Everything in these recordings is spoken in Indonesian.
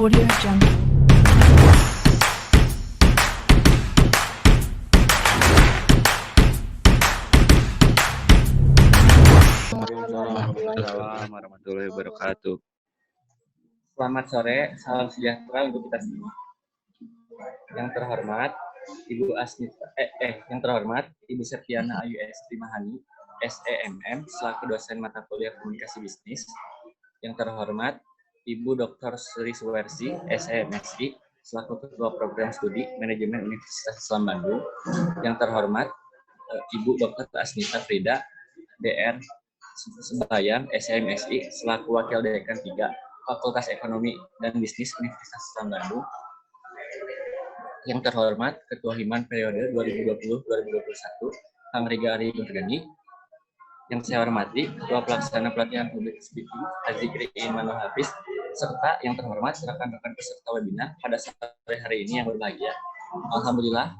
Audio Jungle. Waalaikumsalam warahmatullahi wabarakatuh. Selamat sore, salam sejahtera untuk kita semua. Yang terhormat Ibu Asnita, yang terhormat Ibu Septiana Ayu Estri Mahani, SEMM, selaku dosen mata kuliah komunikasi bisnis. Yang terhormat Ibu Dr. Sri Suwersi, SEMSI, selaku ketua program studi manajemen Universitas Islam Bandung. Yang terhormat Ibu Dr. Asnita Frida, DR Sebayang, SMSI, selaku Wakil Dekan 3, Fakultas Ekonomi dan Bisnis Universitas Islam Bandung. Yang terhormat Ketua Himan periode 2020-2021, Kang Riga Ari Gunturgani. Yang saya hormati Ketua Pelaksana Pelatihan Public Speaking, Azikri Imano Hafiz, serta yang terhormat rekan-rekan peserta webinar pada sore hari ini yang berbahagia. Alhamdulillah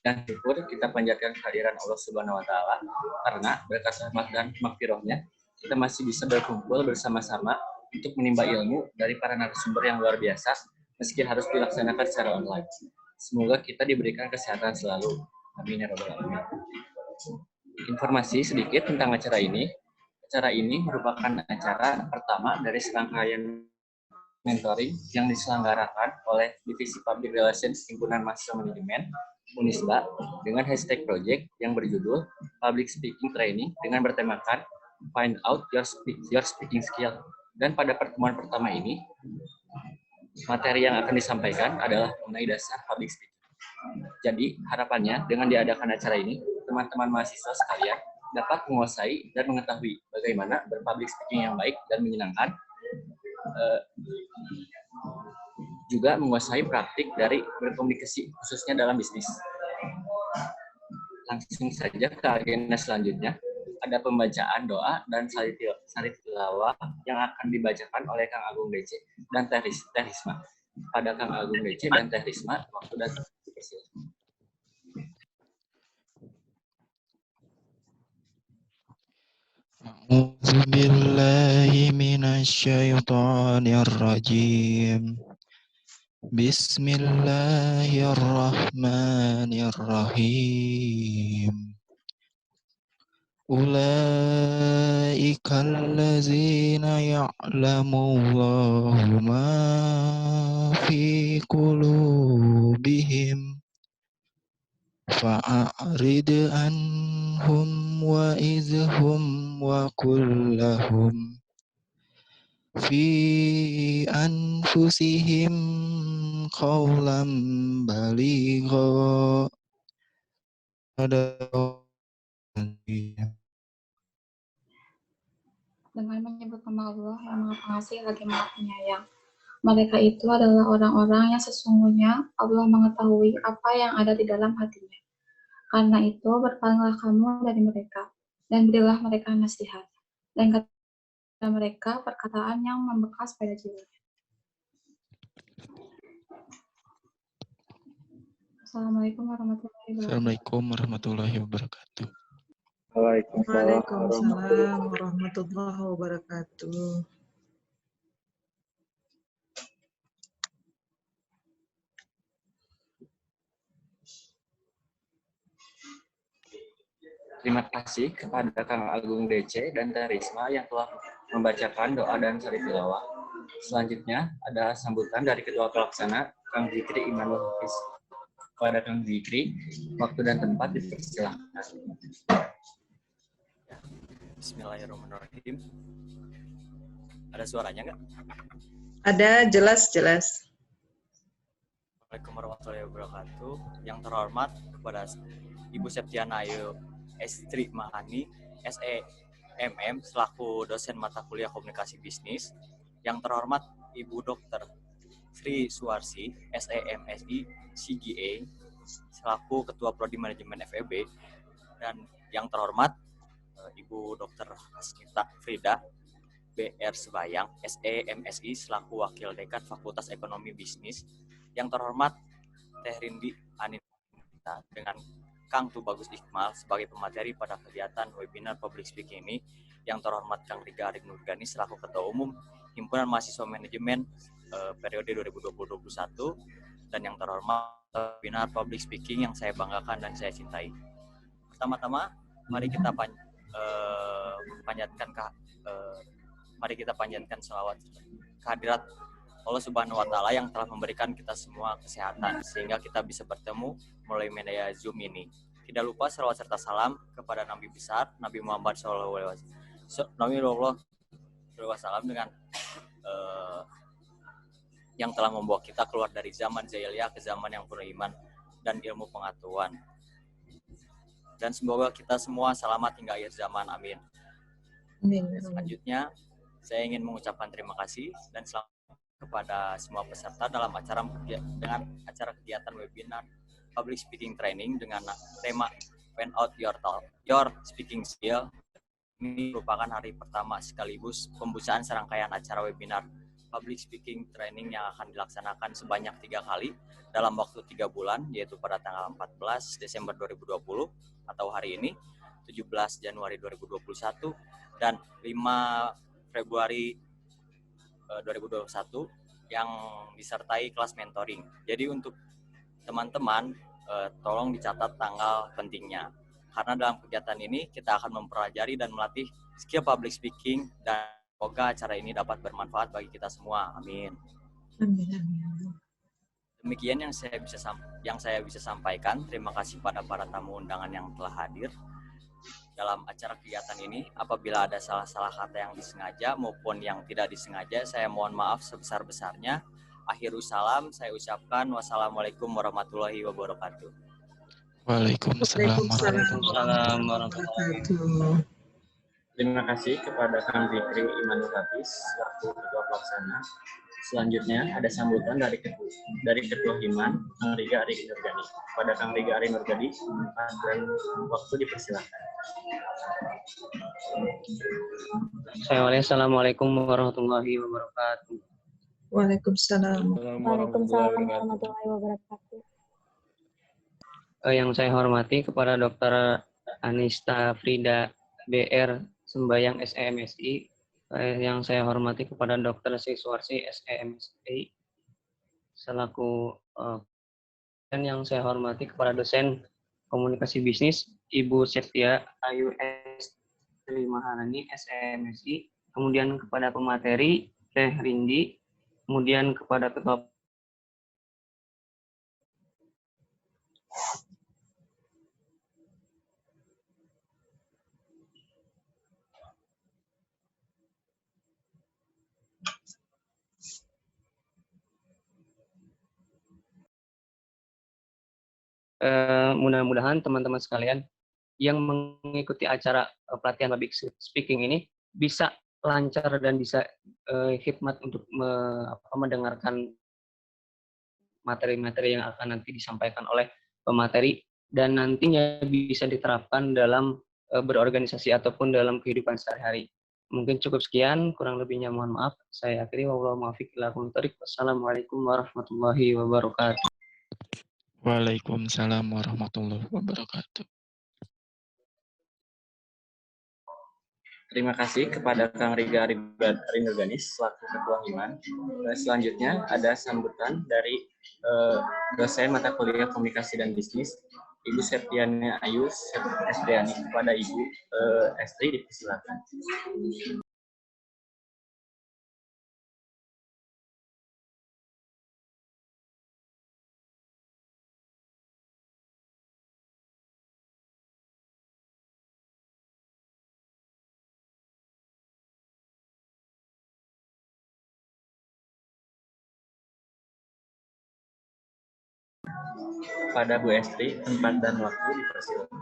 dan syukur kita panjatkan kehadiran Allah Subhanahu wa taala karena berkat rahmat dan maghfirahnya kita masih bisa berkumpul bersama-sama untuk menimba ilmu dari para narasumber yang luar biasa meski harus dilaksanakan secara online. Semoga kita diberikan kesehatan selalu. Amin ya rabbal alamin. Informasi sedikit tentang acara ini. Acara ini merupakan acara pertama dari serangkaian mentoring yang diselenggarakan oleh Divisi Public Relations Himpunan Mahasiswa Manajemen Unisba dengan hashtag project yang berjudul Public Speaking Training dengan bertemakan Find Out Your Speaking Skill. Dan pada pertemuan pertama ini, materi yang akan disampaikan adalah mengenai dasar public speaking. Jadi, harapannya dengan diadakan acara ini, teman-teman mahasiswa sekalian dapat menguasai dan mengetahui bagaimana berpublic speaking yang baik dan menyenangkan, juga menguasai praktik dari berkomunikasi khususnya dalam bisnis. Langsung saja ke agenda selanjutnya. Ada pembacaan doa dan sari tilawah yang akan dibacakan oleh Kang Agung DC dan Teh Risma. Pada Kang Agung DC dan Teh Risma, waktu dan dipersilakan. A'udzu billahi minasy syaithanir rajim. Bismillahirrahmanirrahim. Ulaika allazina ya'lamullahu ma fi qulubihim fa'arid anhum wa izhum wa kullahum fi anfusihim qawlan baligha. Dengan menyebut nama Allah yang Maha Pengasih lagi Maha Penyayang. Mereka itu adalah orang-orang yang sesungguhnya Allah mengetahui apa yang ada di dalam hatinya. Karena itu berpalinglah kamu dari mereka dan berilah mereka nasihat dan kata mereka perkataan yang membekas pada jiwanya. Assalamualaikum warahmatullahi wabarakatuh. Waalaikumsalam warahmatullahi wabarakatuh. Terima kasih kepada Kang Agung DC dan Teh Risma yang telah membacakan doa dan sari tilawah. Selanjutnya ada sambutan dari Ketua Pelaksana Kang Zikri Imanul Hafiz. Kepada Kang Zikri, waktu dan tempat dipersilakan. Bismillahirrahmanirrahim. Ada suaranya nggak? Ada, jelas. Assalamualaikum warahmatullahi wabarakatuh. Yang terhormat kepada Ibu Septiana Ayu Estri Mahani, SEMM, selaku dosen mata kuliah komunikasi bisnis. Yang terhormat Ibu Dr. Sri Suwersi, SEMSI, CGA, selaku ketua prodi manajemen FEB. Dan yang terhormat Ibu Dr. Asnita Frida, BR Sebayang, SEMSI, selaku Wakil Dekan Fakultas Ekonomi Bisnis. Yang terhormat Teh Rindi Anita dengan Kang Tubagus Iqmal sebagai pemateri pada kegiatan webinar public speaking ini. Yang terhormat Kang Riga Ari Nurgani selaku Ketua Umum Himpunan Mahasiswa Manajemen periode 2020-2021 dan yang terhormat webinar public speaking yang saya banggakan dan saya cintai. Pertama-tama mari kita panjatkan sholawat kehadirat Allah Subhanahu wa Ta'ala yang telah memberikan kita semua kesehatan sehingga kita bisa bertemu melalui media Zoom ini. Tidak lupa salawat serta salam kepada Nabi besar Nabi Muhammad SAW dengan yang telah membawa kita keluar dari zaman jahiliyah ke zaman yang penuh iman dan ilmu pengetahuan. Dan semoga kita semua selamat hingga akhir zaman. Amin. Selanjutnya, saya ingin mengucapkan terima kasih dan selamat kepada semua peserta dalam acara kegiatan webinar Public Speaking Training dengan tema Find Out Your Speaking Skill. Ini merupakan hari pertama sekaligus pembukaan serangkaian acara webinar Public Speaking Training yang akan dilaksanakan sebanyak 3 kali dalam waktu 3 bulan, yaitu pada tanggal 14 Desember 2020 atau hari ini, 17 Januari 2021, dan 5 Februari 2021 yang disertai kelas mentoring. Jadi untuk teman-teman, tolong dicatat tanggal pentingnya. Karena dalam kegiatan ini kita akan mempelajari dan melatih skill public speaking dan semoga acara ini dapat bermanfaat bagi kita semua. Amin. Demikian yang saya bisa sampaikan. Terima kasih pada para tamu undangan yang telah hadir dalam acara kegiatan ini. Apabila ada salah-salah kata yang disengaja maupun yang tidak disengaja, saya mohon maaf sebesar-besarnya. Akhirul salam, saya ucapkan wassalamualaikum warahmatullahi wabarakatuh. Waalaikumsalam warahmatullahi wabarakatuh. Terima kasih kepada Kang Fikri Imanul Hafiz selaku Ketua Pelaksana. Selanjutnya ada sambutan dari Ketua Himan, Kang Riga Ari Nurgadi. Kepada Kang Riga Ari Nurgadi, dan waktu dipersilakan. Assalamualaikum warahmatullahi wabarakatuh. Waalaikumsalam. Warahmatullahi wabarakatuh. Yang saya hormati kepada Dr. Anista Frida BR Sembayang SEMSI, yang saya hormati kepada Dr. Siswarsi SEMSI selaku dan yang saya hormati kepada dosen komunikasi bisnis Ibu Septia Ayu Estri Maharani SEMSI, kemudian kepada pemateri Teh Rindi, kemudian kepada ketua mudah-mudahan teman-teman sekalian yang mengikuti acara pelatihan public speaking ini bisa lancar dan bisa hikmat untuk mendengarkan materi-materi yang akan nanti disampaikan oleh pemateri dan nantinya bisa diterapkan dalam berorganisasi ataupun dalam kehidupan sehari-hari. Mungkin cukup sekian, kurang lebihnya mohon maaf. Saya akhiri, wallahu muwaffiq ila aqwamit thoriq. Wassalamualaikum warahmatullahi wabarakatuh. Waalaikumsalam warahmatullahi wabarakatuh. Terima kasih kepada Kang Riga Ari Nurganis selaku Ketua Himan. Selanjutnya ada sambutan dari dosen mata kuliah Komunikasi dan Bisnis, Ibu Septiana Ayu Espriani. Kepada Ibu Estri dipersilakan. Pada Bu Estri, tempat dan waktu dipersilakan.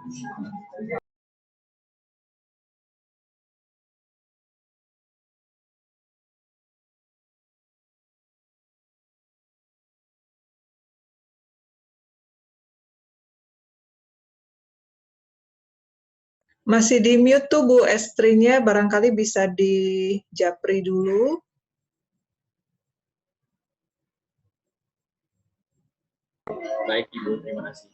Masih di mute tuh Bu Estrinya, barangkali bisa di japri dulu. Baik Ibu, terima kasih.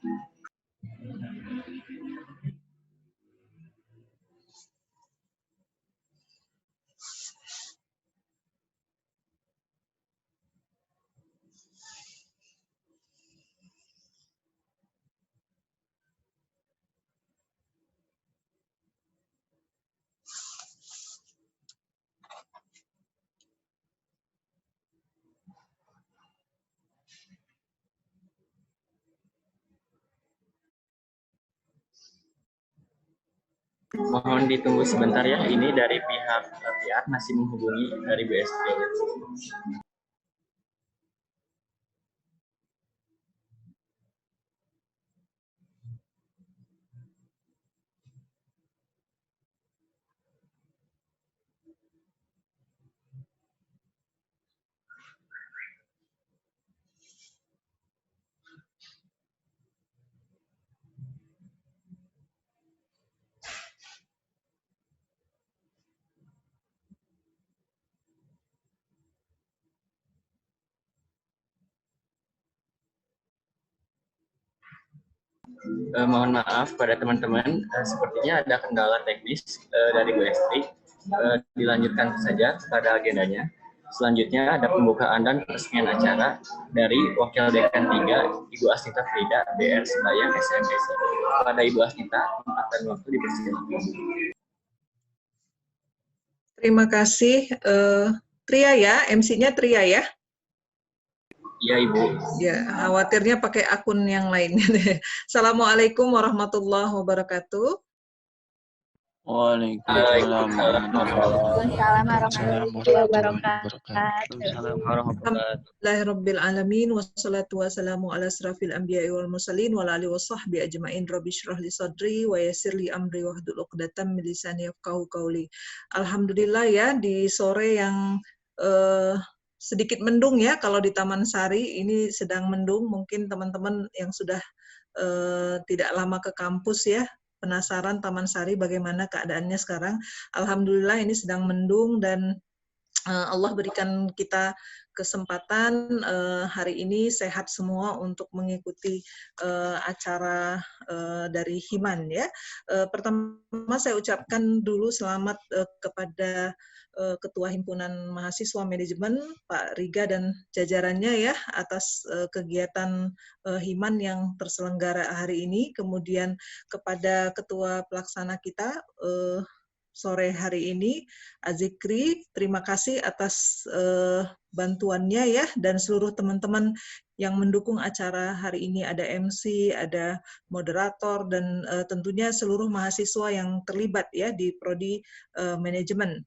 Mohon ditunggu sebentar ya, ini dari pihak PR masih menghubungi dari BSD. Mohon maaf pada teman-teman, sepertinya ada kendala teknis dari BSD. Dilanjutkan saja pada agendanya. Selanjutnya ada pembukaan dan peresmian acara dari Wakil Dekan 3, Ibu Asnita Frida, BR Sembayang SMSI. Pada Ibu Asnita, tempat dan waktu dipersilakan. Terima kasih. Tria ya, MC-nya Tria ya? Iya, Ibu. Ya, khawatirnya pakai akun yang lain. Assalamualaikum warahmatullahi wabarakatuh. Waalaikumsalam warahmatullahi wabarakatuh. Alhamdulillahirabbil alamin wassalatu wassalamu ala asrafil anbiya'i wal mursalin wa ala alihi washabbi ajmain. Rabbi shrah li sadri wa yassir li amri wahlul 'uqdatam min lisani yafqahu qawli. Alhamdulillah ya, di sore yang sedikit mendung ya, kalau di Taman Sari ini sedang mendung. Mungkin teman-teman yang sudah tidak lama ke kampus ya, penasaran Taman Sari bagaimana keadaannya sekarang. Alhamdulillah ini sedang mendung dan Allah berikan kita kesempatan hari ini sehat semua untuk mengikuti acara dari Himan ya. Pertama saya ucapkan dulu selamat kepada Ketua Himpunan Mahasiswa Manajemen Pak Riga dan jajarannya ya atas kegiatan Himan yang terselenggara hari ini. Kemudian kepada Ketua Pelaksana kita sore hari ini, Azikri, terima kasih atas bantuannya ya, dan seluruh teman-teman yang mendukung acara hari ini. Ada MC, ada moderator, dan tentunya seluruh mahasiswa yang terlibat ya di Prodi Manajemen.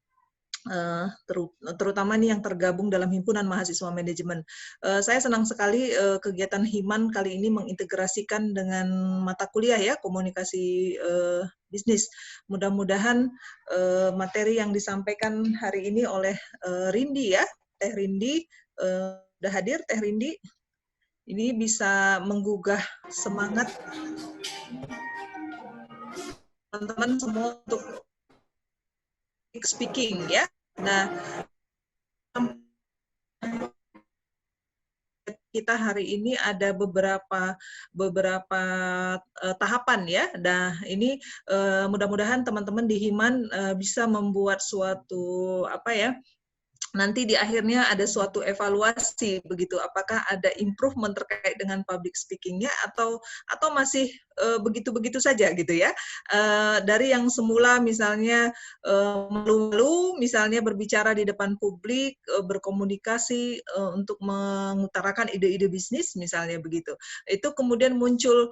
Terutama nih yang tergabung dalam Himpunan Mahasiswa Manajemen. Saya senang sekali kegiatan Himan kali ini mengintegrasikan dengan mata kuliah ya, komunikasi bisnis. Mudah-mudahan materi yang disampaikan hari ini oleh Rindi ya, Teh Rindi, udah hadir Teh Rindi, ini bisa menggugah semangat teman-teman semua untuk speaking ya. Nah, kita hari ini ada beberapa tahapan ya. Nah, ini mudah-mudahan teman-teman di Himan bisa membuat suatu nanti di akhirnya ada suatu evaluasi begitu, apakah ada improvement terkait dengan public speaking-nya atau masih begitu-begitu saja gitu ya. Dari yang semula misalnya malu-malu misalnya berbicara di depan publik, berkomunikasi untuk mengutarakan ide-ide bisnis misalnya begitu. Itu kemudian muncul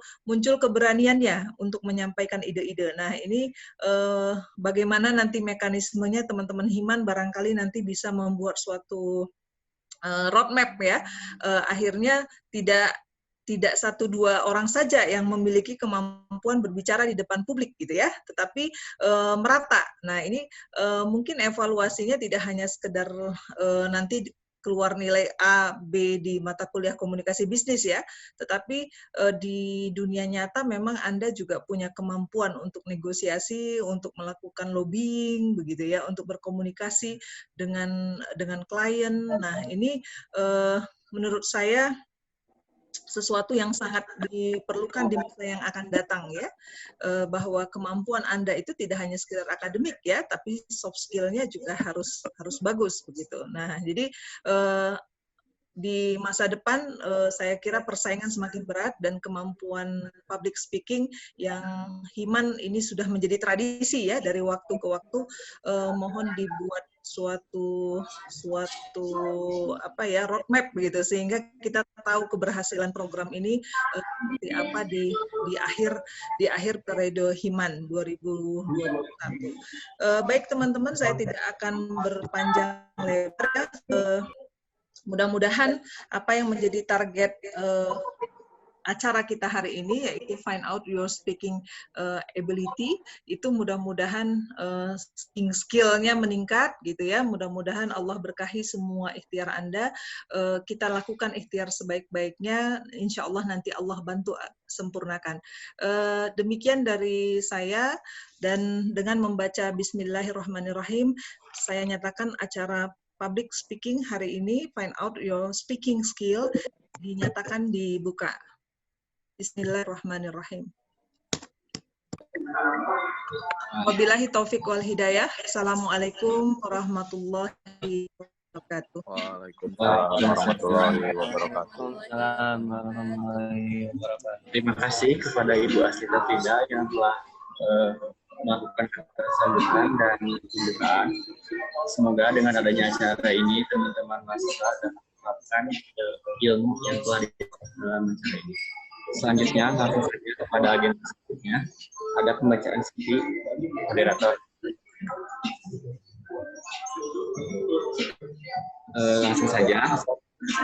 keberaniannya untuk menyampaikan ide-ide. Nah, ini bagaimana nanti mekanismenya teman-teman Himan barangkali nanti bisa membuat suatu roadmap ya, akhirnya tidak 1-2 orang saja yang memiliki kemampuan berbicara di depan publik gitu ya, tetapi merata. Nah, ini mungkin evaluasinya tidak hanya sekedar nanti keluar nilai A, B di mata kuliah komunikasi bisnis ya, tetapi di dunia nyata memang Anda juga punya kemampuan untuk negosiasi, untuk melakukan lobbying begitu ya, untuk berkomunikasi dengan klien. Nah, ini menurut saya sesuatu yang sangat diperlukan di masa yang akan datang ya, bahwa kemampuan Anda itu tidak hanya sekedar akademik ya, tapi soft skill-nya juga harus bagus begitu. Nah, jadi di masa depan saya kira persaingan semakin berat dan kemampuan public speaking yang Himan ini sudah menjadi tradisi ya dari waktu ke waktu, mohon dibuat suatu apa ya, roadmap begitu, sehingga kita tahu keberhasilan program ini seperti apa di akhir periode Himan 2021. Baik teman-teman, saya tidak akan berpanjang lebar. Mudah-mudahan apa yang menjadi target acara kita hari ini, yaitu find out your speaking ability, itu mudah-mudahan speaking skill-nya meningkat gitu ya. Mudah-mudahan Allah berkahi semua ikhtiar Anda. Kita lakukan ikhtiar sebaik-baiknya, insya Allah nanti Allah bantu sempurnakan. Demikian dari saya, dan dengan membaca Bismillahirrahmanirrahim, saya nyatakan acara public speaking hari ini, find out your speaking skill, dinyatakan dibuka. Bismillahirrahmanirrahim. Wabillahi taufik wal hidayah. Assalamualaikum warahmatullahi wabarakatuh. Waalaikumsalam warahmatullahi wabarakatuh. Terima kasih kepada Ibu Astita Frida yang telah melakukan sambutan dan pembukaan. Semoga dengan adanya acara ini teman-teman mahasiswa dapat menerapkan ilmu yang telah diberikan dalam acara ini. Selanjutnya langsung saja kepada agenda selanjutnya, ada pembacaan CV moderator. Langsung saja,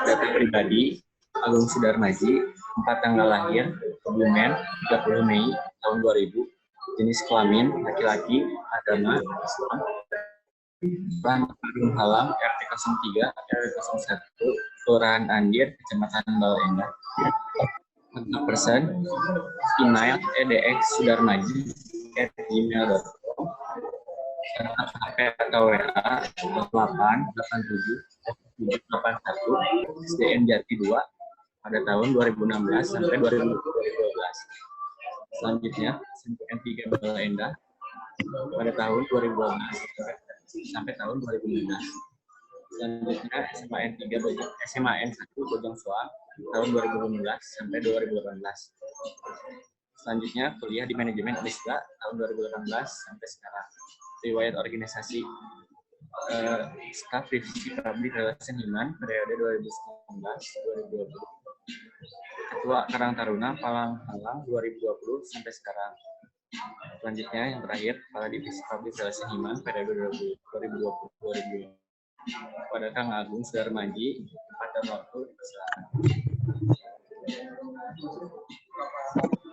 data pribadi Agung Sudarmaji, 4 tanggal lahir, Kebumen, 30 Mei tahun 2000, jenis kelamin laki-laki, agama Islam, Kampung Halam, RT 03, RT 01, Kelurahan Andir, Kecamatan Baleendah. Kontak person, email edxsudarmaji@gmail.com, HP atau WA 887-781 SDN Jati 2 pada tahun 2016 sampai 2012. Selanjutnya, SMPN 3 Baleendah pada tahun 2012 sampai tahun 2015. Selanjutnya SMAN 1 Bojong Soang tahun 2015 sampai 2018. Selanjutnya kuliah di manajemen Unisba tahun 2018 sampai sekarang. Riwayat organisasi Staf Divisi Public Relations Himan periode 2019-2020. Ketua Karang Taruna Palang Halang 2020 sampai sekarang. Selanjutnya yang terakhir, Kepala Divisi Public Relations Himan periode 2020-2020. Pada Kang Agung Sudarmaji, pada waktu dipersilakan.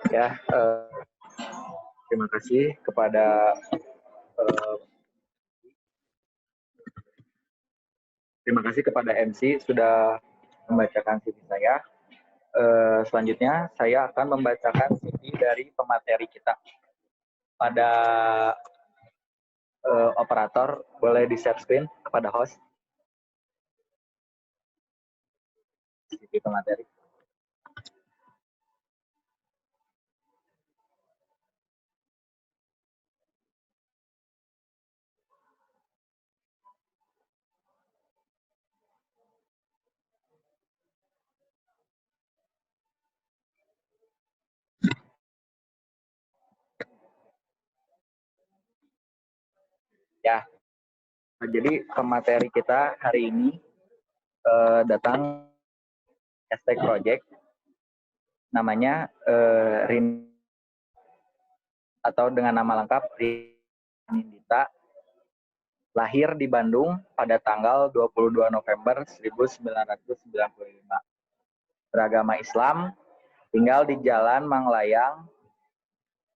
Ya, terima kasih kepada MC sudah membacakan CV saya. Selanjutnya saya akan membacakan CV dari pemateri kita. Pada operator boleh di share screen kepada host CV pemateri. Ya, jadi pemateri kita hari ini datang hashtag project, namanya Rin, atau dengan nama lengkap Rinindita, lahir di Bandung pada tanggal 22 November 1995. Beragama Islam, tinggal di Jalan Manglayang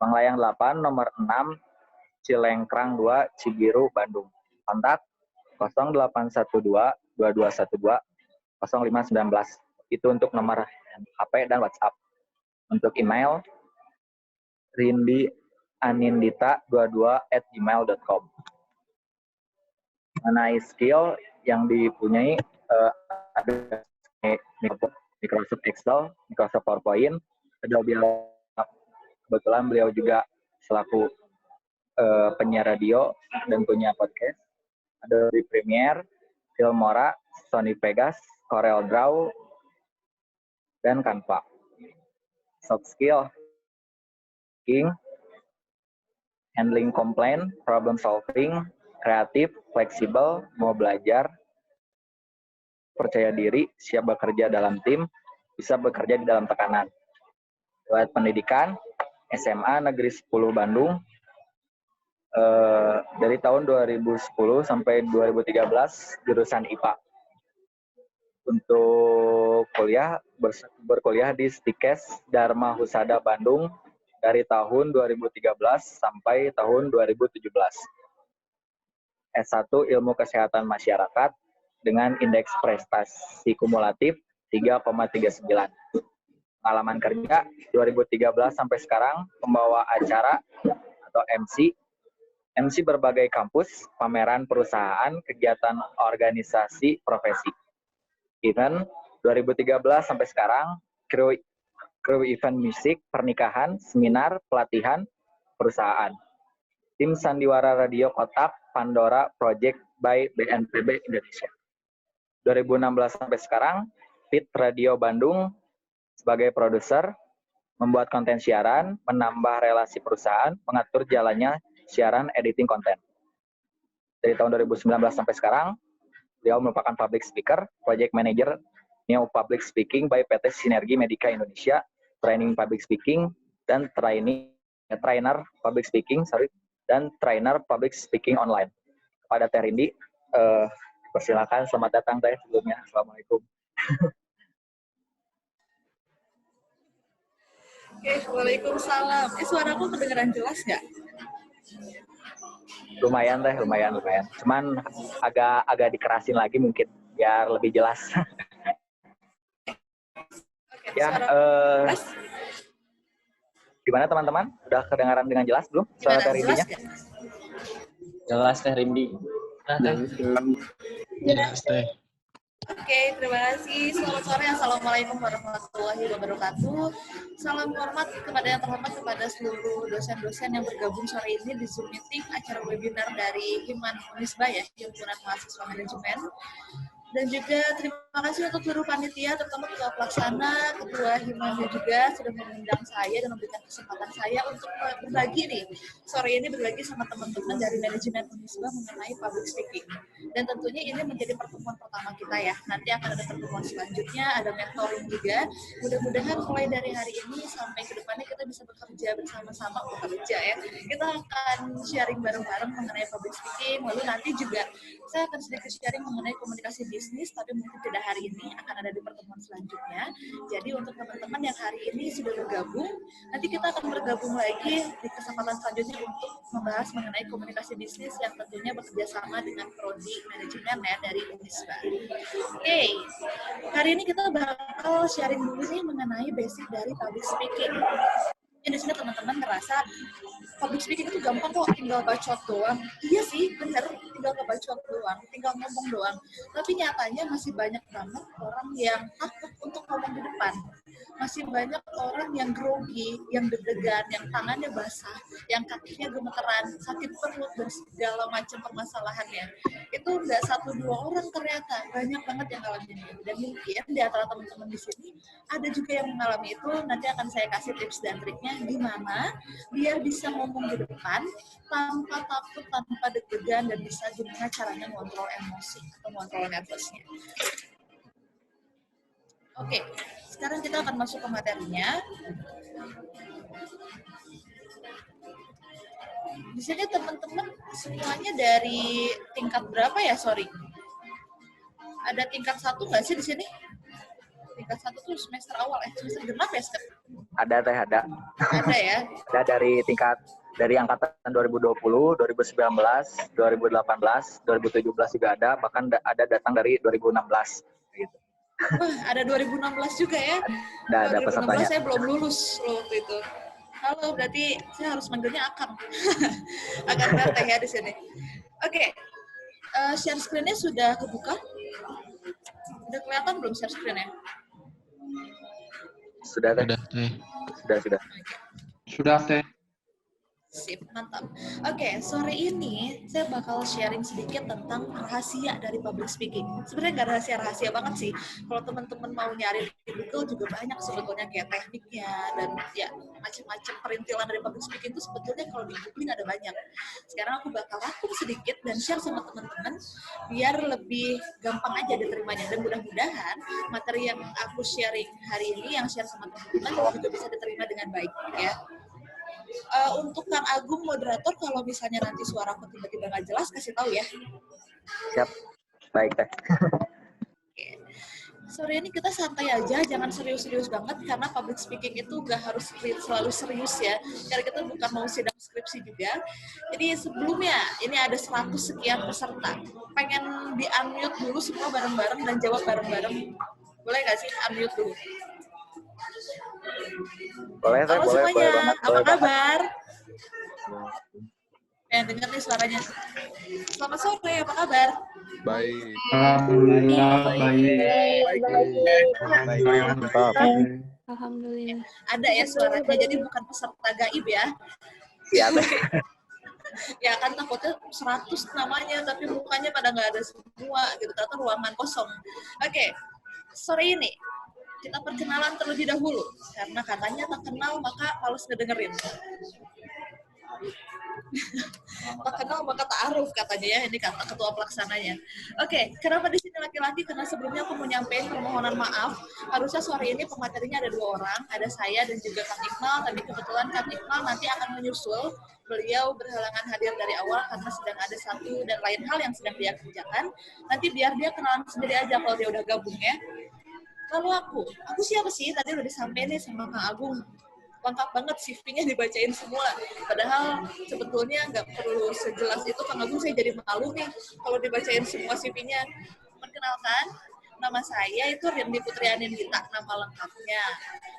8, nomor 6, Cilengkrang 2, Cibiru, Bandung. Kontak 0812-2212-0519. Itu untuk nomor HP dan WhatsApp. Untuk email, rindianindita22@gmail.com. Mengenai skill yang dipunyai, ada Microsoft Excel, Microsoft PowerPoint, Adobe, kebetulan beliau juga selaku penyiar radio dan punya podcast, Adobe Premiere, Filmora, Sony Vegas, Corel Draw, dan Canva. Soft skill, handling complaint, problem solving, kreatif, fleksibel, mau belajar, percaya diri, siap bekerja dalam tim, bisa bekerja di dalam tekanan. Riwayat pendidikan, SMA Negeri 10 Bandung, dari tahun 2010 sampai 2013, jurusan IPA. Untuk kuliah, berkuliah di Stikes Dharma Husada Bandung dari tahun 2013 sampai tahun 2017. S1 Ilmu Kesehatan Masyarakat dengan indeks prestasi kumulatif 3,39. Pengalaman kerja 2013 sampai sekarang, pembawa acara atau MC berbagai kampus, pameran perusahaan, kegiatan organisasi, profesi. Event 2013 sampai sekarang, kru event musik, pernikahan, seminar, pelatihan, perusahaan. Tim Sandiwara Radio Kotak, Pandora Project by BNPB Indonesia. 2016 sampai sekarang, Fit Radio Bandung sebagai produser, membuat konten siaran, menambah relasi perusahaan, mengatur jalannya siaran, editing konten. Dari tahun 2019 sampai sekarang, beliau merupakan public speaker, project manager Neo Public Speaking by PT Sinergi Medika Indonesia, training public speaking dan trainer public speaking, dan trainer public speaking online. Kepada Teh Rindi, persilakan, selamat datang Teh sebelumnya. Assalamualaikum. Oke, waalaikumsalam. Suaraku kedengaran jelas nggak? Lumayan Teh, lumayan. Cuman agak dikerasin lagi mungkin biar lebih jelas. Oke, Ya, gimana teman-teman? Udah kedengaran dengan jelas belum suara Teh Rindinya? Jelas Teh Rindi. Jelas Teh. Oke, terima kasih. Selamat sore. Assalamualaikum warahmatullahi wabarakatuh. Salam hormat kepada yang terhormat kepada seluruh dosen-dosen yang bergabung sore ini di Zoom meeting acara webinar dari Himan Unisba ya, Himpunan Mahasiswa Manajemen. Dan juga terima kasih untuk seluruh panitia, terutama ketua pelaksana, ketua Himannya juga sudah mengundang saya dan memberikan kesempatan saya untuk berbagi nih. Sore ini berbagi sama teman-teman dari manajemen Unisba mengenai public speaking. Dan tentunya ini menjadi pertemuan pertama kita ya. Nanti akan ada pertemuan selanjutnya, ada mentoring juga. Mudah-mudahan mulai dari hari ini sampai ke depannya kita bisa bekerja bersama-sama, ya. Kita akan sharing bareng-bareng mengenai public speaking. Lalu nanti juga saya akan sedikit sharing mengenai komunikasi bisnis, tapi mungkin tidak hari ini, akan ada di pertemuan selanjutnya. Jadi untuk teman-teman yang hari ini sudah bergabung, nanti kita akan bergabung lagi di kesempatan selanjutnya untuk membahas mengenai komunikasi bisnis yang tentunya bekerja sama dengan prodi manajemen ya dari Unisba. Oke, hari ini kita bakal sharing dulu nih mengenai basic dari public speaking. Di sini teman-teman ngerasa public speaking itu gampang kok, tinggal bacot doang. Iya sih, bener, tinggal ngebacot doang, tinggal ngomong doang. Tapi nyatanya masih banyak banget orang yang takut untuk ngomong di depan. Masih banyak orang yang grogi, yang deg-degan, yang tangannya basah, yang kakinya gemeteran, sakit perut, dan segala macam permasalahannya. Itu nggak 1-2 orang ternyata, banyak banget yang ngalamin itu. Dan mungkin di antara teman-teman di sini ada juga yang mengalami itu. Nanti akan saya kasih tips dan triknya gimana biar bisa ngomong di depan tanpa takut, tanpa deg-degan, dan bisa gimana caranya ngontrol emosi atau ngontrol nervousnya. Oke, sekarang kita akan masuk ke materinya. Di sini teman-teman semuanya dari tingkat berapa ya? Sorry. Ada tingkat 1 nggak sih di sini? Tingkat 1 tuh semester awal semester genap ya? Ada Teh, ada. Ada ya? Ada dari angkatan 2020, 2019, 2018, 2017 juga ada, bahkan ada datang dari 2016 gitu. Wah, ada 2016 juga ya? Ada 2016 pesertanya. saya belum lulus waktu itu. Halo, berarti saya harus manggilnya Akang. Akang Teh ya di sini. Oke, share screen-nya sudah kebuka? Udah kelihatan belum share screen-nya? Sudah Teh. Sudah Teh. Sudah. Sudah Teh. Sip, mantap. Oke, sore ini saya bakal sharing sedikit tentang rahasia dari public speaking. Sebenarnya nggak rahasia-rahasia banget sih. Kalau teman-teman mau nyari di Google juga banyak sebetulnya kayak tekniknya dan ya macam-macam perintilan dari public speaking itu sebetulnya kalau di Googling ada banyak. Sekarang aku bakal rangkum sedikit dan share sama teman-teman biar lebih gampang aja diterimanya. Dan mudah-mudahan materi yang aku sharing hari ini, yang share sama teman-teman juga bisa diterima dengan baik ya. Untuk Kang Agung moderator, kalau misalnya nanti suara aku tiba-tiba nggak jelas, kasih tahu ya. Siap. Baik, Teh. Oke. Sore ini kita santai aja, jangan serius-serius banget, karena public speaking itu nggak harus selalu serius ya. Karena kita bukan mau sidang skripsi juga. Jadi sebelumnya, ini ada 100 sekian peserta. Pengen di-unmute dulu semua bareng-bareng dan jawab bareng-bareng. Boleh nggak sih unmute dulu? Boleh, Teh, Halo boleh semuanya, banget. apa kabar? Dengar nih suaranya. Selamat sore, apa kabar? Baik. Mantap. Alhamdulillah. Ada ya suaranya, jadi bukan peserta gaib ya. Iya, Teh. Ya kan takutnya 100 namanya, tapi mukanya pada nggak ada semua, gitu. Ternyata ruangan kosong. Oke, sore ini kita perkenalan terlebih dahulu, karena katanya tak kenal maka males ngedengerin. Tak kenal maka ta'aruf katanya ya, ini kata ketua pelaksananya. Oke, kenapa di sini laki-laki? Karena sebelumnya aku mau nyampein permohonan maaf. Harusnya sore ini pematerinya ada 2 orang, ada saya dan juga Kang Iqbal, tapi kebetulan Kang Iqbal nanti akan menyusul. Beliau berhalangan hadir dari awal karena sedang ada satu dan lain hal yang sedang dia kerjakan. Nanti biar dia kenalan sendiri aja kalau dia udah gabung ya. Lalu aku siapa sih? Tadi udah disampaikan nih sama Kang Agung. Lengkap banget CV-nya dibacain semua. Padahal sebetulnya nggak perlu sejelas itu. Kang Agung saya jadi malu nih kalau dibacain semua CV-nya. Perkenalkan, nama saya itu Rindi Putri Anindita, nama lengkapnya.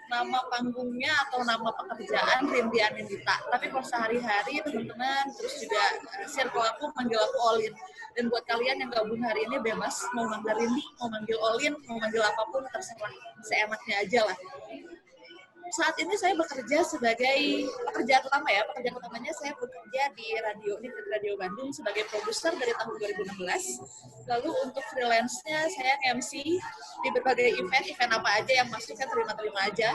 Nama panggungnya atau nama pekerjaan Rindi Anindita. Tapi kalau sehari-hari teman-teman terus juga circle aku manggil aku Olin. Dan buat kalian yang gabung hari ini bebas mau manggil Rindi, mau manggil Olin, mau manggil apapun terserah, seenaknya aja lah. Saat ini saya bekerja sebagai pekerjaan utama ya, pekerjaan utamanya saya bekerja di Radio Bandung sebagai produser dari tahun 2016. Lalu untuk freelance-nya saya MC di berbagai event apa aja yang masuk saya terima-terima aja.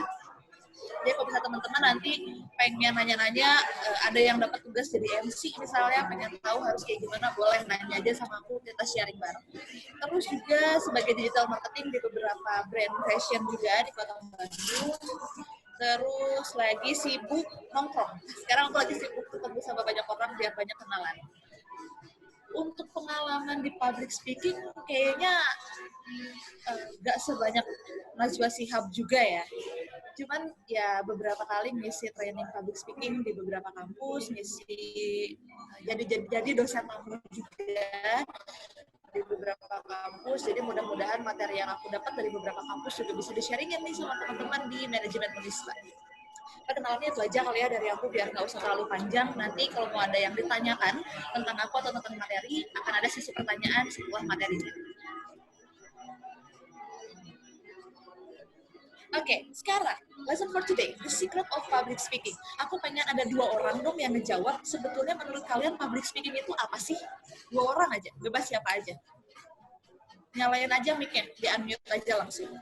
Jadi kalau bisa teman-teman nanti pengen nanya-nanya, ada yang dapat tugas jadi MC misalnya, pengen tahu harus kayak gimana, boleh nanya aja sama aku, kita sharing bareng. Terus juga sebagai digital marketing di beberapa brand fashion juga di Kota Bandung. Terus lagi sibuk nongkrong. Sekarang aku lagi sibuk ketemu sama banyak orang biar banyak kenalan. Untuk pengalaman di public speaking kayaknya nggak sebanyak Najwa Shihab juga ya. Cuman ya beberapa kali ngisi training public speaking di beberapa kampus, jadi dosen tamu juga di beberapa kampus. Jadi mudah-mudahan materi yang aku dapat dari beberapa kampus juga bisa di-sharingin nih sama teman-teman di manajemen Unisba. Perkenalannya itu aja kali ya dari aku biar nggak usah terlalu panjang. Nanti kalau mau ada yang ditanyakan tentang aku atau tentang materi, akan ada sesi pertanyaan setelah materinya. Oke, sekarang lesson for today, the secret of public speaking. Aku pengen ada 2 orang dong yang ngejawab. Sebetulnya menurut kalian public speaking itu apa sih? 2 orang aja, bebas siapa aja. Nyalain aja mic-nya, di-unmute aja langsung.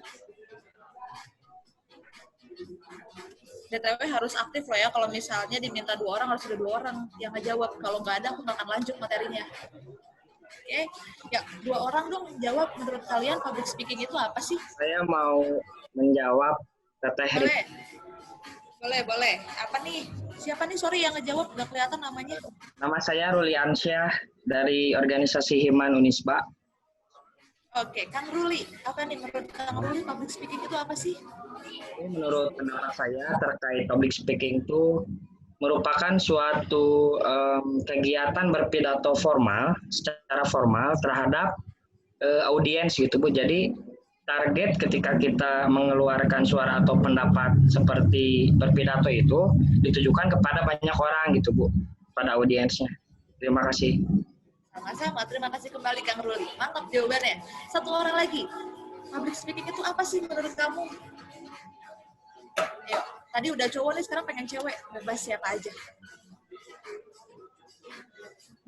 DTW harus aktif loh ya, kalau misalnya diminta 2 orang, harus ada 2 orang yang ngejawab. Kalau nggak ada, aku nggak akan lanjut materinya. Oke, ya 2 orang dong jawab, menurut kalian public speaking itu apa sih? Saya mau menjawab Teteh. Boleh. Apa nih? Siapa nih? Sorry yang ngejawab, nggak kelihatan namanya. Nama saya Ruli Ansyah dari organisasi Himan Unisba. Oke, Kang Ruli, apa nih menurut Kang Ruli public speaking itu apa sih? Menurut pendapat saya terkait public speaking itu merupakan suatu kegiatan berpidato formal, secara formal terhadap audiens gitu Bu. Jadi target ketika kita mengeluarkan suara atau pendapat seperti berpidato itu ditujukan kepada banyak orang gitu Bu, pada audiensnya. Terima kasih. Sama-sama, terima kasih kembali Kang Ruli. Mantap jawabannya. 1 orang lagi. Public speaking itu apa sih menurut kamu? Ayo, tadi udah cowok nih, sekarang pengen cewek. Bebas siapa aja.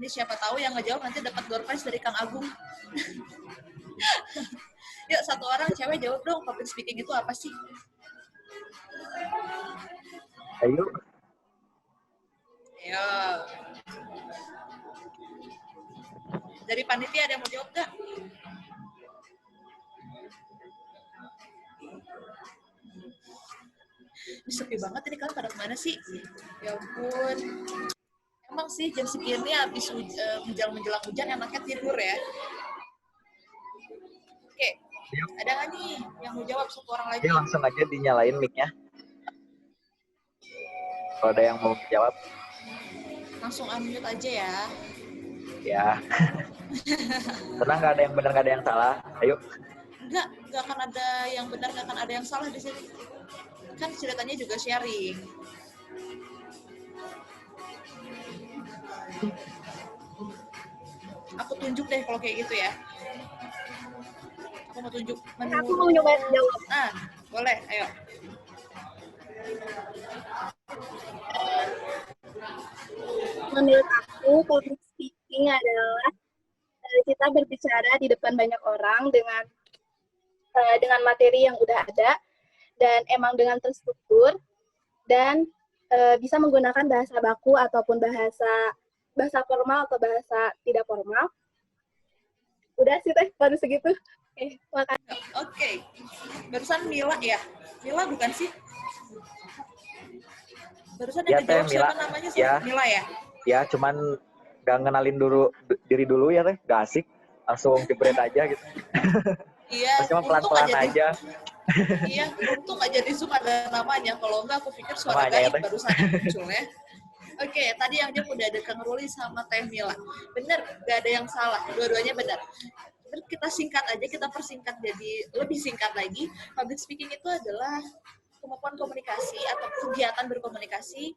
Ini siapa tahu yang ngejawab nanti dapat door prize dari Kang Agung. Yuk, satu orang cewek jawab dong, public speaking itu apa sih? Ayo. Ayo. Dari panitia ada yang mau jawab nggak? Ini sepi banget ini, kalian pada kemana sih? Ya ampun. Emang sih jam segini habis menjelang hujan enaknya tidur ya. Oke, ada nggak nih yang mau jawab satu orang lagi? Ini langsung aja dinyalain mic-nya. Kalau ada yang mau jawab. Langsung unmute aja ya. Ya. Tenang, nggak ada yang benar, nggak ada yang salah. Ayo. Nggak akan ada yang benar, nggak akan ada yang salah di sini. Kan ceritanya juga sharing. Aku tunjuk deh kalau kayak gitu ya. Aku mau tunjuk menu. Aku mau nyoba jawab. Nah, boleh, ayo. Menurut aku, public speaking adalah kita berbicara di depan banyak orang dengan materi yang udah ada dan emang dengan terstruktur dan bisa menggunakan bahasa baku ataupun bahasa formal atau bahasa tidak formal. Udah sih teh, baru segitu. Makasih. Oke. Barusan Mila ya? Mila bukan sih? Barusan yang Ya, ngejawab Teh, siapa Mila. namanya? Ya. Mila ya? Ya, cuman gak ngenalin diri dulu ya Teh, gak asik. Langsung jebret aja gitu. Iya, Cuma pelan-pelan aja. Iya, untung aja di Zoom ada namanya. Kalau enggak, aku pikir suara Namanya ya, gaib Teh. barusan muncul ya. Oke, tadi yang dia udah ada Kang Ruli sama Teh Mila. Bener, gak ada yang salah. Dua-duanya benar. Kita singkat aja, kita persingkat jadi lebih singkat lagi. Public speaking itu adalah kemampuan komunikasi atau kegiatan berkomunikasi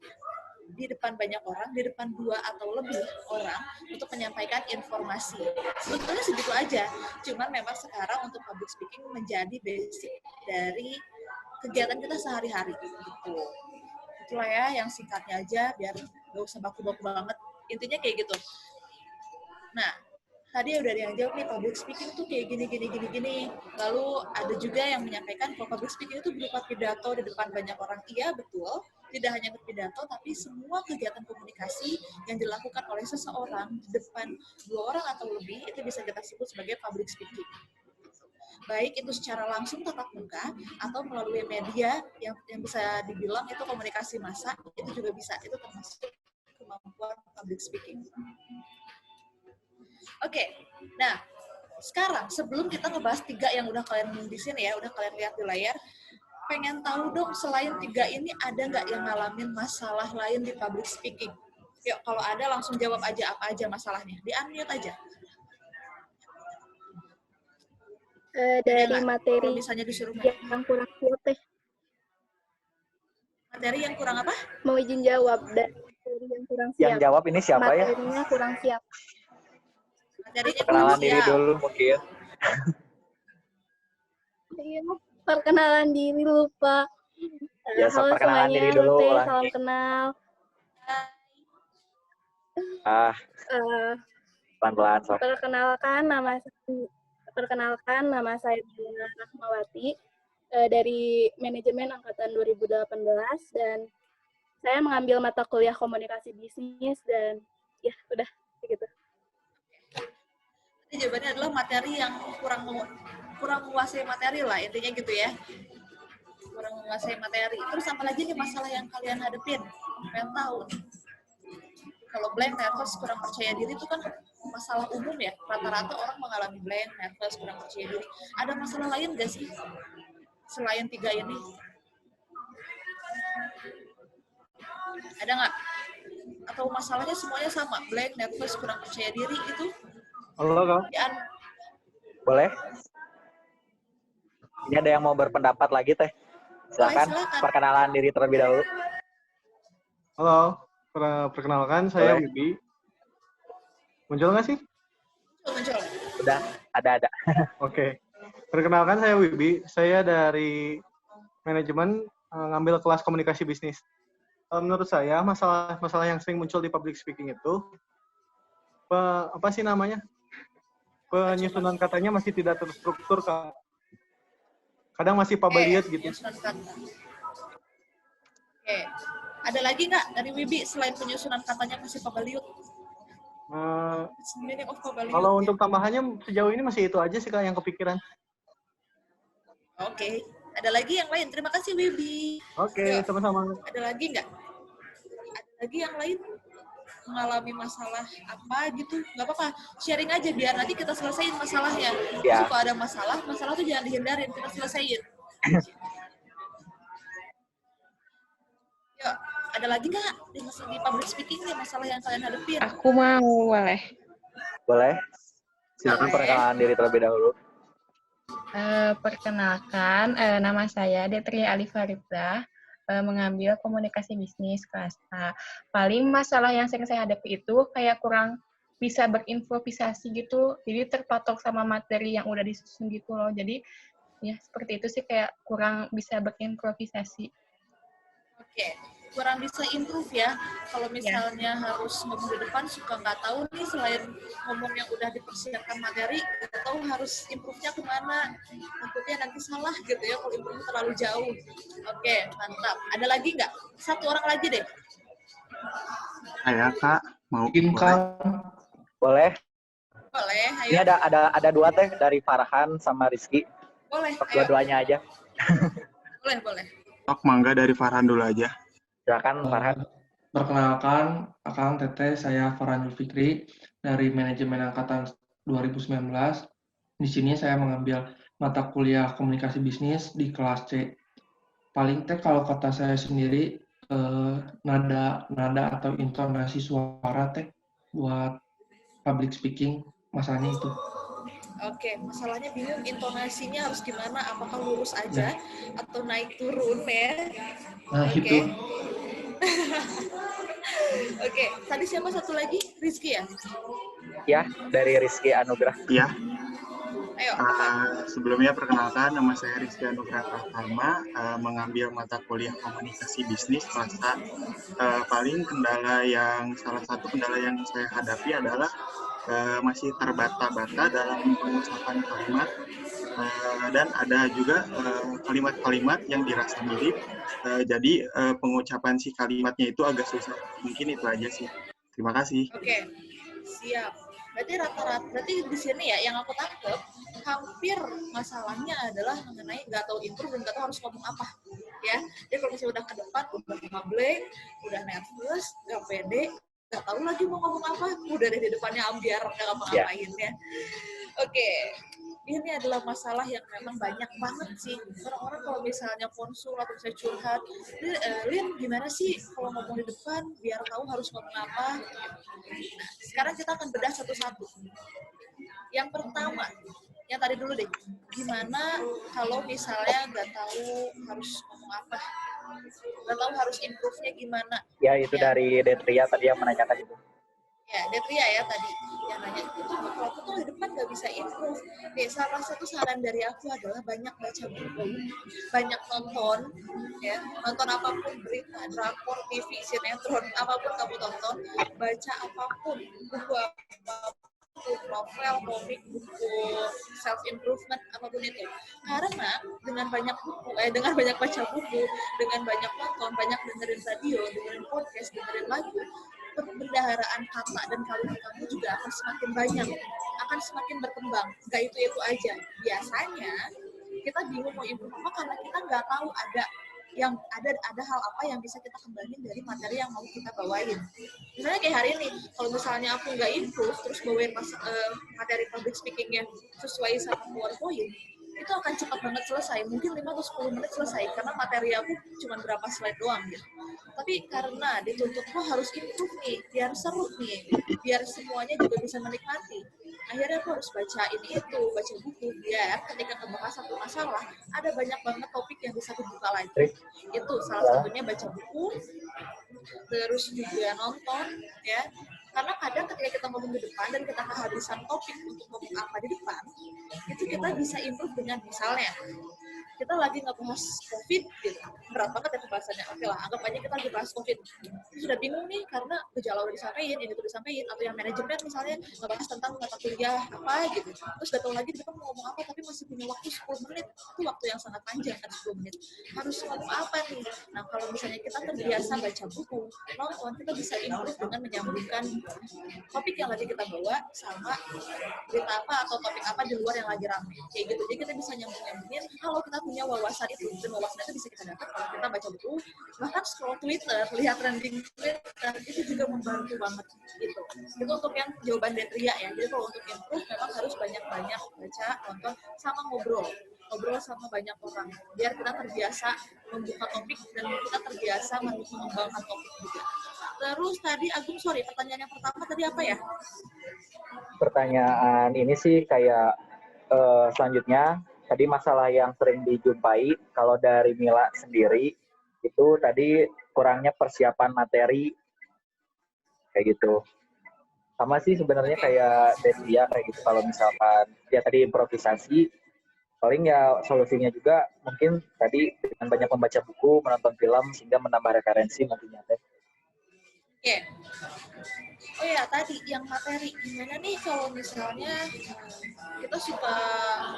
di depan banyak orang, di depan 2 atau lebih orang untuk menyampaikan informasi. Sebetulnya segitu aja. Cuman memang sekarang untuk public speaking menjadi basic dari kegiatan kita sehari-hari. Gitu. Itulah ya yang singkatnya aja biar gak usah baku-baku banget. Intinya kayak gitu. Nah, tadi udah ada yang jawab nih, public speaking tuh kayak gini. Lalu ada juga yang menyampaikan kalau public speaking itu berupa pidato di depan banyak orang. Iya, betul. Tidak hanya berpidato, tapi semua kegiatan komunikasi yang dilakukan oleh seseorang di depan 2 orang atau lebih, itu bisa kita sebut sebagai public speaking. Baik itu secara langsung tatap muka, atau melalui media yang bisa dibilang itu komunikasi massa, itu juga bisa. Itu termasuk kemampuan public speaking. Oke, nah sekarang sebelum kita ngebahas 3 yang udah kalian di sini ya, udah kalian lihat di layar, pengen tahu dong selain 3 ini ada nggak yang ngalamin masalah lain di public speaking? Yuk, kalau ada langsung jawab aja apa aja masalahnya. Di-unmute aja. Dari materi misalnya disuruh yang kurang siap teh. Materi yang kurang apa? Mau izin jawab. Dari yang kurang siap. Yang jawab ini siapa ya? Materinya kurang siap. Perkenalan diri dulu mungkin. Iya, perkenalan diri lupa. Ya, Halo perkenalan semuanya, diri dulu. salam kenal. Pelan-pelan. Perkenalkan nama saya Diana Rahmawati dari manajemen angkatan 2018 dan saya mengambil mata kuliah komunikasi bisnis dan ya udah begitu. Jadi jawabannya adalah materi yang kurang menguasai materi lah, intinya gitu ya. Kurang menguasai materi. Terus apa lagi nih masalah yang kalian hadepin? Pengen tahu. Kalau blank, nervous, kurang percaya diri itu kan masalah umum ya. Rata-rata orang mengalami blank, nervous, kurang percaya diri. Ada masalah lain nggak sih? Selain 3 ini? Ada nggak? Atau masalahnya semuanya sama? Blank, nervous, kurang percaya diri itu? Halo, Kak. Boleh? Ini ada yang mau berpendapat lagi, Teh? Silakan. Perkenalan diri terlebih dahulu. Halo, perkenalkan saya Wibi. Muncul nggak sih? Muncul. Udah, ada. Oke. Perkenalkan saya Wibi. Saya dari manajemen ngambil kelas komunikasi bisnis. Menurut saya masalah yang sering muncul di public speaking itu apa sih namanya? Penyusunan katanya masih tidak terstruktur, Kak. Kadang masih pabaliut gitu. Penyusunan kata. Oke. Ada lagi nggak dari Wibi selain penyusunan katanya masih pabaliut? Meaning of pabaliut. Kalau untuk tambahannya sejauh ini masih itu aja sih, Kak, yang kepikiran. Oke. Ada lagi yang lain? Terima kasih, Wibi. Oke, sama-sama. Ada lagi nggak? Ada lagi yang lain? Mengalami masalah apa gitu? Nggak apa-apa. Sharing aja biar nanti kita selesaiin masalahnya. Ya. Kalau ada masalah tuh jangan dihindarin. Kita selesaiin. Yuk, ada lagi nggak di public speaking nih masalah yang kalian hadapin? Aku mau, boleh. Boleh. Silakan perkenalan diri terlebih dahulu. Perkenalkan, nama saya Detria Alifarida, mengambil komunikasi bisnis kelas A. Paling masalah yang sering saya hadapi itu kayak kurang bisa berimprovisasi gitu, jadi terpatok sama materi yang udah disusun gitu loh. Jadi ya seperti itu sih, kayak kurang bisa berimprovisasi. Oke, kurang bisa improve ya. Kalau misalnya harus ngomong di depan suka nggak tahu nih, selain ngomong yang udah dipersiapkan materi, nggak tahu harus improve-nya kemana. Takutnya nanti salah gitu ya kalau improve terlalu jauh. Oke, mantap. Ada lagi nggak? Satu orang lagi deh. Saya, Kak, mau Boleh. Boleh, ayo. Ini ada dua teh dari Farhan sama Rizky. Boleh, ayo. Dua-duanya aja. Boleh. Mangga dari Farhan dulu aja. Silakan Farhan. Perkenalkan, Akang Teteh, saya Farhan Fikri dari Manajemen Angkatan 2019. Di sini saya mengambil mata kuliah Komunikasi Bisnis di kelas C. Paling teh kalau kata saya sendiri, nada atau intonasi suara teh buat public speaking, masalahnya itu. Oke, masalahnya bingung intonasinya harus gimana, apakah lurus aja atau naik turun ya? Nah, Oke. itu. Oke, tadi siapa satu lagi? Rizky ya? Ya, dari Rizky Anugrah. Iya. Ayo. Sebelumnya perkenalkan, nama saya Rizky Anugrah Pratama, mengambil mata kuliah Komunikasi Bisnis kelas A. Paling salah satu kendala yang saya hadapi adalah masih terbata-bata dalam pengucapan kalimat, dan ada juga kalimat-kalimat yang dirasa mirip, jadi pengucapan si kalimatnya itu agak susah. Mungkin itu aja sih. Terima kasih. Oke, siap. Berarti di sini ya yang aku tangkep hampir masalahnya adalah mengenai nggak tahu improve dan nggak tahu harus ngomong apa, ya. Jadi kalau misalnya udah ke depan, udah blank, udah nervous, nggak pede, nggak tahu lagi mau ngomong apa, udah deh di depannya ambiar nggak ngapa-ngapain ya. Oke, ini adalah masalah yang memang banyak banget sih orang-orang kalau misalnya konsul atau misalnya curhat, Lin gimana sih kalau ngomong di depan biar tahu harus ngomong apa. Nah, sekarang kita akan bedah satu-satu. Yang pertama, yang tadi dulu deh, gimana kalau misalnya nggak tahu harus ngomong apa, nggak tahu harus improve-nya gimana. Ya, itu dari Detria tadi yang menanyakan itu. Ya, Detria ya tadi yang nanya, itu kalau aku tuh di depan nggak bisa improve. Nih, salah satu saran dari aku adalah banyak baca buku, banyak nonton, ya, nonton apapun, berita, drakor, TV, sinetron, apapun kamu tonton, baca apapun, buku apapun, novel, komik, buku self improvement, apapun itu. Karena dengan banyak baca buku, dengan banyak nonton, banyak dengerin radio, dengerin podcast, dengerin lagu, perbendaharaan kata dan kalimat kamu juga akan semakin banyak, akan semakin berkembang. Nggak itu aja. Biasanya kita bingung mau improve apa karena kita nggak tahu ada hal apa yang bisa kita kembangin dari materi yang mau kita bawain. Misalnya kayak hari ini, kalau misalnya aku nggak improve terus bawain materi public speaking yang sesuai sama PowerPoint, itu akan cepat banget selesai, mungkin 5 atau 10 menit selesai, karena materi aku cuma berapa slide doang gitu. Tapi karena dituntut lo harus improve nih, biar seru nih, biar semuanya juga bisa menikmati, akhirnya aku harus baca baca buku, biar ketika ngebahas satu masalah, ada banyak banget topik yang bisa dibuka lagi. Itu salah satunya baca buku, terus juga nonton, ya. Karena kadang ketika kita ngomong di depan dan kita kehabisan topik untuk ngomong apa di depan, itu kita bisa improve dengan misalnya kita lagi ngebahas COVID gitu, berat banget ya pembahasannya. Oke lah, anggap aja kita lagi bahas COVID. Sudah bingung nih karena gejala udah disampaikan, ini tuh disampaikan, atau yang manajemen misalnya ngebahas tentang mata kuliah apa gitu. Terus gak tahu lagi kita mau ngomong apa, tapi masih punya waktu 10 menit. Itu waktu yang sangat panjang kan 10 menit. Harus ngomong apa nih? Nah, kalau misalnya kita terbiasa baca buku, nonton, kita bisa improve dengan menyambungkan topik yang lagi kita bawa sama berita apa atau topik apa di luar yang lagi ramai. Kayak gitu. Jadi kita bisa nyambung-nyambungin kalau kita punya wawasan itu. Dan wawasan itu bisa kita dapat kalau kita baca buku, bahkan scroll Twitter, lihat trending Twitter, itu juga membantu banget gitu. Itu untuk yang jawaban dari Ria ya. Jadi kalau untuk improve memang harus banyak-banyak baca, nonton, sama ngobrol sama banyak orang biar kita terbiasa membuka topik dan kita terbiasa mengembangkan topik juga. Terus tadi Agung, sorry, pertanyaan yang pertama tadi apa ya? Pertanyaan ini sih kayak selanjutnya tadi masalah yang sering dijumpai kalau dari Mila sendiri itu tadi kurangnya persiapan materi kayak gitu. Sama sih sebenarnya kayak Desia kayak gitu, kalau misalkan ya tadi improvisasi, paling ya solusinya juga mungkin tadi dengan banyak membaca buku, menonton film sehingga menambah referensi nantinya teh. Oke. Oh ya, tadi yang materi. Gimana nih kalau misalnya kita suka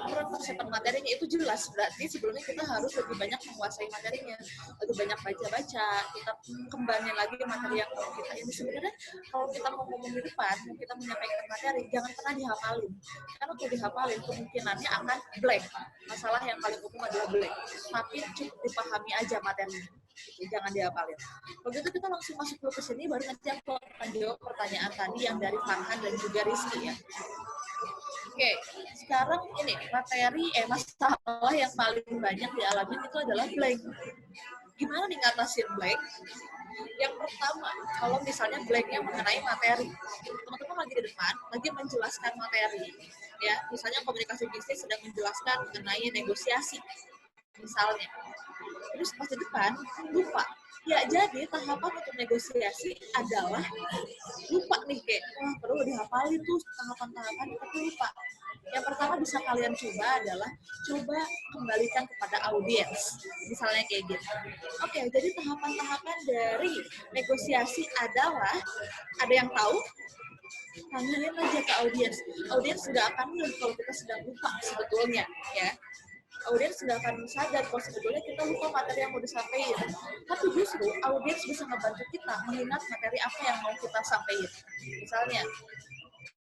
kurang persiapan materinya, itu jelas. Berarti sebelumnya kita harus lebih banyak menguasai materinya. Lebih banyak baca-baca, kita kembangin lagi materi yang mau kita. Ini sebenarnya kalau kita mau ngomong di depan, kita menyampaikan materi, jangan pernah dihafalin. Karena untuk dihafalin, kemungkinannya akan blank. Masalah yang paling umum adalah blank. Tapi cukup dipahami aja materinya. Jangan dihafalin. Begitu kita langsung masuk dulu ke sini, baru nanti aku akan jawab pertanyaan tadi yang dari Farhan dan juga Rizky ya. Oke, sekarang ini materi masalah yang paling banyak dialami itu adalah blank. Gimana nih ngatasin blank? Yang pertama, kalau misalnya blanknya mengenai materi, teman-teman lagi di depan, lagi menjelaskan materi, ya, misalnya komunikasi bisnis sedang menjelaskan mengenai negosiasi, misalnya. Terus pas di depan, lupa. Ya, jadi tahapan untuk negosiasi adalah lupa nih, kayak, wah perlu dihafalin tuh tahapan-tahapan, tapi lupa. Yang pertama bisa kalian coba adalah, coba kembalikan kepada audiens. Misalnya kayak gitu. Oke, jadi tahapan-tahapan dari negosiasi adalah, ada yang tahu? Tanyain aja ke audiens. Audiens sudah akan kalau kita sedang lupa sebetulnya, ya. Audiens sudah akan sadar kalau sebetulnya kita lupa materi yang mau disampaikan. Tapi justru audiens bisa membantu kita mengingat materi apa yang mau kita sampaikan. Misalnya,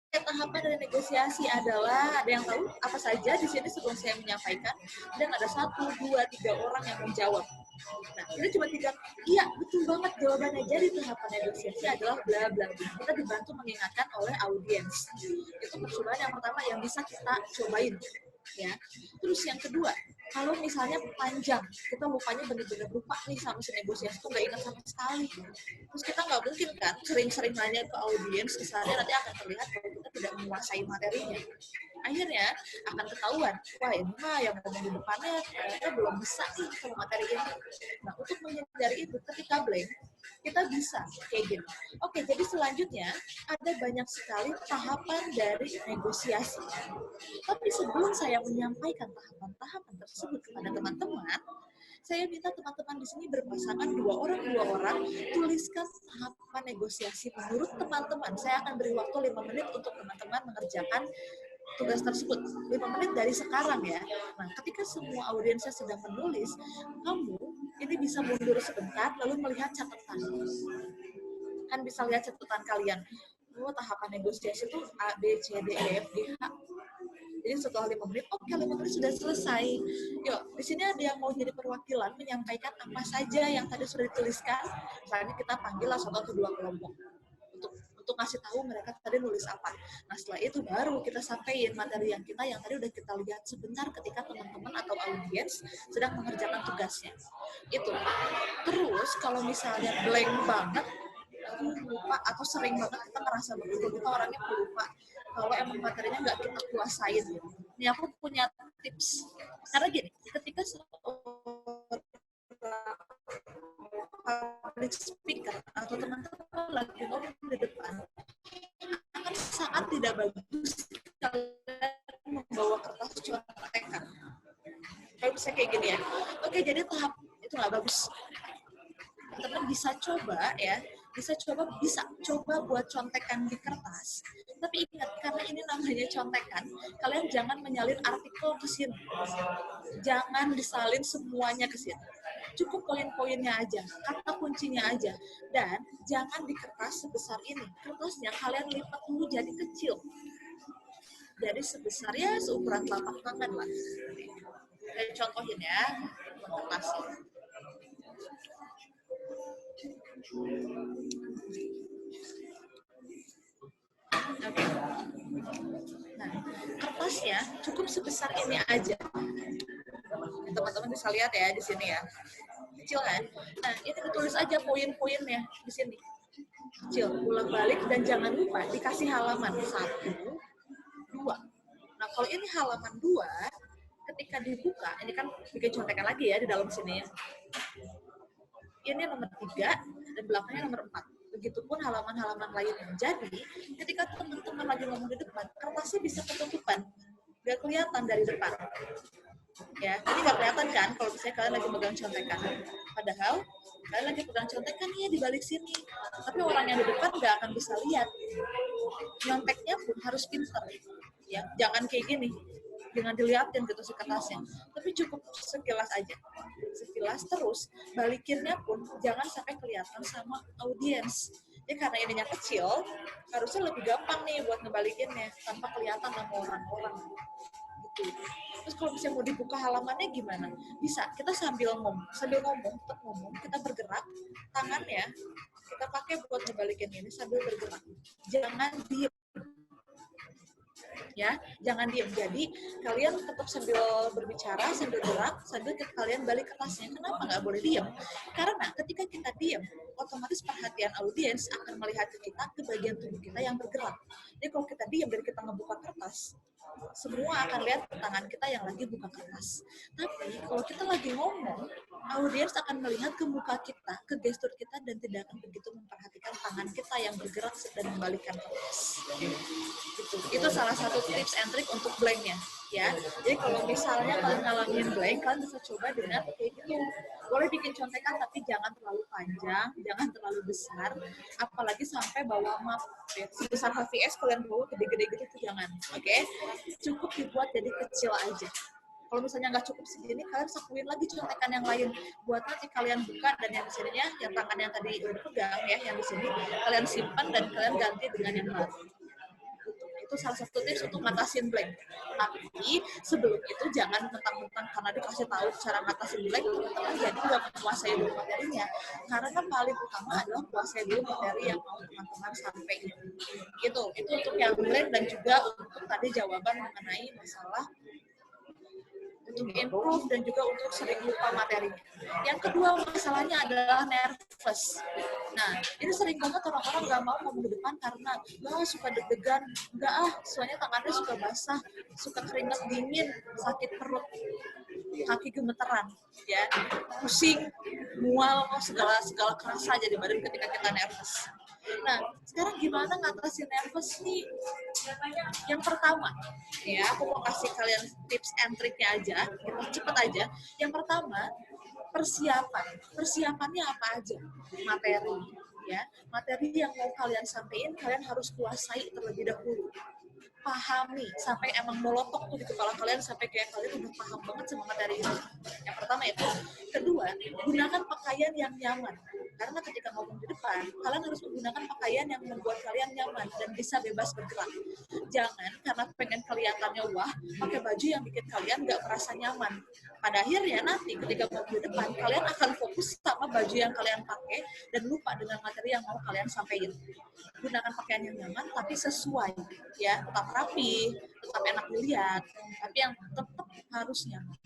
tahapan dari negosiasi adalah, ada yang tahu apa saja di sini sebelum saya menyampaikan, dan ada 1, 2, 3 orang yang menjawab. Nah, ini cuma 3, iya betul banget jawabannya. Jadi tahapan negosiasi adalah bla bla bla. Kita dibantu mengingatkan oleh audiens. Itu percobaan yang pertama yang bisa kita cobain. Ya. Terus yang kedua, kalau misalnya panjang, kita lupanya benar-benar lupa nih sama si negosiasi itu nggak ingat sama sekali. Terus kita nggak mungkin kan sering-sering nanya ke audiens, kesannya nanti akan terlihat kalau kita tidak menguasai materinya. Akhirnya akan ketahuan, wah ini mah yang ngomong di depannya ternyata belum bisa nih kalau materi ini. Nah, untuk menghindari itu ketika blank, kita bisa kayak gini. Oke, jadi selanjutnya ada banyak sekali tahapan dari negosiasi. Tapi sebelum saya menyampaikan tahapan-tahapan tersebut kepada teman-teman, saya minta teman-teman di sini berpasangan 2 orang, tuliskan tahapan negosiasi menurut teman-teman. Saya akan beri waktu 5 menit untuk teman-teman mengerjakan tugas tersebut. 5 menit dari sekarang ya. Nah, ketika semua audiensnya sedang menulis, kamu ini bisa mundur sebentar lalu melihat catatan. Kan bisa lihat catatan kalian. Oh, tahapan negosiasi itu A, B, C, D, E, F, G, H. Jadi setelah 5 menit, oke 5 menit sudah selesai. Yuk, di sini ada yang mau jadi perwakilan menyampaikan apa saja yang tadi sudah dituliskan. Misalnya kita panggil 1 atau 2 kelompok untuk ngasih tahu mereka tadi nulis apa. Nah, setelah itu baru kita sampaikan materi yang tadi udah kita lihat sebentar ketika teman-teman atau audiens sedang mengerjakan tugasnya. Itu. Terus kalau misalnya blank banget, lupa atau sering banget kita ngerasa begitu, kita orangnya pelupa. Kalau emang materinya nggak kita kuasain. Ini aku punya tips. Karena gini, ketika public speaker atau teman-teman lagi ngomong di depan, akan sangat tidak bagus kalian membawa kertas contekan. Kalau misalnya kayak gini ya. Oke, jadi tahap itu nggak bagus. Teman bisa coba ya, bisa coba buat contekan di kertas. Tapi ingat, karena ini namanya contekan, kalian jangan menyalin artikel ke sini. Jangan disalin semuanya ke sini. Cukup poin-poinnya aja, kata kuncinya aja. Dan jangan di kertas sebesar ini. Kertasnya kalian lipat dulu jadi kecil. Jadi sebesar ya seukuran telapak tangan lah. Saya contohin ya, kertasnya. Oke. Nah, kertasnya cukup sebesar ini aja. Teman-teman bisa lihat ya di sini ya. Kecil kan? Nah, ini ditulis aja poin-poinnya di sini. Kecil, ulang balik dan jangan lupa dikasih halaman 1, 2. Nah, kalau ini halaman 2, ketika dibuka, ini kan bikin contekan lagi ya di dalam sini ya. Ini nomor 3 dan belakangnya nomor 4. Begitupun halaman-halaman lainnya. Jadi, ketika teman-teman lagi ngomong di depan, kertasnya bisa ketutupan. Nggak kelihatan dari depan. Ya, jadi nggak kelihatan kan kalau misalnya kalian lagi pegang contekan. Padahal, kalian lagi pegang contekan nih di balik sini. Tapi orang yang di depan nggak akan bisa lihat. Nyonteknya pun harus pintar. Ya, jangan kayak gini. Jangan dilihatin gitu si kertasnya. Tapi cukup sekilas aja. Sekilas terus, balikinnya pun jangan sampai kelihatan sama audiens. Ya karena ininya kecil, harusnya lebih gampang nih buat ngebalikinnya tanpa kelihatan sama orang-orang. Gitu. Terus kalau misalnya mau dibuka halamannya gimana? Bisa, kita sambil ngomong, tetap ngomong, kita bergerak, tangannya kita pakai buat ngebalikin ini sambil bergerak. Jangan diem. Ya, jangan diam. Jadi kalian tetap sambil berbicara, sambil gerak, sambil kalian balik kertasnya. Kenapa nggak boleh diam? Karena ketika kita diam, otomatis perhatian audiens akan melihat ke kita, ke bagian tubuh kita yang bergerak. Jadi kalau kita diam dan kita ngebuka kertas, semua akan lihat tangan kita yang lagi buka kertas. Tapi kalau kita lagi ngomong, audiens akan melihat ke muka kita, ke gestur kita, dan tidak akan begitu memperhatikan tangan kita yang bergerak dan membalikkan kertas. Gitu. Itu salah satu tips and trick untuk blanknya. Ya, jadi kalau misalnya kalian ngalamin blank, kalian bisa coba dengan kayak gitu. Boleh bikin contekan, tapi jangan terlalu panjang, jangan terlalu besar, apalagi sampai bawa map. Ya. Sebesar HVS kalian bawa gede-gede gitu, itu jangan. Oke? Cukup dibuat jadi kecil aja. Kalau misalnya nggak cukup segini, kalian sakuin lagi contekan yang lain. Buat nanti kalian buka, dan yang di sininya, yang tangan yang tadi udah dipegang, ya, yang di sini, kalian simpan dan kalian ganti dengan yang baru. Itu salah satu tips untuk ngatasin blank. Tapi sebelum itu jangan mentang-mentang karena dikasih tahu cara ngatasin blank, teman-teman jadi nggak menguasai dulu materinya. Karena kan paling utama adalah kuasai dulu materi yang mau teman-teman sampaikan. Itu untuk yang blank, dan juga untuk tadi jawaban mengenai masalah untuk improve dan juga untuk sering lupa materinya. Yang kedua masalahnya adalah nervous. Nah, ini sering banget orang-orang nggak mau ngomong di depan karena suka deg-degan, soalnya tangannya suka basah, suka keringat dingin, sakit perut, kaki gemeteran, ya, pusing, mual, segala kerasa aja di badan ketika kita nervous. Nah, sekarang gimana ngatasin nervous nih? Yang pertama, ya, aku mau kasih kalian tips and triknya aja, cepet aja. Yang pertama, persiapan. Persiapannya apa aja? Materi, ya. Materi yang mau kalian sampaikan, kalian harus kuasai terlebih dahulu. Pahami sampai emang molotok tuh di kepala kalian, sampai kayak kalian udah paham banget sama materi ini. Yang pertama itu. Kedua, gunakan pakaian yang nyaman. Karena ketika ngomong di depan, kalian harus menggunakan pakaian yang membuat kalian nyaman dan bisa bebas bergerak. Jangan karena pengen kelihatannya wah, pakai baju yang bikin kalian nggak merasa nyaman. Pada akhirnya nanti ketika ngomong di depan, kalian akan fokus sama baju yang kalian pakai dan lupa dengan materi yang mau kalian sampaikan. Gunakan pakaian yang nyaman tapi sesuai, ya, tetap rapi, tetap enak dilihat, tapi yang tetap harus nyaman.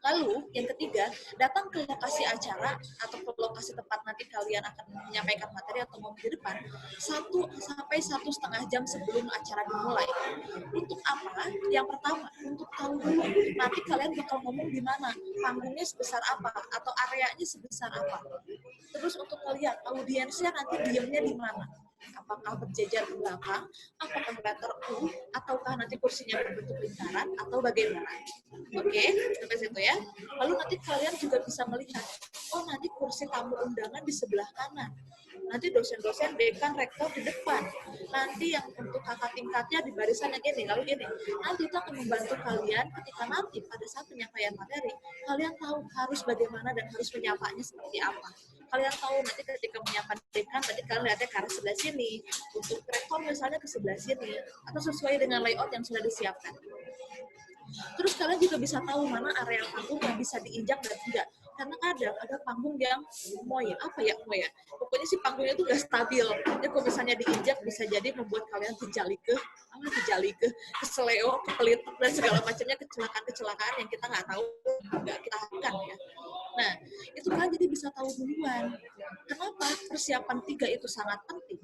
Lalu, yang ketiga, datang ke lokasi acara atau ke lokasi tempat nanti kalian akan menyampaikan materi atau ngomong di depan 1 sampai 1,5 jam sebelum acara dimulai. Untuk apa? Yang pertama, untuk tahu dulu nanti kalian bakal ngomong di mana, panggungnya sebesar apa, atau areanya sebesar apa. Terus untuk melihat audiensnya nanti diemnya di mana. Apakah berjejer ke belakang, apakah letter U, ataukah nanti kursinya berbentuk lingkaran, atau bagaimana. Oke, sampai situ ya. Lalu nanti kalian juga bisa melihat, oh nanti kursi tamu undangan di sebelah kanan. Nanti dosen-dosen, dekan, rektor di depan. Nanti yang untuk kakak tingkatnya di barisan yang gini, lalu gini. Nanti itu akan membantu kalian ketika nanti pada saat penyampaian materi, kalian tahu harus bagaimana dan harus menyapanya seperti apa. Kalian tahu nanti ketika menyapa dekan, nanti kalian lihatnya ke arah sebelah sini. Untuk rektor misalnya ke sebelah sini. Atau sesuai dengan layout yang sudah disiapkan. Terus kalian juga bisa tahu mana area panggung yang bisa diinjak dan tidak. Karena kadang ada panggung yang pokoknya sih panggungnya itu nggak stabil. Ya kalau misalnya diinjak bisa jadi membuat kalian keseleo, kepelitek dan segala macamnya kecelakaan yang kita nggak tahu, nggak kita harapkan ya. Nah, itu kan jadi bisa tahu duluan. Kenapa persiapan 3 itu sangat penting?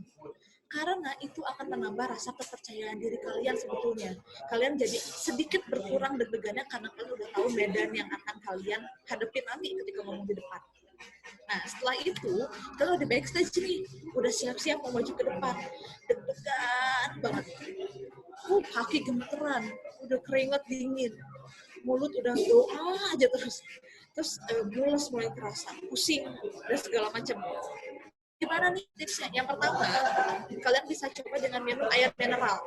Karena itu akan menambah rasa kepercayaan diri kalian sebetulnya. Kalian jadi sedikit berkurang deg-degannya karena kalian udah tahu medan yang akan kalian hadapin nanti ketika ngomong di depan. Nah, setelah itu, kalian udah backstage nih, udah siap-siap mau maju ke depan. Deg-degan banget. Kaki gemeteran, udah keringat dingin. Mulut udah doa aja terus. Terus mules mulai kerasa, pusing, dan segala macam. Gimana nih tipsnya? Yang pertama, kalian bisa coba dengan minum air mineral.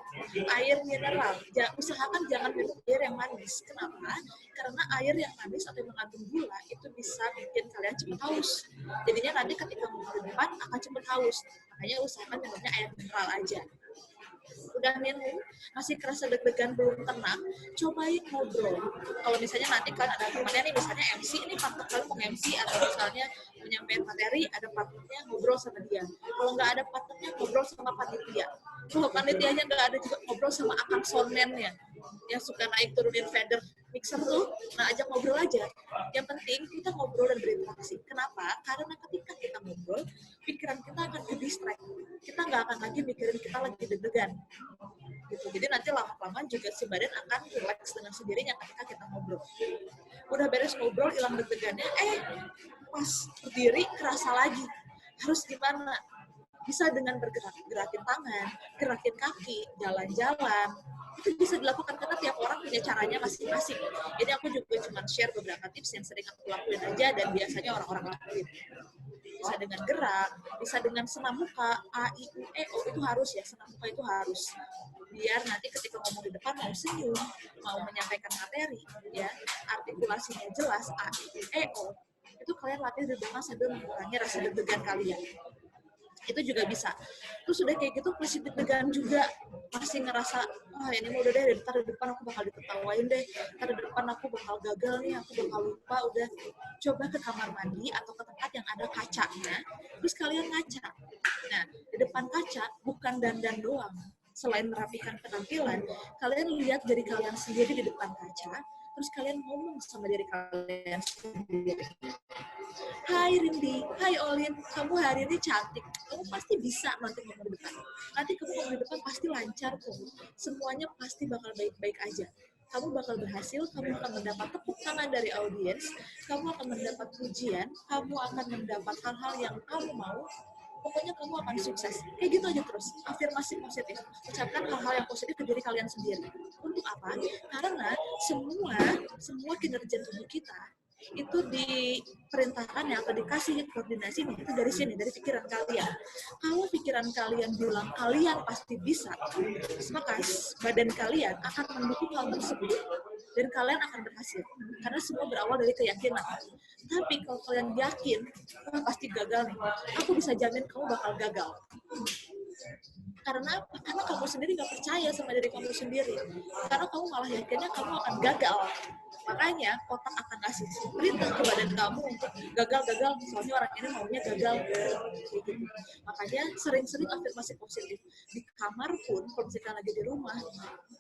Air mineral, usahakan jangan minum air yang manis. Kenapa? Karena air yang manis atau mengandung gula itu bisa bikin kalian cepat haus. Jadinya nanti ketika mau di depan akan cepat haus. Makanya usahakan minumnya air mineral aja. Udah minum, masih kerasa deg-degan belum tenang, cobain ngobrol. Kalau misalnya nanti kan ada temannya nih, misalnya MC, ini partner kalian mau MC, atau misalnya menyampaikan materi, ada partnernya, ngobrol sama dia. Kalau nggak ada partnernya, ngobrol sama panitia. Kalau panitianya nggak ada juga, ngobrol sama akang soundman-nya, yang suka naik turunin fader mixer tuh, nah ajak ngobrol aja. Yang penting kita ngobrol dan berinteraksi. Kenapa? Karena ketika kita ngobrol, pikiran kita akan ke-distract. Kita nggak akan lagi mikirin kita lagi deg-degan. Gitu. Jadi nanti lama-lama juga si badan akan relax dengan sendirinya ketika kita ngobrol. Udah beres ngobrol, hilang deg-degannya, pas berdiri kerasa lagi. Harus gimana? Bisa dengan bergerak, gerakin tangan, gerakin kaki, jalan-jalan. Itu bisa dilakukan karena tiap orang punya caranya masing-masing. Jadi aku juga cuma share beberapa tips yang sering aku lakuin aja dan biasanya orang-orang lakuin. Bisa dengan gerak, bisa dengan senam muka, A, I, U, E, O, itu harus ya, senam muka itu harus. Biar nanti ketika ngomong di depan mau senyum, mau menyampaikan materi, ya artikulasinya jelas, A, I, U, E, O, itu kalian latih di belakang sambil mengurangi rasa deg-degan kalian. Itu juga bisa. Terus udah kayak gitu masih deg-degan juga, masih ngerasa ini mau udah deh, ntar di depan aku bakal diketawain deh, ntar di depan aku bakal gagal nih, aku bakal lupa. Udah coba ke kamar mandi atau ke tempat yang ada kacanya, terus kalian ngaca. Nah, di depan kaca bukan dandan doang, selain merapikan penampilan, kalian lihat diri kalian sendiri di depan kaca, terus kalian ngomong sama diri kalian sendiri. Hai Rindi, hai Olin, kamu hari ini cantik. Kamu pasti bisa nanti ngomong di depan. Nanti kamu ngomong di depan pasti lancar kok. Semuanya pasti bakal baik-baik aja. Kamu bakal berhasil, kamu akan mendapat tepuk tangan dari audiens, kamu akan mendapat pujian, kamu akan mendapat hal-hal yang kamu mau. Pokoknya kamu akan sukses. Kayak gitu aja terus. Afirmasi positif. Ucapkan hal-hal yang positif ke diri kalian sendiri. Untuk apa? Karena semua kinerja tubuh kita itu diperintahkan atau dikasih koordinasi itu dari sini, dari pikiran kalian. Kalau pikiran kalian bilang kalian pasti bisa, maka badan kalian akan mendukung hal tersebut dan kalian akan berhasil. Karena semua berawal dari keyakinan. Tapi kalau kalian yakin, pasti gagal nih. Aku bisa jamin kamu bakal gagal. Karena apa? Karena kamu sendiri nggak percaya sama diri kamu sendiri. Karena kamu malah yakinnya kamu akan gagal. Makanya otak akan ngasih perintah ke badan kamu untuk gagal-gagal. Soalnya orang ini maunya gagal. Makanya sering-sering afirmasi positif. Di kamar pun, kalau misalkan lagi di rumah,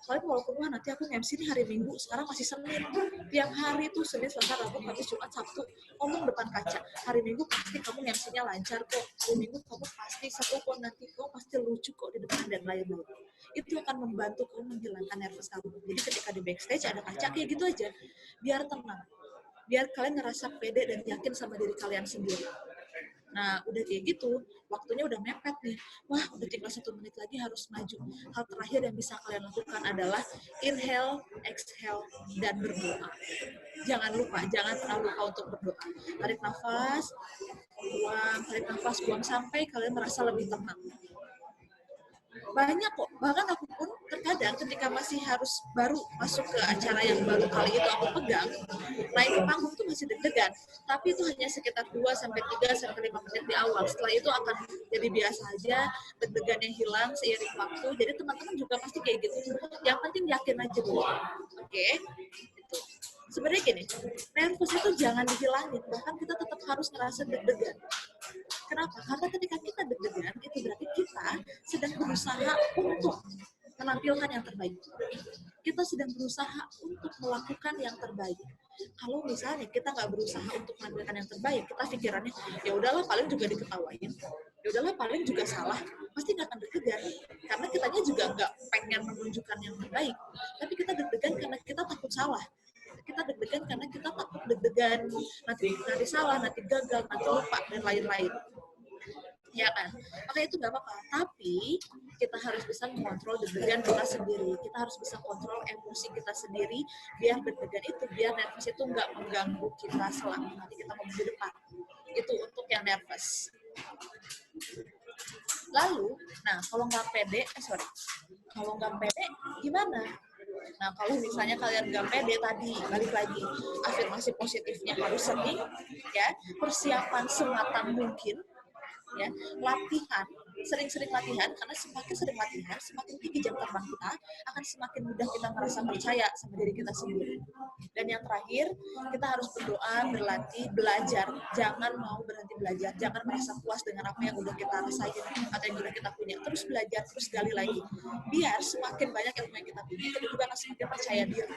kalian walaupun nanti aku MC ini hari Minggu, sekarang masih Senin. Tiap hari tuh Senin, Selasa, Rabu, Kamis, Jumat, Sabtu, ngomong depan kaca. Hari Minggu pasti kamu MC-nya lancar kok. Hari Minggu kamu pasti seru kok, nanti kamu pasti lucu kok di depan dan lain-lain. Itu akan membantu kamu menghilangkan nervous kamu. Jadi ketika di backstage ada kaca, kayak gitu aja. Biar tenang. Biar kalian ngerasa pede dan yakin sama diri kalian sendiri. Nah, udah kayak gitu, waktunya udah mepet nih. Wah, udah tinggal 1 menit lagi harus maju. Hal terakhir yang bisa kalian lakukan adalah inhale, exhale, dan berdoa. Jangan lupa, jangan pernah lupa untuk berdoa. Tarik nafas, buang sampai kalian merasa lebih tenang. Banyak kok, bahkan aku pun terkadang ketika masih harus baru masuk ke acara yang baru kali itu aku pegang, naik ke panggung tuh masih deg-degan, tapi itu hanya sekitar 2-3-5 menit di awal. Setelah itu akan jadi biasa aja, deg-degannya hilang seiring waktu. Jadi teman-teman juga pasti kayak gitu. Yang penting yakin aja dulu. Oke? Gitu. Sebenarnya gini, nervous itu jangan dihilangin, bahkan kita tetap harus ngerasa deg-degan. Kenapa? Karena ketika kita deg-degan, itu berarti kita sedang berusaha untuk menampilkan yang terbaik. Kita sedang berusaha untuk melakukan yang terbaik. Kalau misalnya kita nggak berusaha untuk menampilkan yang terbaik, kita pikirannya, ya udahlah paling juga diketawain, ya udahlah paling juga salah, pasti nggak akan deg-degan. Karena kitanya juga nggak pengen menunjukkan yang terbaik, tapi kita deg-degan karena kita takut salah. Kita deg-degan karena kita takut deg-degan nanti salah, nanti gagal, nanti lupa, dan lain-lain. Ya kan? Makanya itu nggak apa-apa. Tapi kita harus bisa mengontrol deg-degan kita sendiri. Kita harus bisa kontrol emosi kita sendiri biar deg-degan itu, biar nervous itu nggak mengganggu kita selama nanti kita mau di depan. Itu untuk yang nervous. Lalu, nah kalau nggak pede, kalau nggak pede gimana? Nah, kalau misalnya kalian nggak pede tadi, balik lagi, afirmasi positifnya harus sering, ya, persiapan sematang mungkin, ya, latihan, sering-sering latihan, karena semakin sering latihan, semakin tinggi jam terbang kita, akan semakin mudah kita merasa percaya sama diri kita sendiri. Dan yang terakhir, kita harus berdoa, berlatih, belajar, jangan mau berhenti belajar, jangan merasa puas dengan apa yang udah kita rasain atau yang udah kita punya, terus belajar, terus gali lagi, biar semakin banyak ilmu yang kita punya, kita juga akan semakin percaya diri.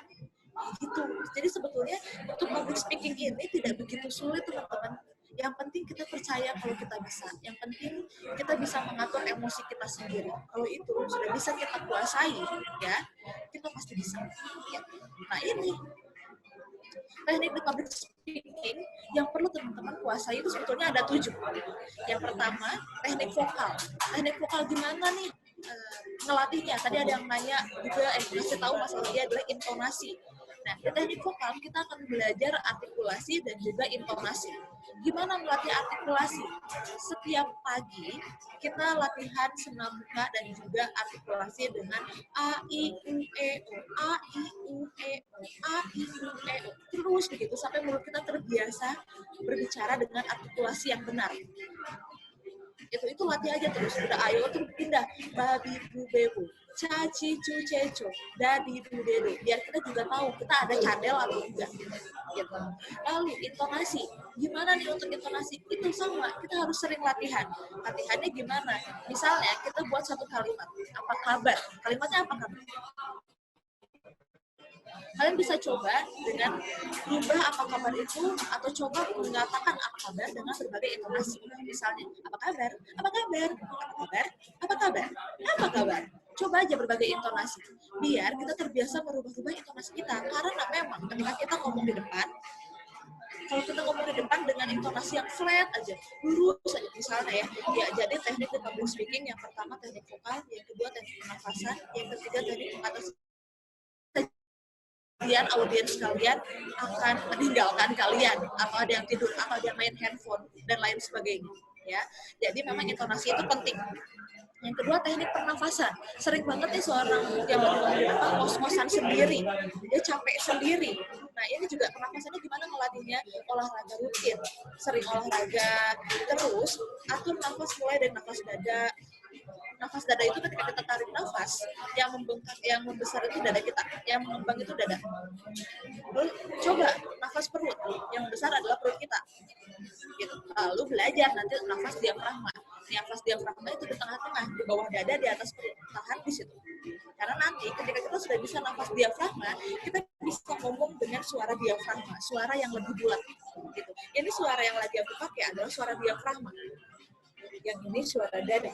Gitu. Jadi sebetulnya untuk public speaking ini tidak begitu sulit, teman-teman. Yang penting kita percaya kalau kita bisa. Yang penting kita bisa mengatur emosi kita sendiri. Kalau itu sudah bisa kita kuasai, ya, kita pasti bisa. Ya. Nah ini teknik public speaking yang perlu teman-teman kuasai itu sebetulnya ada 7. Yang pertama, teknik vokal. Teknik vokal gimana nih ngelatihnya? Tadi ada yang nanya juga, ngasih tahu masalahnya adalah intonasi. Nah, di teknik vokal kita akan belajar artikulasi dan juga intonasi. Gimana melatih artikulasi? Setiap pagi kita latihan senam muka dan juga artikulasi dengan A, I, U, E, O, A, I, U, E, O, A, I, U, E, O. Terus begitu sampai mulut kita terbiasa berbicara dengan artikulasi yang benar. Itu latih aja terus. Udah ayo terus pindah babi bu bebu, caci cu ceco, dadi du dedo. Biar kita juga tahu kita ada cadel atau enggak. Gitu. Lalu intonasi. Gimana nih untuk intonasi? Itu sama, kita harus sering latihan. Latihannya gimana? Misalnya kita buat satu kalimat. Apa kabar? Kalimatnya apa kabar? Kalian bisa coba dengan rubah apa kabar itu, atau coba mengatakan apa kabar dengan berbagai intonasi. Misalnya, apa kabar? Apa kabar? Apa kabar? Apa kabar? Apa kabar? Coba aja berbagai intonasi. Biar kita terbiasa merubah-rubah intonasi kita. Karena memang ketika kita ngomong di depan, kalau kita ngomong di depan dengan intonasi yang flat aja, lurus aja misalnya ya jadi teknik di public speaking yang pertama teknik vokal, yang kedua teknik pernafasan, yang ketiga teknik mengatasi audiens kalian akan meninggalkan kalian, atau ada yang tidur, atau ada yang main handphone dan lain sebagainya, ya. Jadi memang intonasi itu penting. Yang kedua teknik pernafasan. Sering banget nih seorang yang ngomong di depan ngos-ngosan sendiri, dia capek sendiri. Nah ini juga pernafasannya gimana ngelatihnya? Olahraga rutin, sering olahraga, terus atur nafas mulai dari nafas dada. Nafas dada itu ketika kita tarik nafas, yang membengkak, yang membesar itu dada kita, yang mengembang itu dada. Lalu coba nafas perut, yang besar adalah perut kita. Gitu. Lalu belajar nanti nafas diafragma. Nafas diafragma itu di tengah-tengah, di bawah dada, di atas perut, tahan di situ. Karena nanti ketika kita sudah bisa nafas diafragma, kita bisa ngomong dengan suara diafragma, suara yang lebih bulat. Gitu. Ini suara yang lagi aku pakai adalah suara diafragma. Yang ini suara dada.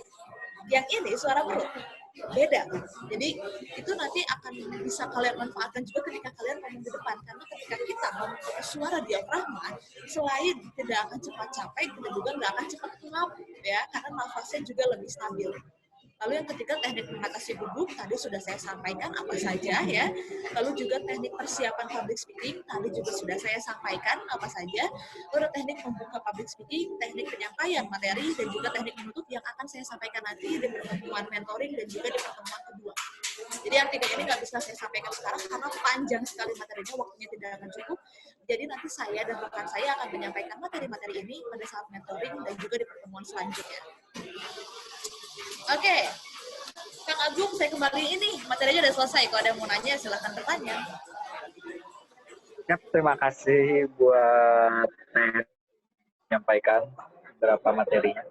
Yang ini suara perut. beda. Jadi itu nanti akan bisa kalian manfaatkan juga ketika kalian ngomong di depan, karena ketika kita ngomong pakai suara diafragma, selain tidak akan cepat capek, kita juga nggak akan cepat ngap ya, karena nafasnya juga lebih stabil. Lalu yang ketiga, teknik mengatasi gugup, tadi sudah saya sampaikan apa saja ya. Lalu juga teknik persiapan public speaking, tadi juga sudah saya sampaikan apa saja. Lalu teknik membuka public speaking, teknik penyampaian materi, dan juga teknik menutup yang akan saya sampaikan nanti di pertemuan mentoring dan juga di pertemuan kedua. Jadi yang tiga ini nggak bisa saya sampaikan sekarang karena panjang sekali materinya, waktunya tidak akan cukup. Jadi nanti saya dan rekan saya akan menyampaikan materi-materi ini pada saat mentoring dan juga di pertemuan selanjutnya. Oke, Kang Agung, saya kembali ini. Materinya sudah selesai. Kalau ada yang mau nanya, silahkan bertanya. Ya, terima kasih buat menyampaikan beberapa materinya.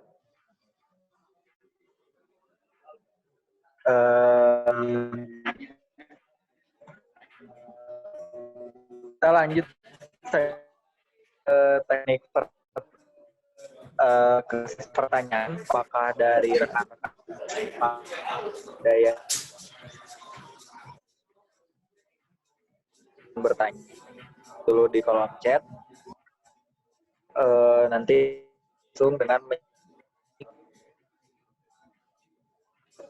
Kita lanjut teknik pertanyaan. Apakah dari rekan-rekan ada yang bertanya dulu di kolom chat, nanti langsung dengan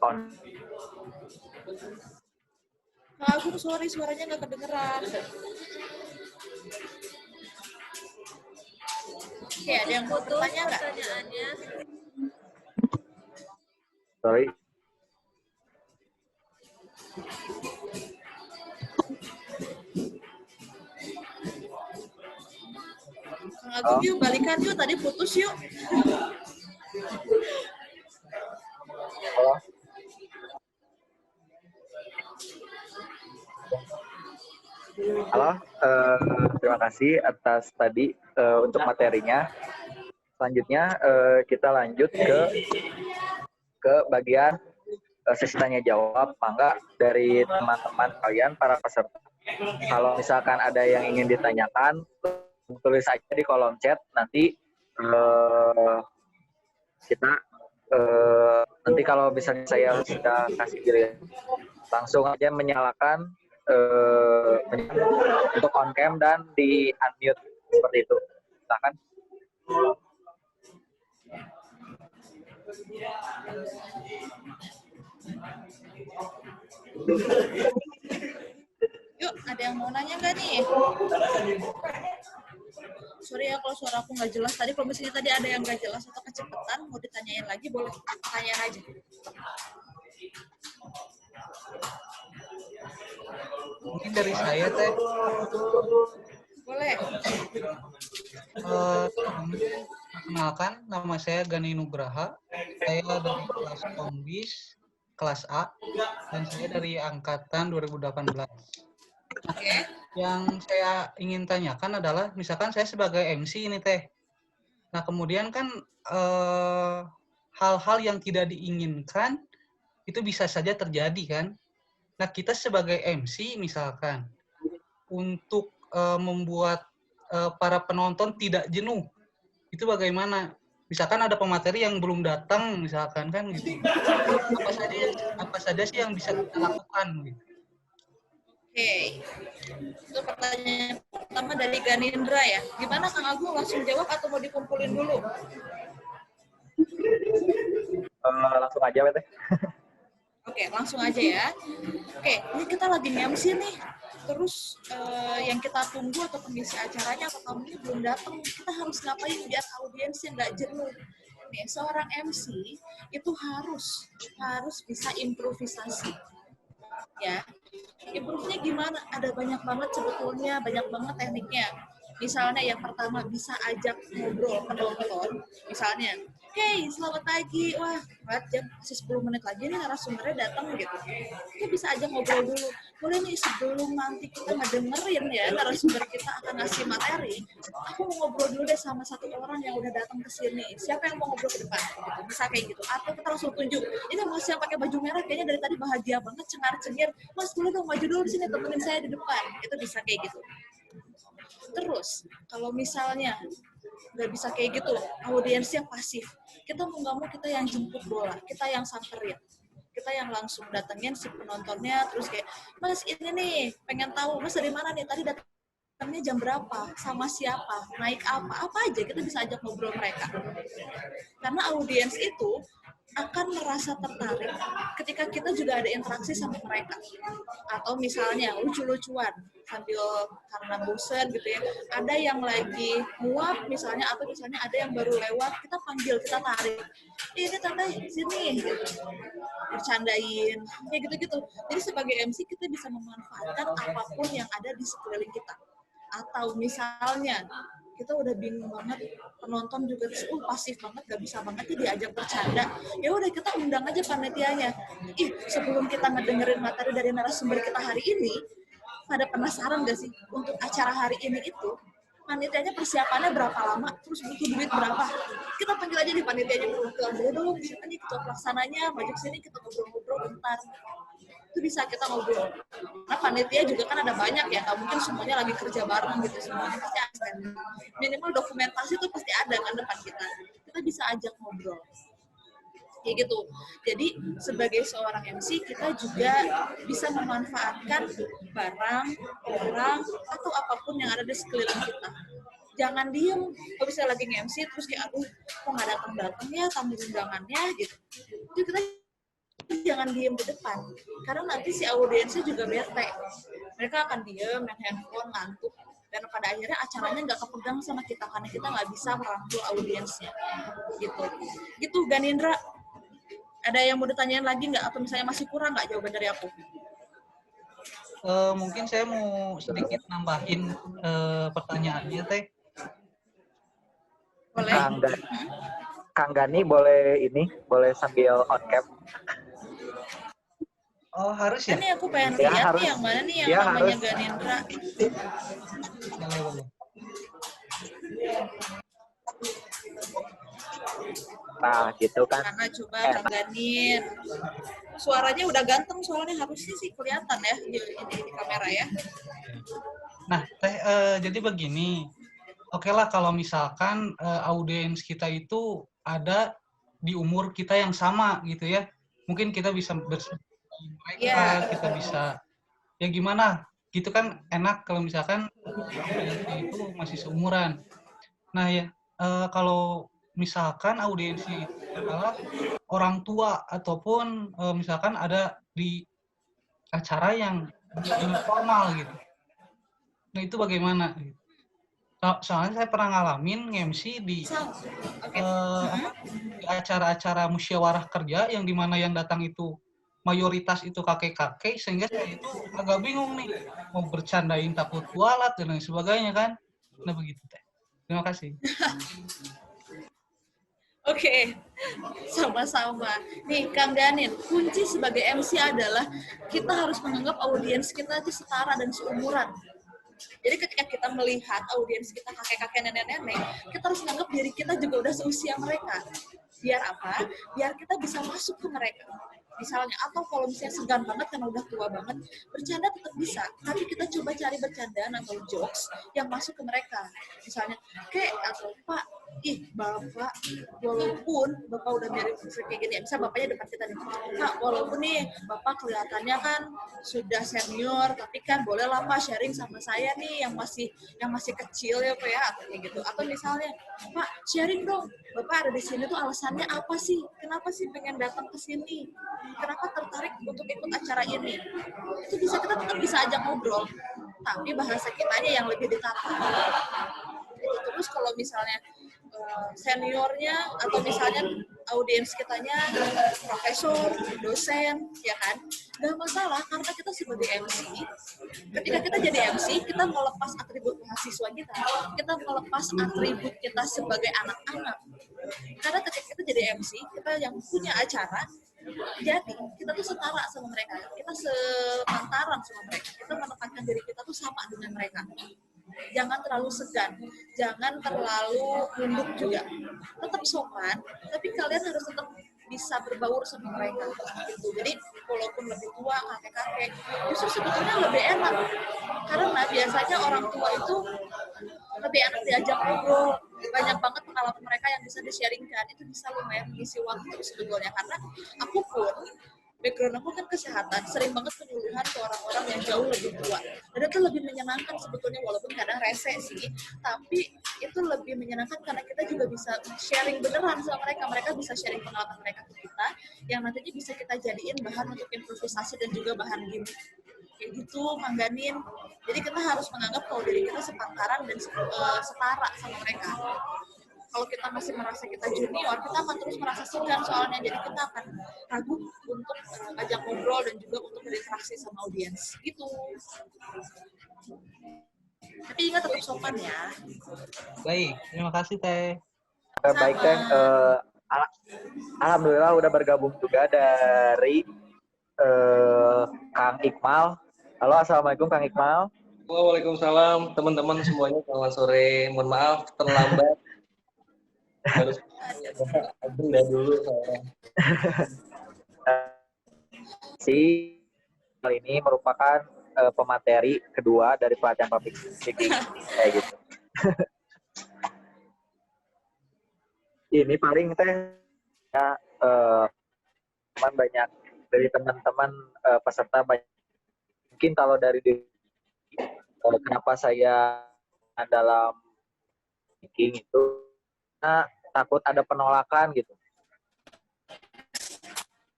on. Kang Agung, sorry, suaranya nggak kedengeran. Oke, ada yang mau bertanya nggak? Sorry. Kang Agung, yuk balikan yuk, tadi putus yuk. Halo. Halo, terima kasih atas tadi untuk materinya. Selanjutnya kita lanjut ke bagian sesi tanya jawab. Mangga dari teman-teman kalian para peserta, kalau misalkan ada yang ingin ditanyakan, tulis aja di kolom chat. Nanti kita nanti kalau misalnya saya sudah kasih giliran, langsung aja menyalakan untuk on cam dan di unmute seperti itu. Silakan. Yuk, ada yang mau nanya nggak nih? Sorry ya kalau suara aku nggak jelas. Tadi kalau misalnya tadi ada yang nggak jelas atau kecepatan, mau ditanyain lagi, boleh tanyain aja. Mungkin dari saya, Teh. Boleh. Perkenalkan, nama saya Gani Nugraha. Saya dari kelas Kombis, kelas A, dan saya dari angkatan 2018. Oke. Yang saya ingin tanyakan adalah, misalkan saya sebagai MC ini, Teh. Nah, kemudian kan hal-hal yang tidak diinginkan itu bisa saja terjadi, kan? Nah, kita sebagai MC misalkan untuk membuat para penonton tidak jenuh, itu bagaimana? Misalkan ada pemateri yang belum datang, misalkan kan gitu. Apa saja sih yang bisa kita lakukan? Gitu. Oke, itu pertanyaan pertama dari Ganindra ya. Gimana Kang Agung, langsung jawab atau mau dikumpulin dulu? Langsung aja, Teh. Oke, langsung aja ya. Oke, ini kita lagi MC nih. Terus yang kita tunggu atau pengisi acaranya atau tamunya belum datang. Kita harus ngapain biar audiensnya nggak jenuh? Nih, seorang MC itu harus bisa improvisasi. Ya, improve-nya gimana? Ada banyak banget sebetulnya, banyak banget tekniknya. Misalnya yang pertama bisa ajak ngobrol penonton. Misalnya, hey, selamat pagi. Wah, jam masih 10 menit lagi nih narasumbernya datang gitu. Kita bisa ajak ngobrol dulu. Boleh nih sebelum nanti kita ngedengerin ya narasumber kita akan ngasih materi, aku mau ngobrol dulu deh sama satu orang yang udah datang ke sini. Siapa yang mau ngobrol ke depan? Gitu. Bisa kayak gitu. Atau kita langsung tunjuk. Ini Mas yang pakai baju merah kayaknya dari tadi bahagia banget, cengar-cengir. Mas, boleh dong maju dulu di sini, temenin saya di depan. Itu bisa kayak gitu. Terus, kalau misalnya nggak bisa kayak gitu, audiensnya pasif. Kita mau nggak mau kita yang jemput bola, kita yang samperin. Kita kita yang langsung datengin si penontonnya, terus kayak, Mas ini nih, pengen tahu, Mas dari mana nih, tadi datangnya jam berapa, sama siapa, naik apa aja, kita bisa ajak ngobrol mereka. Karena audiens itu akan merasa tertarik ketika kita juga ada interaksi sama mereka. Atau misalnya lucu-lucuan sambil karena bosen gitu ya. Ada yang lagi muap misalnya, atau misalnya ada yang baru lewat, kita panggil, kita tarik. Ini tante sini gitu. Bercandain, kayak gitu-gitu. Jadi sebagai MC kita bisa memanfaatkan apapun yang ada di sekeliling kita. Atau misalnya kita udah bingung banget, penonton juga pasif banget, gak bisa banget nih diajak bercanda. Ya udah kita undang aja panitianya. Sebelum kita ngedengerin materi dari narasumber kita hari ini, pada penasaran gak sih untuk acara hari ini itu panitianya persiapannya berapa lama, terus butuh duit berapa? Kita panggil aja nih panitianya, perwakilan dulu, siapa nih ketua pelaksananya, maju sini kita ngobrol-ngobrol bentar. Itu bisa kita ngobrol. Karena panitia juga kan ada banyak ya, nggak mungkin semuanya lagi kerja bareng gitu, semuanya pasti ada. Minimal dokumentasi itu pasti ada kan depan kita. Kita bisa ajak ngobrol. Kayak gitu. Jadi sebagai seorang MC kita juga bisa memanfaatkan barang, orang, atau apapun yang ada di sekeliling kita. Jangan diem, kalau misalnya lagi nge-MC terus kayak aduh kok nggak datang-datang ya tamu undangannya gitu. Itu kita jangan diem di depan, karena nanti si audiensnya juga bete. Mereka akan diem, main handphone, ngantuk, dan pada akhirnya acaranya nggak kepegang sama kita karena kita nggak bisa merangkul audiensnya. Gitu Ganindra. Ada yang mau ditanyain lagi nggak, atau misalnya masih kurang nggak jawaban dari aku? Mungkin saya mau sedikit nambahin pertanyaannya, Teh. Boleh. Kang Gani boleh sambil on cam. Oh harus ya? Ini aku pengen lihat nih yang mana nih yang namanya Ganindra. Nah, gitu kan. Karena coba Kang Ganin. Suaranya udah ganteng soalnya, harusnya sih kelihatan ya di kamera ya. Nah, Teh, jadi begini. Oke lah kalau misalkan audiens kita itu ada di umur kita yang sama gitu ya. Mungkin kita bisa bersama mereka, kita bisa ya gimana gitu kan, enak kalau misalkan itu masih seumuran. Nah ya kalau misalkan audiensi itu adalah orang tua ataupun misalkan ada di acara yang formal gitu. Nah itu bagaimana? Soalnya saya pernah ngalamin nge-MC di acara-acara musyawarah kerja yang dimana yang datang itu mayoritas itu kakek-kakek, sehingga saya itu agak bingung nih mau bercandain takut kualat dan lain sebagainya kan. Nah begitu Teh. Terima kasih. Oke, sama-sama. Nih, Kang Ganin, kunci sebagai MC adalah kita harus menganggap audiens kita itu setara dan seumuran. Jadi ketika kita melihat audiens kita kakek-kakek, nenek-nenek, kita harus menganggap diri kita juga udah seusia mereka. Biar apa? Biar kita bisa masuk ke mereka. Misalnya, atau kalau misalnya segan banget karena udah tua banget, bercanda tetap bisa, tapi kita coba cari bercandaan atau jokes yang masuk ke mereka. Misalnya, atau Pak, Bapak, walaupun Bapak udah mirip kayak gini, misalnya Bapaknya depan kita nih, Pak, walaupun nih Bapak kelihatannya kan sudah senior, tapi kan bolehlah Pak sharing sama saya nih yang masih kecil ya Pak ya, atau kayak gitu. Atau misalnya, Pak, sharing dong, Bapak ada di sini tuh alasannya apa sih? Kenapa sih pengen datang ke sini? Kenapa tertarik untuk ikut acara ini? Itu kita tetap bisa ajak ngobrol, tapi bahasa kitanya yang lebih ditata. Terus kalau misalnya seniornya atau misalnya audiens kitanya profesor, dosen, ya kan? Gak masalah, karena kita sebagai MC, ketika kita jadi MC, kita melepas atribut mahasiswa kita melepas atribut kita sebagai anak-anak. Karena ketika kita jadi MC, kita yang punya acara, jadi kita tuh setara sama mereka, kita sepantaran sama mereka, kita menempatkan diri kita tuh sama dengan mereka. Jangan terlalu segan, jangan terlalu nunduk juga, tetap sopan, tapi kalian harus tetap bisa berbaur sama mereka gitu. Jadi walaupun lebih tua, kakek-kakek, justru sebetulnya lebih enak, karena biasanya orang tua itu lebih enak diajak ngobrol, banyak banget pengalaman mereka yang bisa di-sharingkan, itu bisa lumayan mengisi waktu sebetulnya. Karena aku pun background aku kan kesehatan, sering banget penyuluhan ke orang-orang yang jauh lebih tua. Dan itu lebih menyenangkan sebetulnya, walaupun kadang rese sih, tapi itu lebih menyenangkan karena kita juga bisa sharing beneran sama mereka. Mereka bisa sharing pengalaman mereka ke kita, yang nantinya bisa kita jadiin bahan untuk improvisasi dan juga bahan gimmick. Kayak gitu, Mangganin. Jadi kita harus menganggap kalau diri kita sepantaran dan setara sama mereka. Kalau kita masih merasa kita junior, kita akan terus merasa segan soalnya. Jadi kita akan ragu untuk ajak ngobrol dan juga untuk berinteraksi sama audiens. Gitu. Tapi ingat tetap sopan ya. Baik, terima kasih Teh. Baik Teh, alhamdulillah udah bergabung juga dari Kang Iqmal. Halo, assalamualaikum Kang Iqmal. Waalaikumsalam teman-teman semuanya, selamat sore. Mohon maaf terlambat. Harus agenda dulu saya. Hal ini merupakan pemateri kedua dari pelatihan public speaking kayak gitu. Ini paling Teh ya, banyak dari teman-teman peserta banyak. Mungkin kalau dari kenapa saya dalam speaking itu takut ada penolakan gitu.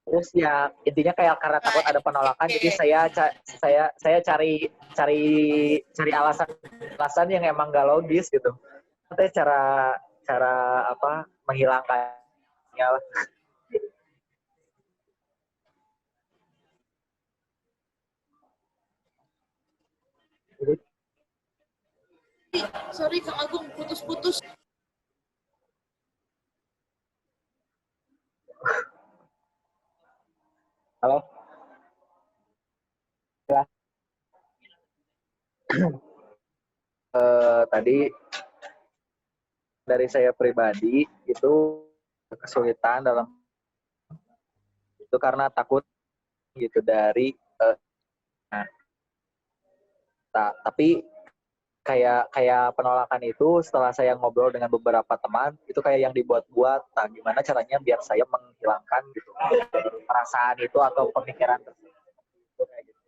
Terus ya intinya kayak karena takut ada penolakan, jadi saya cari alasan yang emang gak logis gitu. Nanti cara apa menghilangkannya. Sorry Kang Agung, putus-putus. Halo. Ya. Tadi dari saya pribadi itu kesulitan dalam itu karena takut gitu dari tapi kayak penolakan itu setelah saya ngobrol dengan beberapa teman itu kayak yang dibuat-buat. Nah, gimana caranya biar saya menghilangkan gitu perasaan itu atau pemikiran tersebut. Kayak gitu.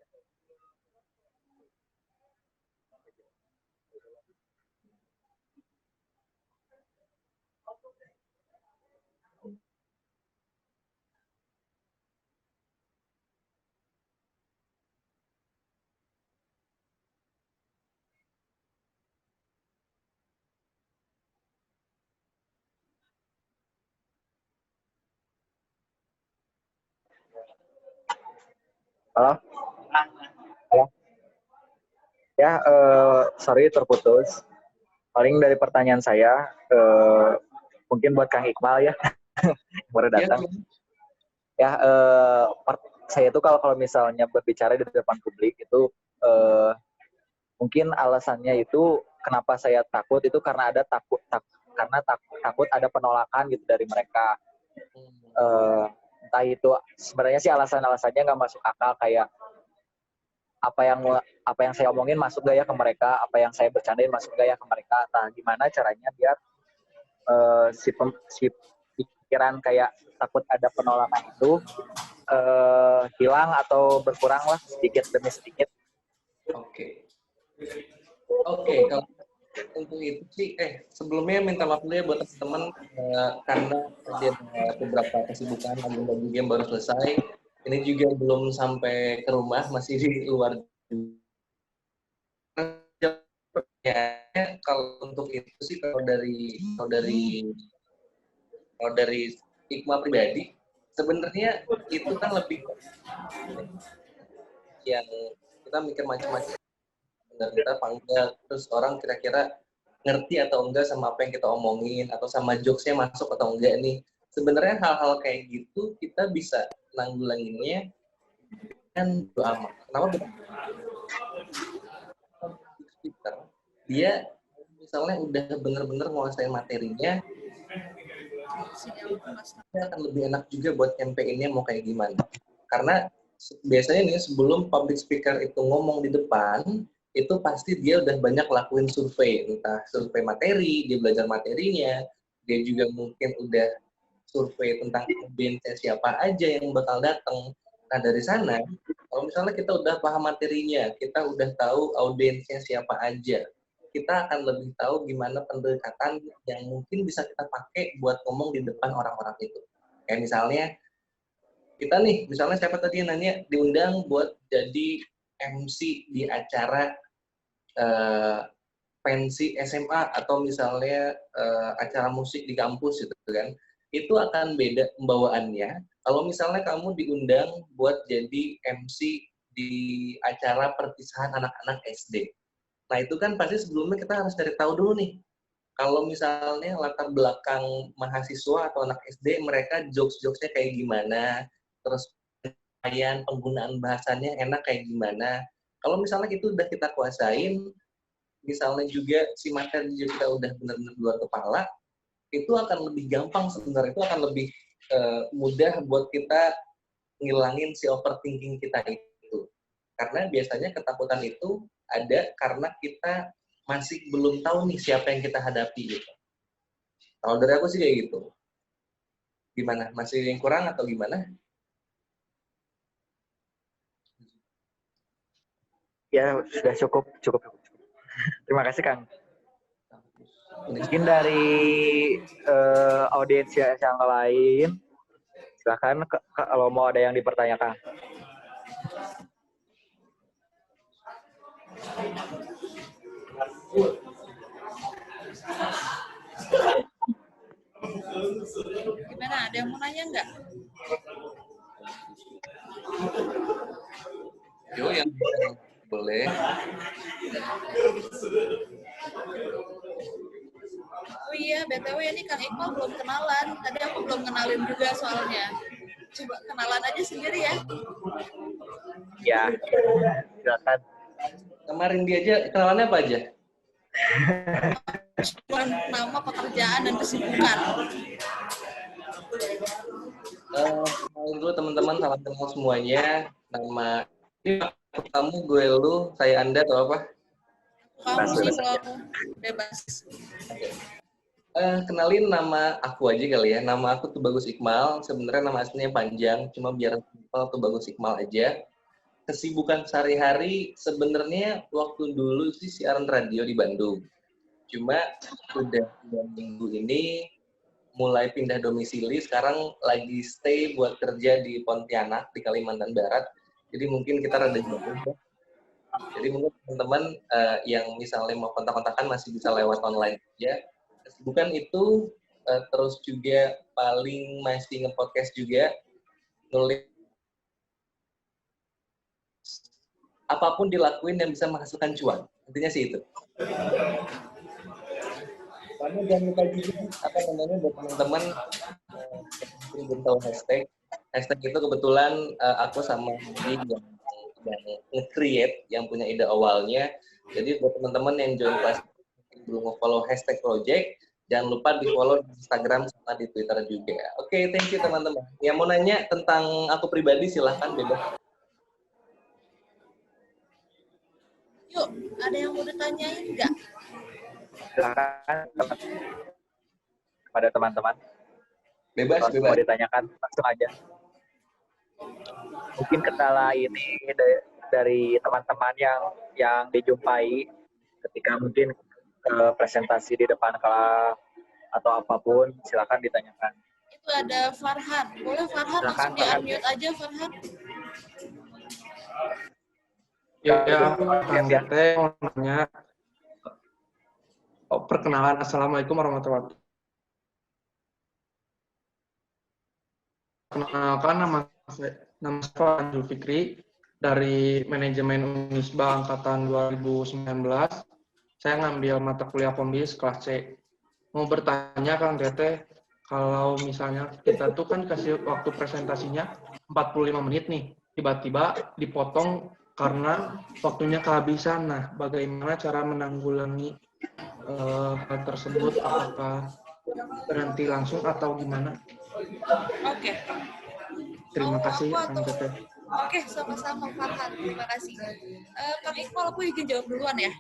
Halo? Halo? Ya, sorry terputus. Paling dari pertanyaan saya, mungkin buat Kang Iqmal ya, baru datang. Ya, saya tuh kalau misalnya berbicara di depan publik itu, mungkin alasannya itu kenapa saya takut itu karena takut ada penolakan gitu dari mereka. Entah itu sebenarnya sih alasannya nggak masuk akal, kayak apa yang saya omongin masuk gak ya ke mereka, apa yang saya bercandain masuk gak ya ke mereka. Nah, gimana caranya biar si pikiran kayak takut ada penolakan itu hilang atau berkurang lah sedikit demi sedikit. Oke, kalau untuk itu sih, sebelumnya minta maaf dulu ya buat teman-teman karena ada beberapa kesibukan, agenda juga yang baru selesai. Ini juga belum sampai ke rumah, masih di luar. Ya, kalau untuk itu sih kalau dari Iqmal pribadi, sebenarnya itu kan lebih yang kita mikir macam-macam. Benar kita apa enggak, terus orang kira-kira ngerti atau enggak sama apa yang kita omongin, atau sama jokesnya masuk atau enggak nih. Sebenarnya hal-hal kayak gitu kita bisa nanggulanginnya dengan doa. Kenapa? Speaker, dia misalnya udah bener-bener nguasain materinya, dia akan lebih enak juga buat campaign-nya mau kayak gimana. Karena biasanya nih sebelum public speaker itu ngomong di depan, itu pasti dia udah banyak lakuin survei, entah survei materi, dia belajar materinya, dia juga mungkin udah survei tentang audiensnya siapa aja yang bakal datang. Nah, dari sana, kalau misalnya kita udah paham materinya, kita udah tahu audiensnya siapa aja, kita akan lebih tahu gimana pendekatan yang mungkin bisa kita pakai buat ngomong di depan orang-orang itu. Kayak misalnya, kita nih, misalnya siapa tadi yang nanya, diundang buat jadi MC di acara pensi SMA atau misalnya acara musik di kampus gitu kan, itu akan beda pembawaannya kalau misalnya kamu diundang buat jadi MC di acara perpisahan anak-anak SD. Nah itu kan pasti sebelumnya kita harus cari tahu dulu nih, kalau misalnya latar belakang mahasiswa atau anak SD mereka jokes-jokesnya kayak gimana, terus penggunaan bahasanya enak kayak gimana. Kalau misalnya itu udah kita kuasain, misalnya juga si materi kita udah benar-benar luar kepala, itu akan lebih gampang sebenarnya, itu akan lebih mudah buat kita ngilangin si overthinking kita itu. Karena biasanya ketakutan itu ada karena kita masih belum tahu nih siapa yang kita hadapi gitu. Kalau dari aku sih kayak gitu. Gimana? Masih yang kurang atau gimana? Ya, sudah cukup. Terima kasih, Kang. Mungkin dari audiens yang lain, silakan kalau mau ada yang dipertanyakan. Gimana? Ada yang mau nanya nggak? Yo, yang boleh. Oh iya, BTW ini Kang Iqbal belum kenalan. Tadi aku belum kenalin juga soalnya. Coba kenalan aja sendiri ya. Ya, silakan. Kemarin dia aja, kenalannya apa aja? Cuma nama, pekerjaan, dan kesibukan. Kenalin dulu teman-teman, salam kenal semuanya. Nama kamu, gue, lu, saya, Anda, atau apa? Kamu sih kalau bebas. Kenalin nama aku aja kali ya. Nama aku Tubagus Iqmal. Sebenarnya nama aslinya panjang, cuma biar simpel Tubagus Iqmal aja. Kesibukan sehari-hari sebenarnya waktu dulu sih siaran radio di Bandung. Cuma udah 2 minggu ini mulai pindah domisili. Sekarang lagi stay buat kerja di Pontianak, di Kalimantan Barat. Jadi mungkin kita rada jauh. Jadi mungkin teman-teman yang misalnya mau kontak-kontakan masih bisa lewat online aja. Kesibukan itu terus juga paling masih nge-podcast juga, nulis, apapun dilakuin yang bisa menghasilkan cuan. Intinya sih itu. Karena jangan lupa juga apa namanya buat teman-teman yang belum tahu hashtag. Hashtag itu kebetulan aku sama Hadi yang nge-create, yang punya ide awalnya. Jadi buat teman-teman yang join kelas belum nge-follow hashtag project, jangan lupa di-follow di Instagram sama di Twitter juga. Oke, thank you teman-teman. Yang mau nanya tentang aku pribadi silahkan bebas. Yuk, ada yang mau ditanyain nggak? Silakan kepada teman-teman. Bebas. Mau ditanyakan langsung aja. Mungkin kendala ini dari teman-teman yang dijumpai ketika mungkin presentasi di depan kelas atau apapun, silakan ditanyakan. Itu ada Farhan. Boleh Farhan Silakan, langsung di-unmute aja Farhan. Ya, Kang Tete mau nanya. Perkenalan, Assalamualaikum warahmatullahi wabarakatuh. Perkenalkan, nama saya Faranjul Fikri dari Manajemen Unisba Angkatan 2019. Saya ngambil mata kuliah Kombis kelas C. Mau bertanya Kang Tete, kalau misalnya kita tuh kan kasih waktu presentasinya 45 menit nih, tiba-tiba dipotong karena waktunya kehabisan. Nah, bagaimana cara menanggulangi hal tersebut? Apakah berhenti langsung atau gimana? Oke. Terima kasih, Kang Tete. Oke, sama-sama Farhan. Terima kasih. Kang Iqbal, aku izin jawab duluan ya.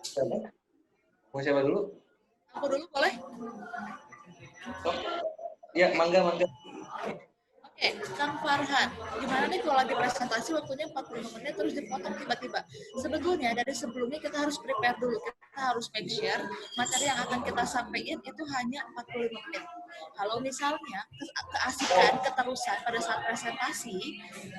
Siapa? Mau siapa dulu? Aku dulu boleh? Ya, mangga. Oke, Kang Farhan, gimana nih kalau lagi presentasi waktunya 45 menit terus dipotong tiba-tiba? Sebetulnya dari sebelumnya kita harus prepare dulu, kita harus make sure materi yang akan kita sampaikan itu hanya 45 menit. Kalau misalnya keasikan, keterusan pada saat presentasi,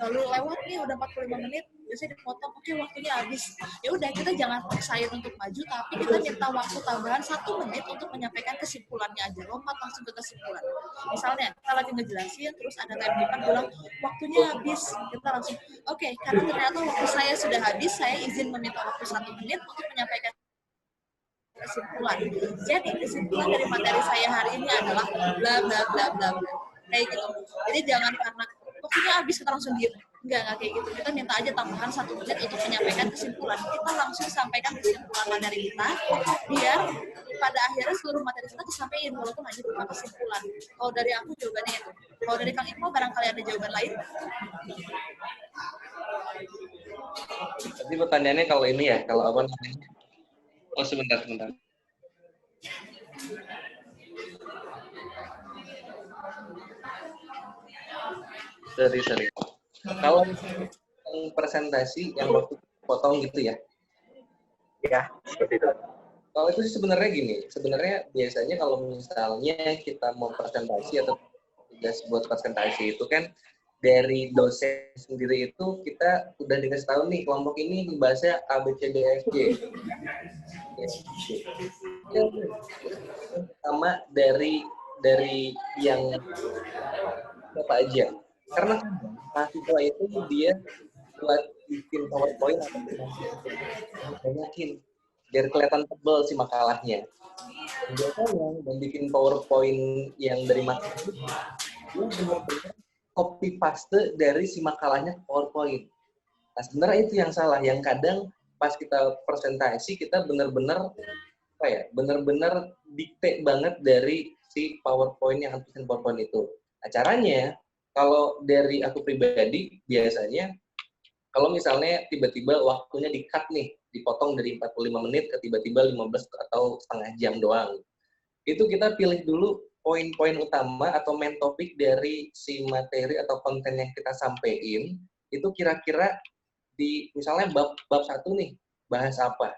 lalu lewat nih udah 45 menit, biasanya dipotong, oke waktunya habis. Ya udah, kita jangan paksain untuk maju, tapi kita minta waktu tambahan 1 menit untuk menyampaikan kesimpulannya aja, lompat langsung ke kesimpulan. Misalnya, kita lagi ngejelasin, terus ada timekeeper bilang, waktunya habis, kita langsung, oke, karena ternyata waktu saya sudah habis, saya izin meminta waktu 1 menit untuk menyampaikan kesimpulan. Jadi, kesimpulan dari materi saya hari ini adalah bla bla bla bla bla. Kayak gitu. Jadi jangan karena waktunya habis kita langsung diem. Enggak kayak gitu. Kita minta aja tambahan 1 menit untuk menyampaikan kesimpulan. Kita langsung sampaikan kesimpulan materi kita, biar pada akhirnya seluruh materi kita disampaikan walaupun hanya berupa kesimpulan. Kalau dari aku jawabannya itu. Kalau dari Kang Iqbal barangkali ada jawaban lain. Jadi pertanyaannya kalau ini ya, kalau apa namanya? Oh, sebentar. Sorry. Kalau presentasi yang waktu potong gitu ya? Ya, seperti itu. Kalau itu sih sebenarnya gini, sebenarnya biasanya kalau misalnya kita mau presentasi atau tugas buat presentasi itu kan dari dosen sendiri itu kita udah dikasih tahu nih kelompok ini bahasa A, B, C, D, F, G. Sama dari yang apa aja. Karena mahasiswa itu dia buat bikin PowerPoint atau banyakin biar kelihatan tebal si makalahnya. Biasanya dan bikin PowerPoint yang dari makalah itu dia benar-benar copy paste dari si makalahnya ke PowerPoint. Nah, sebenarnya itu yang salah, yang kadang pas kita presentasi kita benar-benar dikte banget dari si PowerPoint yang bikin PowerPoint itu. Nah, caranya kalau dari aku pribadi biasanya kalau misalnya tiba-tiba waktunya di-cut nih, dipotong dari 45 menit ke tiba-tiba 15 atau setengah jam doang. Itu kita pilih dulu poin-poin utama atau main topik dari si materi atau konten yang kita sampaikan, itu kira-kira di misalnya bab 1 nih, bahas apa.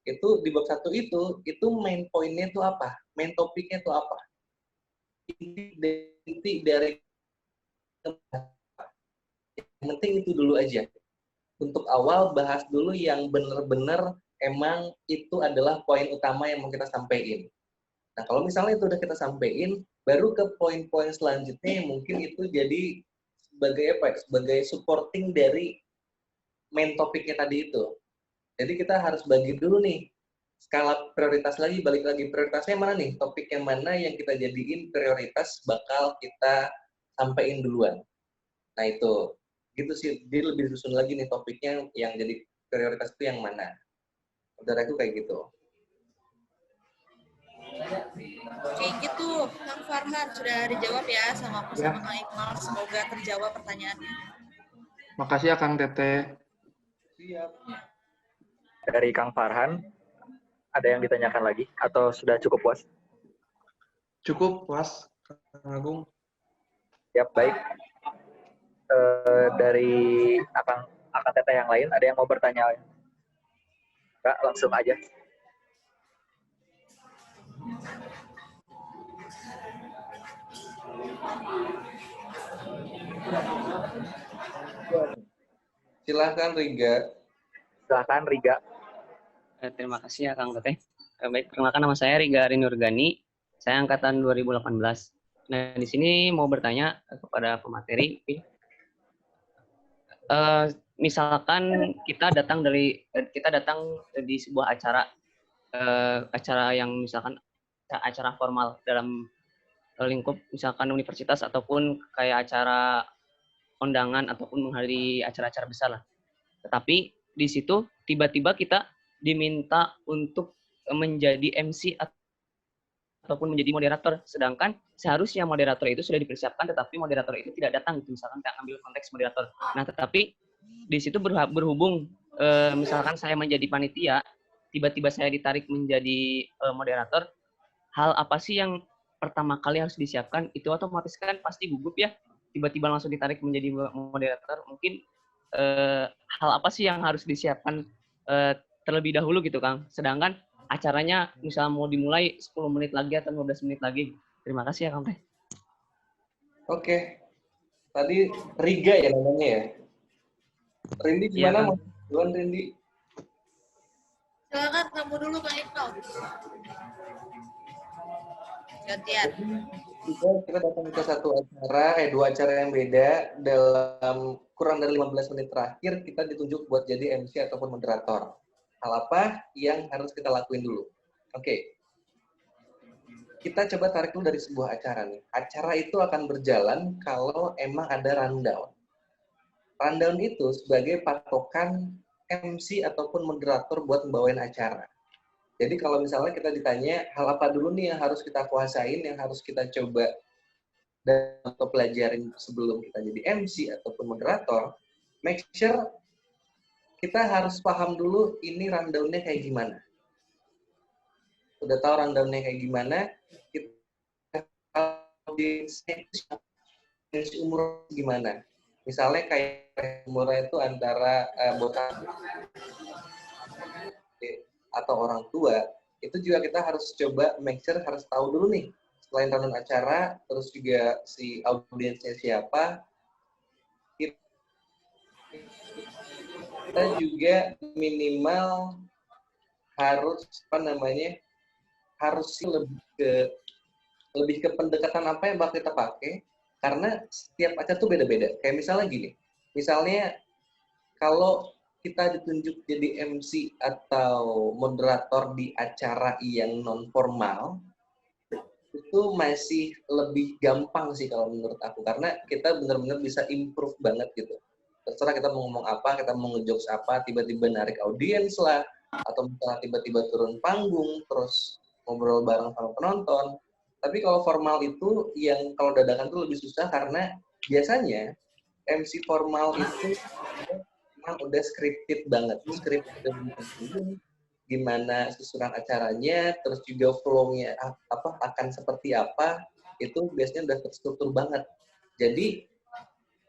Itu di bab 1 itu main poinnya itu apa? Main topiknya itu apa? Inti dari yang penting itu dulu aja. Untuk awal bahas dulu yang benar-benar emang itu adalah poin utama yang mau kita sampaikan. Nah, kalau misalnya itu udah kita sampaikan, baru ke poin-poin selanjutnya yang mungkin itu jadi sebagai apa? Sebagai supporting dari main topiknya tadi itu. Jadi kita harus bagi dulu nih skala prioritas lagi, balik lagi prioritasnya mana nih? Topik yang mana yang kita jadiin prioritas bakal kita sampaikan duluan. Nah, itu. Gitu sih, dia lebih disusun lagi nih topiknya yang jadi prioritas itu yang mana. Saudara aku kayak gitu. Kayak gitu, Kang Farhan sudah dijawab ya sama aku sama Kang Iqbal. Semoga terjawab pertanyaannya. Makasih ya Kang Tete. Siap. Dari Kang Farhan, ada yang ditanyakan lagi atau sudah cukup puas? Cukup puas, Kang Agung. Ya, baik. Dari Akang Tete yang lain, ada yang mau bertanya? Kak, langsung aja. Silahkan Riga. Terima kasih ya Kang Tete. Baik, perkenalkan nama saya Riga Rinurgani. Saya angkatan 2018. Nah, di sini mau bertanya kepada pemateri. Misalkan kita datang di sebuah acara yang misalkan acara formal dalam lingkup misalkan universitas ataupun kayak acara kondangan ataupun menghadiri acara-acara besar lah. Tetapi di situ tiba-tiba kita diminta untuk menjadi MC ataupun menjadi moderator, sedangkan seharusnya moderator itu sudah dipersiapkan, tetapi moderator itu tidak datang, misalkan kita ambil konteks moderator. Nah, tetapi di situ berhubung, misalkan saya menjadi panitia, tiba-tiba saya ditarik menjadi moderator, hal apa sih yang pertama kali harus disiapkan, itu otomatis kan pasti gugup ya, tiba-tiba langsung ditarik menjadi moderator. Mungkin hal apa sih yang harus disiapkan terlebih dahulu gitu Kang? Sedangkan acaranya misalnya mau dimulai 10 menit lagi atau 15 menit lagi. Terima kasih ya Kang Teh. Oke. Tadi Riga ya namanya ya? Rindi gimana? Iya, Mau duluan Rindi? Silakan kamu dulu Kang Iqbal. Gantian. Kita datang ke dua acara yang beda dalam kurang dari 15 menit terakhir kita ditunjuk buat jadi MC ataupun moderator. Hal apa yang harus kita lakuin dulu? Oke. Kita coba tarik dulu dari sebuah acara nih. Acara itu akan berjalan kalau emang ada rundown. Rundown itu sebagai patokan MC ataupun moderator buat membawain acara. Jadi kalau misalnya kita ditanya hal apa dulu nih yang harus kita kuasain, yang harus kita coba dan atau pelajarin sebelum kita jadi MC ataupun moderator, make sure kita harus paham dulu ini rundown-nya kayak gimana. Udah tahu rundown-nya kayak gimana, kita umur gimana. Misalnya kayak umurnya itu antara bocah atau orang tua, itu juga kita harus coba make sure harus tahu dulu nih, selain rundown acara, terus juga si audiensnya siapa, kita juga minimal harus harus lebih ke pendekatan apa yang bakal kita pakai, karena setiap acara tuh beda-beda. Kayak misalnya gini, misalnya kalau kita ditunjuk jadi MC atau moderator di acara yang non formal, itu masih lebih gampang sih kalau menurut aku, karena kita benar-benar bisa improve banget gitu. Terserah kita mau ngomong apa, kita mau ngejokes apa, tiba-tiba narik audiens lah, atau misalnya tiba-tiba turun panggung, terus ngobrol bareng sama penonton. Tapi kalau formal itu, yang kalau dadakan tuh lebih susah, karena biasanya MC formal itu memang udah scripted banget. Scripted gimana susunan acaranya, terus juga flow-nya akan seperti apa, itu biasanya udah terstruktur banget. Jadi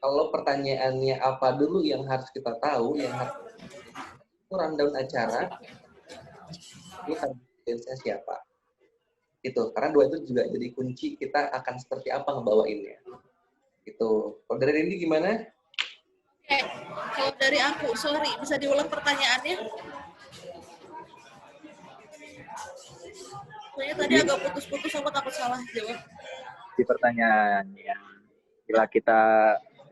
kalau pertanyaannya apa dulu yang harus kita tahu, yang harus itu rundown acara, itu audiensnya siapa. Itu karena dua itu juga jadi kunci kita akan seperti apa ngebawainnya. Itu. Kalau dari Rindi gimana? Oke, kalau dari aku, sorry, bisa diulang pertanyaannya? Soalnya tadi agak putus-putus, aku takut salah jawab. Di pertanyaannya, bila kita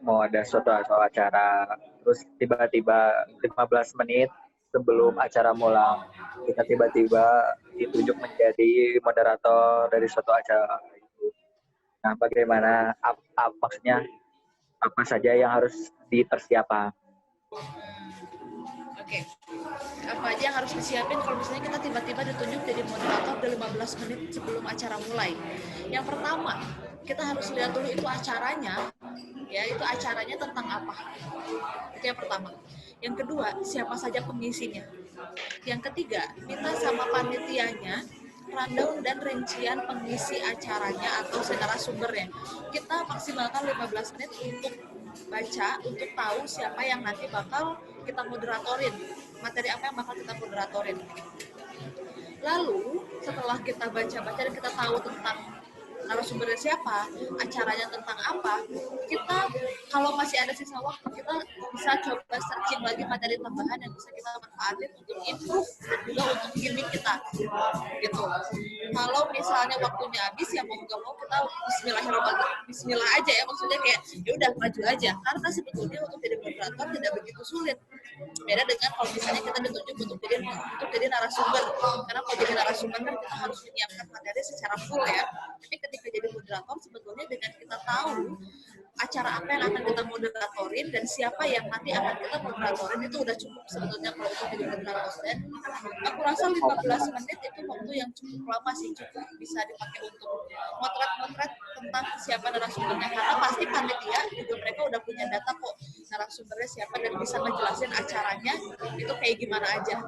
mau ada suatu acara, terus tiba-tiba 15 menit sebelum acara mulai, kita tiba-tiba ditunjuk menjadi moderator dari suatu acara itu. Nah, bagaimana, maksudnya apa saja yang harus dipersiapkan? Oke. Apa aja yang harus disiapin kalau misalnya kita tiba-tiba ditunjuk jadi moderator dari 15 menit sebelum acara mulai. Yang pertama, kita harus lihat dulu itu acaranya, ya itu acaranya tentang apa. Itu yang pertama. Yang kedua, siapa saja pengisinya. Yang ketiga, minta sama panitianya rundown dan rincian pengisi acaranya atau narasumbernya. Kita maksimalkan 15 menit untuk baca, untuk tahu siapa yang nanti bakal kita moderatorin, materi apa yang bakal kita moderatorin. Lalu, setelah kita baca-baca dan kita tahu tentang narasumbernya siapa, acaranya tentang apa, kita kalau masih ada sisa waktu, kita bisa coba searching lagi materi tambahan yang bisa kita manfaatin untuk improve dan juga untuk gimmick kita, gitu. Kalau misalnya waktunya habis, ya mau nggak mau kita Bismillah aja ya, maksudnya kayak ya udah maju aja, karena sebetulnya untuk jadi moderator tidak begitu sulit. Beda dengan kalau misalnya kita ditunjuk untuk jadi narasumber, karena kalau jadi narasumber kan kita harus menyiapkan materi secara full ya. Tapi ketika jadi moderator, sebetulnya dengan kita tahu acara apa yang akan kita moderatorin dan siapa yang nanti akan kita moderatorin, itu udah cukup sebetulnya kalau untuk jadi moderator. Dan aku rasa 15 menit itu waktu yang cukup lama sih, cukup bisa dipakai untuk motret-motret tentang siapa narasumbernya, karena pasti panitia juga mereka udah punya data kok narasumbernya siapa dan bisa ngejelasin acaranya itu kayak gimana aja.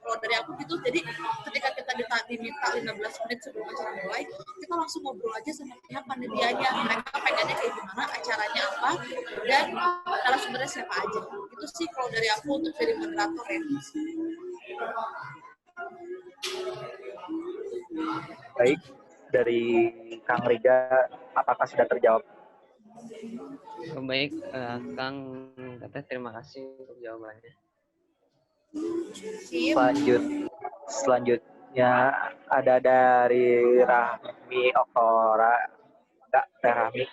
Kalau dari aku gitu, jadi ketika kita diminta 15 menit sebelum acara mulai, kita langsung ngobrol aja sama pihak panitianya. Mereka pengennya kayak gimana, acaranya apa, dan narasumbernya siapa aja. Itu sih kalau dari aku untuk jadi moderator ya. Baik, dari Kang Riga, apakah sudah terjawab? Baik, Kang Teteh, terima kasih untuk jawabannya. Selanjutnya ada dari Rahmi Oktora. Enggak, Teh Rahmi.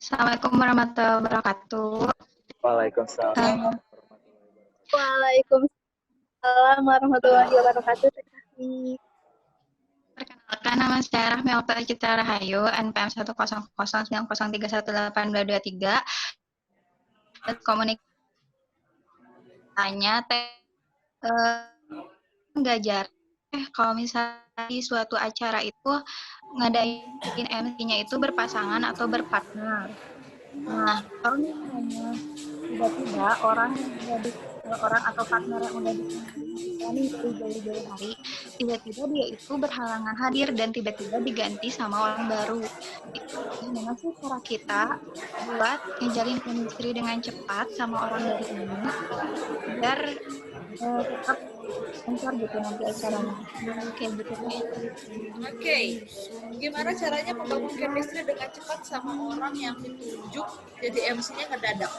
Assalamualaikum warahmatullahi wabarakatuh. Waalaikumsalam. Waalaikumsalam warahmatullahi wabarakatuh. Perkenalkan, nama saya Rahmi Oktora Citra Rahayu, NPM 1009031182223. Komunikasi tanya nggak jarang kalau misalnya di suatu acara itu ngadain MC-nya itu berpasangan atau berpartner. Nah, kalau misalnya tiba-tiba orang atau partner yang udah planning dari jauh-jauh hari, tiba-tiba dia itu berhalangan hadir dan tiba-tiba diganti sama orang baru. Gimana sih cara kita buat ngejalin chemistry dengan cepat sama orang baru ini biar tetap lancar gitu nanti acaranya. Kayak gitu deh. Oke, gimana caranya membangun chemistry dengan cepat sama orang yang ditunjuk jadi MC-nya ngedadak?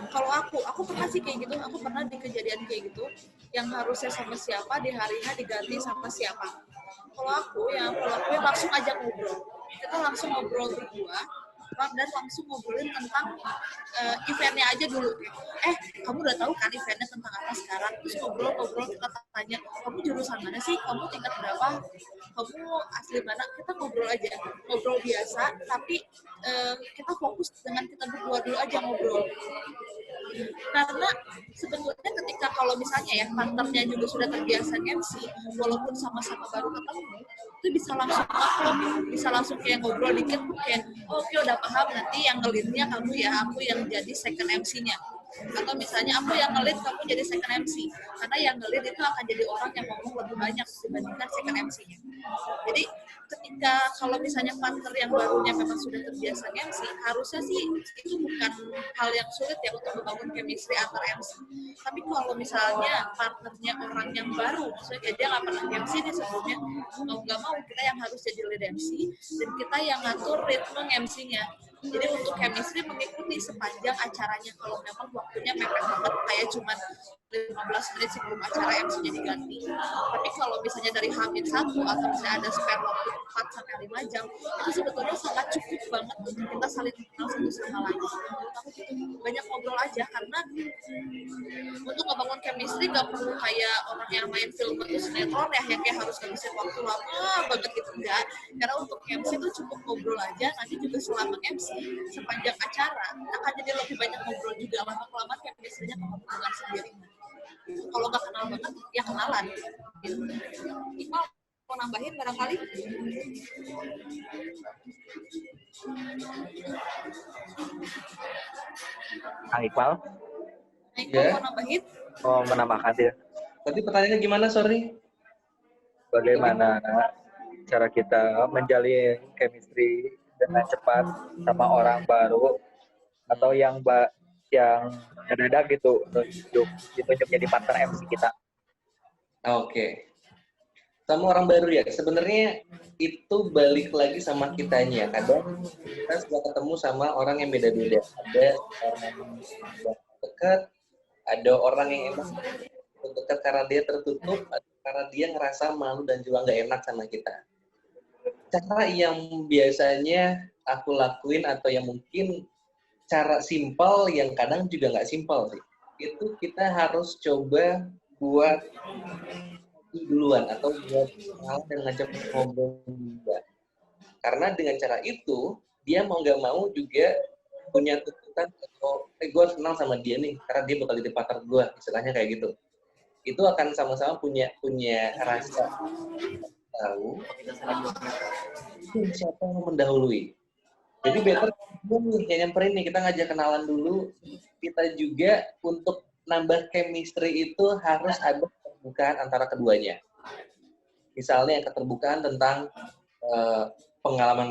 Kalau aku pernah sih kayak gitu, aku pernah di kejadian kayak gitu, yang harusnya sama siapa, di harinya diganti sama siapa. Kalau aku, yang aku lakuin langsung aja ngobrol. Kita langsung ngobrol berdua, dan langsung ngobrolin tentang eventnya aja dulu. Kamu udah tahu kan eventnya tentang apa sekarang? Terus ngobrol-ngobrol, kita tanya, kamu jurusan mana sih? Kamu tingkat berapa? Kamu asli mana? Kita ngobrol aja, ngobrol biasa, tapi kita fokus dengan kita berdua dulu aja ngobrol. Karena sebetulnya ketika kalau misalnya ya partnernya juga sudah terbiasa MC, walaupun sama-sama baru ketemu, itu bisa langsung akrab, bisa langsung kayak ngobrol dikit, kayak oke, udah paham, nanti yang nge-lead-nya kamu ya, aku yang jadi second MC-nya. Atau misalnya aku yang nge-lead, kamu jadi second MC. Karena yang nge-lead itu akan jadi orang yang ngomong lebih banyak dibandingkan second MC-nya. Jadi ketika kalau misalnya partner yang barunya memang sudah terbiasa MC, harusnya sih itu bukan hal yang sulit ya untuk membangun chemistry antar MC. Tapi kalau misalnya partnernya orang yang baru, maksudnya kayak dia nggak pernah MC nih sebelumnya, mau nggak mau kita yang harus jadi lead MC dan kita yang ngatur ritme MC-nya. Jadi untuk chemistry mengikuti sepanjang acaranya, kalau memang waktunya mepet banget kayak cuma 15 menit sebelum acara MC-nya diganti. Tapi kalau misalnya dari H-1 atau misalnya ada spare waktu 4-5 jam, itu sebetulnya sangat cukup banget untuk kita saling kenal satu sama lain. Banyak ngobrol aja, karena untuk ngebangun chemistry gak perlu kayak orang yang main film atau sinetron ya, yang kayak harus ngabisin waktu lama banget gitu, enggak. Karena untuk MC itu cukup ngobrol aja, nanti juga selama MC, sepanjang acara, akan jadi lebih banyak ngobrol juga, lama-kelamaan chemistry-nya kebentungan sendiri. Kalau nggak kenal banget, ya kenalan. Iqbal, mau nambahin barangkali? Kang Iqbal? Iqbal mau nambahin? Oh, menambahkan ya. Tadi pertanyaannya gimana, sorry? Bagaimana cara kita menjalin chemistry dengan cepat sama orang baru atau yang mendadak gitu ditunjuk jadi partner MC kita. Oke. Sama orang baru ya, sebenarnya itu balik lagi sama kitanya. Kadang kita sudah ketemu sama orang yang beda-beda. Ada orang yang dekat, ada orang yang emang dekat karena dia tertutup, karena dia ngerasa malu dan juga nggak enak sama kita. Cara yang biasanya aku lakuin atau yang mungkin cara simpel yang kadang juga nggak simpel sih, itu kita harus coba buat duluan atau buat hal dan ngajak ngobrol juga. Karena dengan cara itu dia mau nggak mau juga punya tuntutan atau gue harus kenal sama dia nih karena dia bakal jadi partner gue, istilahnya kayak gitu. Itu akan sama-sama punya rasa tahu siapa yang mendahului. Jadi better yang nyamperin nih, kita ngajak kenalan dulu. Kita juga untuk nambah chemistry itu harus ada keterbukaan antara keduanya. Misalnya keterbukaan tentang pengalaman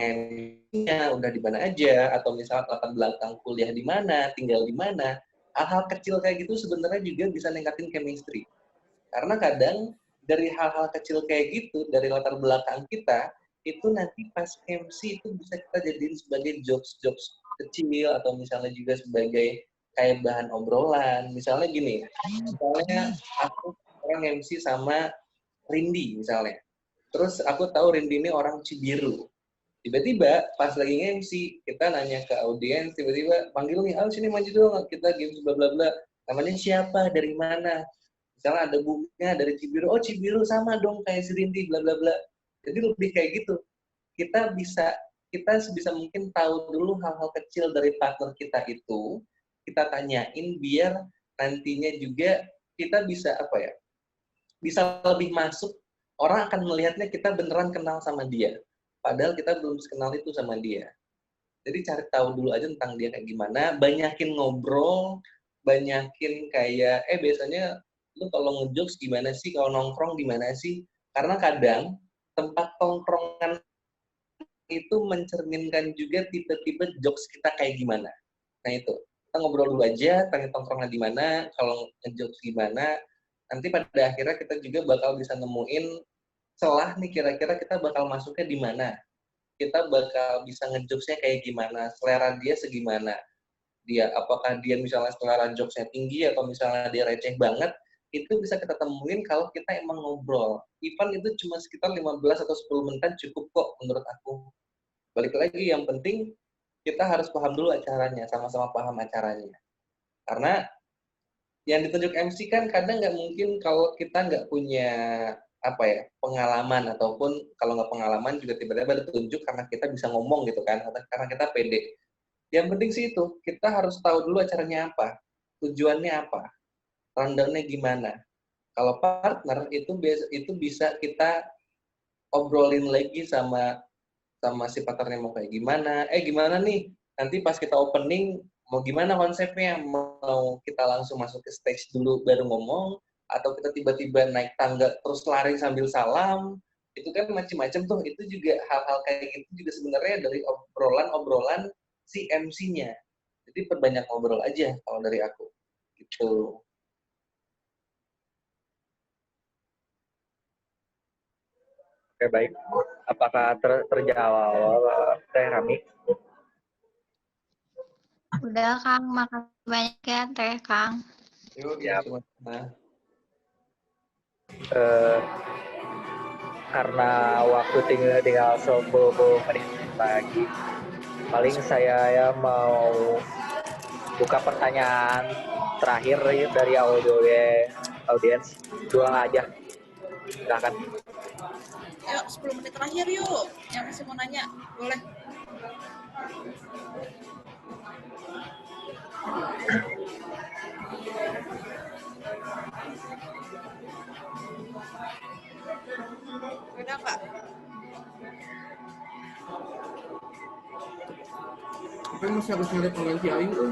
yang udah di mana aja, atau misalnya latar belakang kuliah di mana, tinggal di mana. Hal-hal kecil kayak gitu sebenarnya juga bisa ningkatin chemistry. Karena kadang dari hal-hal kecil kayak gitu, dari latar belakang kita, itu nanti pas MC itu bisa kita jadiin sebagai jokes-jokes kecil, atau misalnya juga sebagai kayak bahan obrolan. Misalnya gini, misalnya aku orang MC sama Rindi misalnya. Terus aku tahu Rindi ini orang Cibiru. Tiba-tiba pas lagi MC, kita nanya ke audiens, tiba-tiba panggil nih, sini maju dong, kita games bla bla bla. Namanya siapa, dari mana? Misalnya ada bukunya dari Cibiru, oh Cibiru sama dong kayak si Rindi, bla bla bla. Jadi lebih kayak gitu. Kita sebisa mungkin tahu dulu hal-hal kecil dari partner kita itu, kita tanyain biar nantinya juga kita bisa bisa lebih masuk, orang akan melihatnya kita beneran kenal sama dia, padahal kita belum kenal itu sama dia. Jadi cari tahu dulu aja tentang dia kayak gimana, banyakin ngobrol, banyakin kayak biasanya lu kalau ngejokes gimana sih, kalau nongkrong gimana sih, karena kadang tempat tongkrongan itu mencerminkan juga tipe-tipe jokes kita kayak gimana. Nah itu, kita ngobrol dulu aja, tanya tongkrongnya di mana, kalau ngejokes gimana, nanti pada akhirnya kita juga bakal bisa nemuin celah nih, kira-kira kita bakal masuknya di mana, kita bakal bisa ngejokesnya kayak gimana, selera dia segimana, apakah dia misalnya selera jokesnya tinggi atau misalnya dia receh banget, itu bisa kita temuin kalau kita emang ngobrol. Even itu cuma sekitar 15 atau 10 menitan cukup kok menurut aku. Balik lagi, yang penting kita harus paham dulu acaranya, sama-sama paham acaranya. Karena yang ditunjuk MC kan kadang nggak mungkin kalau kita nggak punya pengalaman, ataupun kalau nggak pengalaman juga tiba-tiba ditunjuk karena kita bisa ngomong gitu kan, karena kita pede. Yang penting sih itu, kita harus tahu dulu acaranya apa, tujuannya apa, rundown-nya gimana. Kalau partner itu bisa kita obrolin lagi sama si partnernya mau kayak gimana. Gimana nih, nanti pas kita opening mau gimana konsepnya, mau kita langsung masuk ke stage dulu baru ngomong, atau kita tiba-tiba naik tangga terus lari sambil salam, itu kan macam-macam tuh. Itu juga hal-hal kayak gitu juga sebenarnya dari obrolan si MC-nya. Jadi perbanyak ngobrol aja kalau dari aku. Gitu. Oke, baik. Apakah terjawab, Teh Rami? Udah, Kang. Makasih banyak ya, Teh, Kang. Ya. Karena waktu tinggal 10 menit lagi, paling saya mau buka pertanyaan terakhir dari audiens. Dua aja. Silakan. Yuk, 10 menit terakhir yuk. Yang masih mau nanya, boleh. Udah nggak? Tapi masih harus nyari pengganti aing tuh.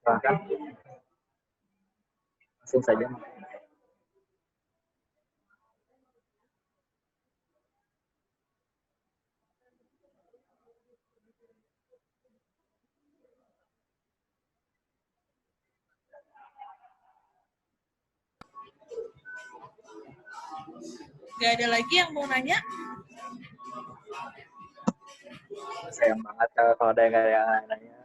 Silahkan. Langsung saja. Gak ada lagi yang mau nanya? Sayang banget kalau ada yang nanya.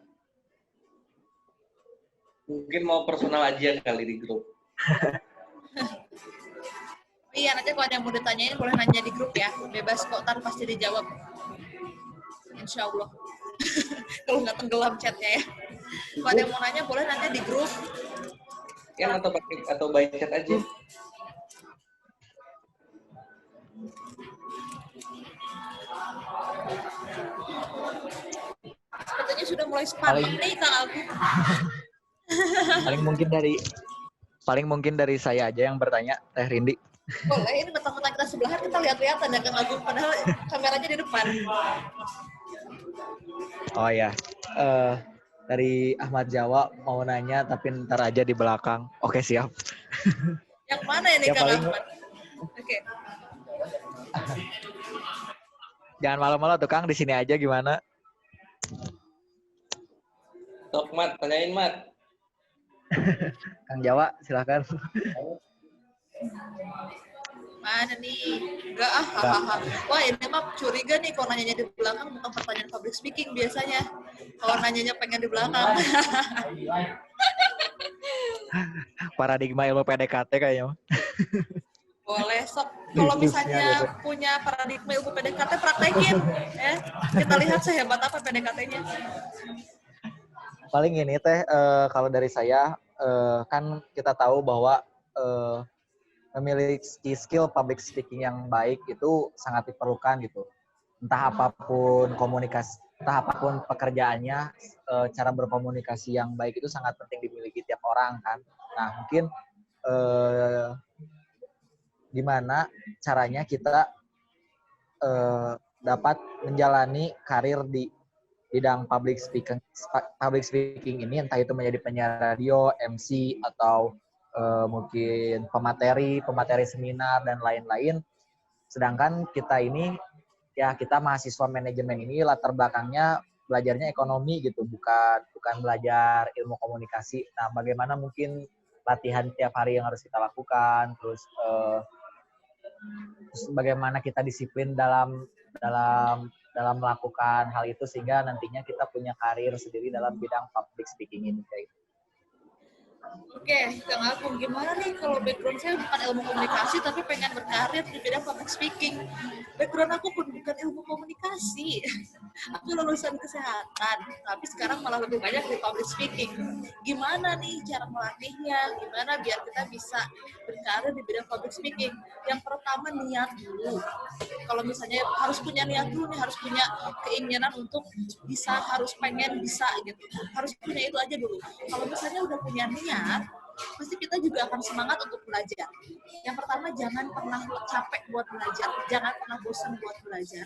Mungkin mau personal aja kali di grup. Iya, nanti kalau ada yang mau ditanyain boleh nanya di grup ya. Bebas kok, ntar pasti dijawab. Insya Allah. Kalau nggak tenggelam chatnya ya. Kalau ada yang mau nanya boleh nanti di grup. Ya, atau by chat aja. Sepertinya sudah mulai sepakat nih Kang Agung. paling mungkin dari saya aja yang bertanya, Teh Rindi. Boleh, ini mentang-mentang kita sebelahan, kita lihat-lihatan ya Kang Agung, padahal kameranya di depan. Oh ya, dari Ahmad Jawa mau nanya tapi ntar aja di belakang. Oke, siap. Yang mana ini Ya, Kang paling- Ahmad? Oke. Jangan malu-malu tuh Kang, di sini aja gimana? Sok, Mat, tanyain, Mat. Kang Jawa, silakan. Mana nih? Enggak hahaha. Wah, ini mah curiga nih kalau nanyanya di belakang bukan pertanyaan public speaking biasanya. Kalau nanyanya pengen di belakang. Paradigma ilmu PDKT kayaknya. Boleh, sok. Kalau misalnya punya paradigma ilmu PDKT, praktekin. Ya. Kita lihat sehebat apa PDKT-nya. Paling ini Teh, kalau dari saya, kan kita tahu bahwa memiliki skill public speaking yang baik itu sangat diperlukan gitu. Entah apapun komunikasi, entah apapun pekerjaannya, cara berkomunikasi yang baik itu sangat penting dimiliki tiap orang kan. Nah mungkin gimana caranya kita dapat menjalani karir di bidang public speaking ini, entah itu menjadi penyiar radio, MC, atau mungkin pemateri seminar dan lain-lain. Sedangkan kita ini ya kita mahasiswa manajemen ini latar belakangnya belajarnya ekonomi gitu, bukan belajar ilmu komunikasi. Nah, bagaimana mungkin latihan tiap hari yang harus kita lakukan, terus bagaimana kita disiplin dalam melakukan hal itu sehingga nantinya kita punya karir sendiri dalam bidang public speaking ini kayak gitu. Oke, Kang Agung, gimana nih kalau background saya bukan ilmu komunikasi tapi pengen berkarir di bidang public speaking? Background aku pun bukan ilmu komunikasi. Aku lulusan kesehatan, tapi sekarang malah lebih banyak di public speaking. Gimana nih cara melatihnya? Gimana biar kita bisa berkarir di bidang public speaking? Yang pertama, niat dulu. Kalau misalnya harus punya niat dulu nih, harus punya keinginan untuk bisa, harus pengen bisa gitu. Harus punya itu aja dulu. Kalau misalnya udah punya niat, pasti kita juga akan semangat untuk belajar. Yang pertama, jangan pernah capek buat belajar, jangan pernah bosan buat belajar,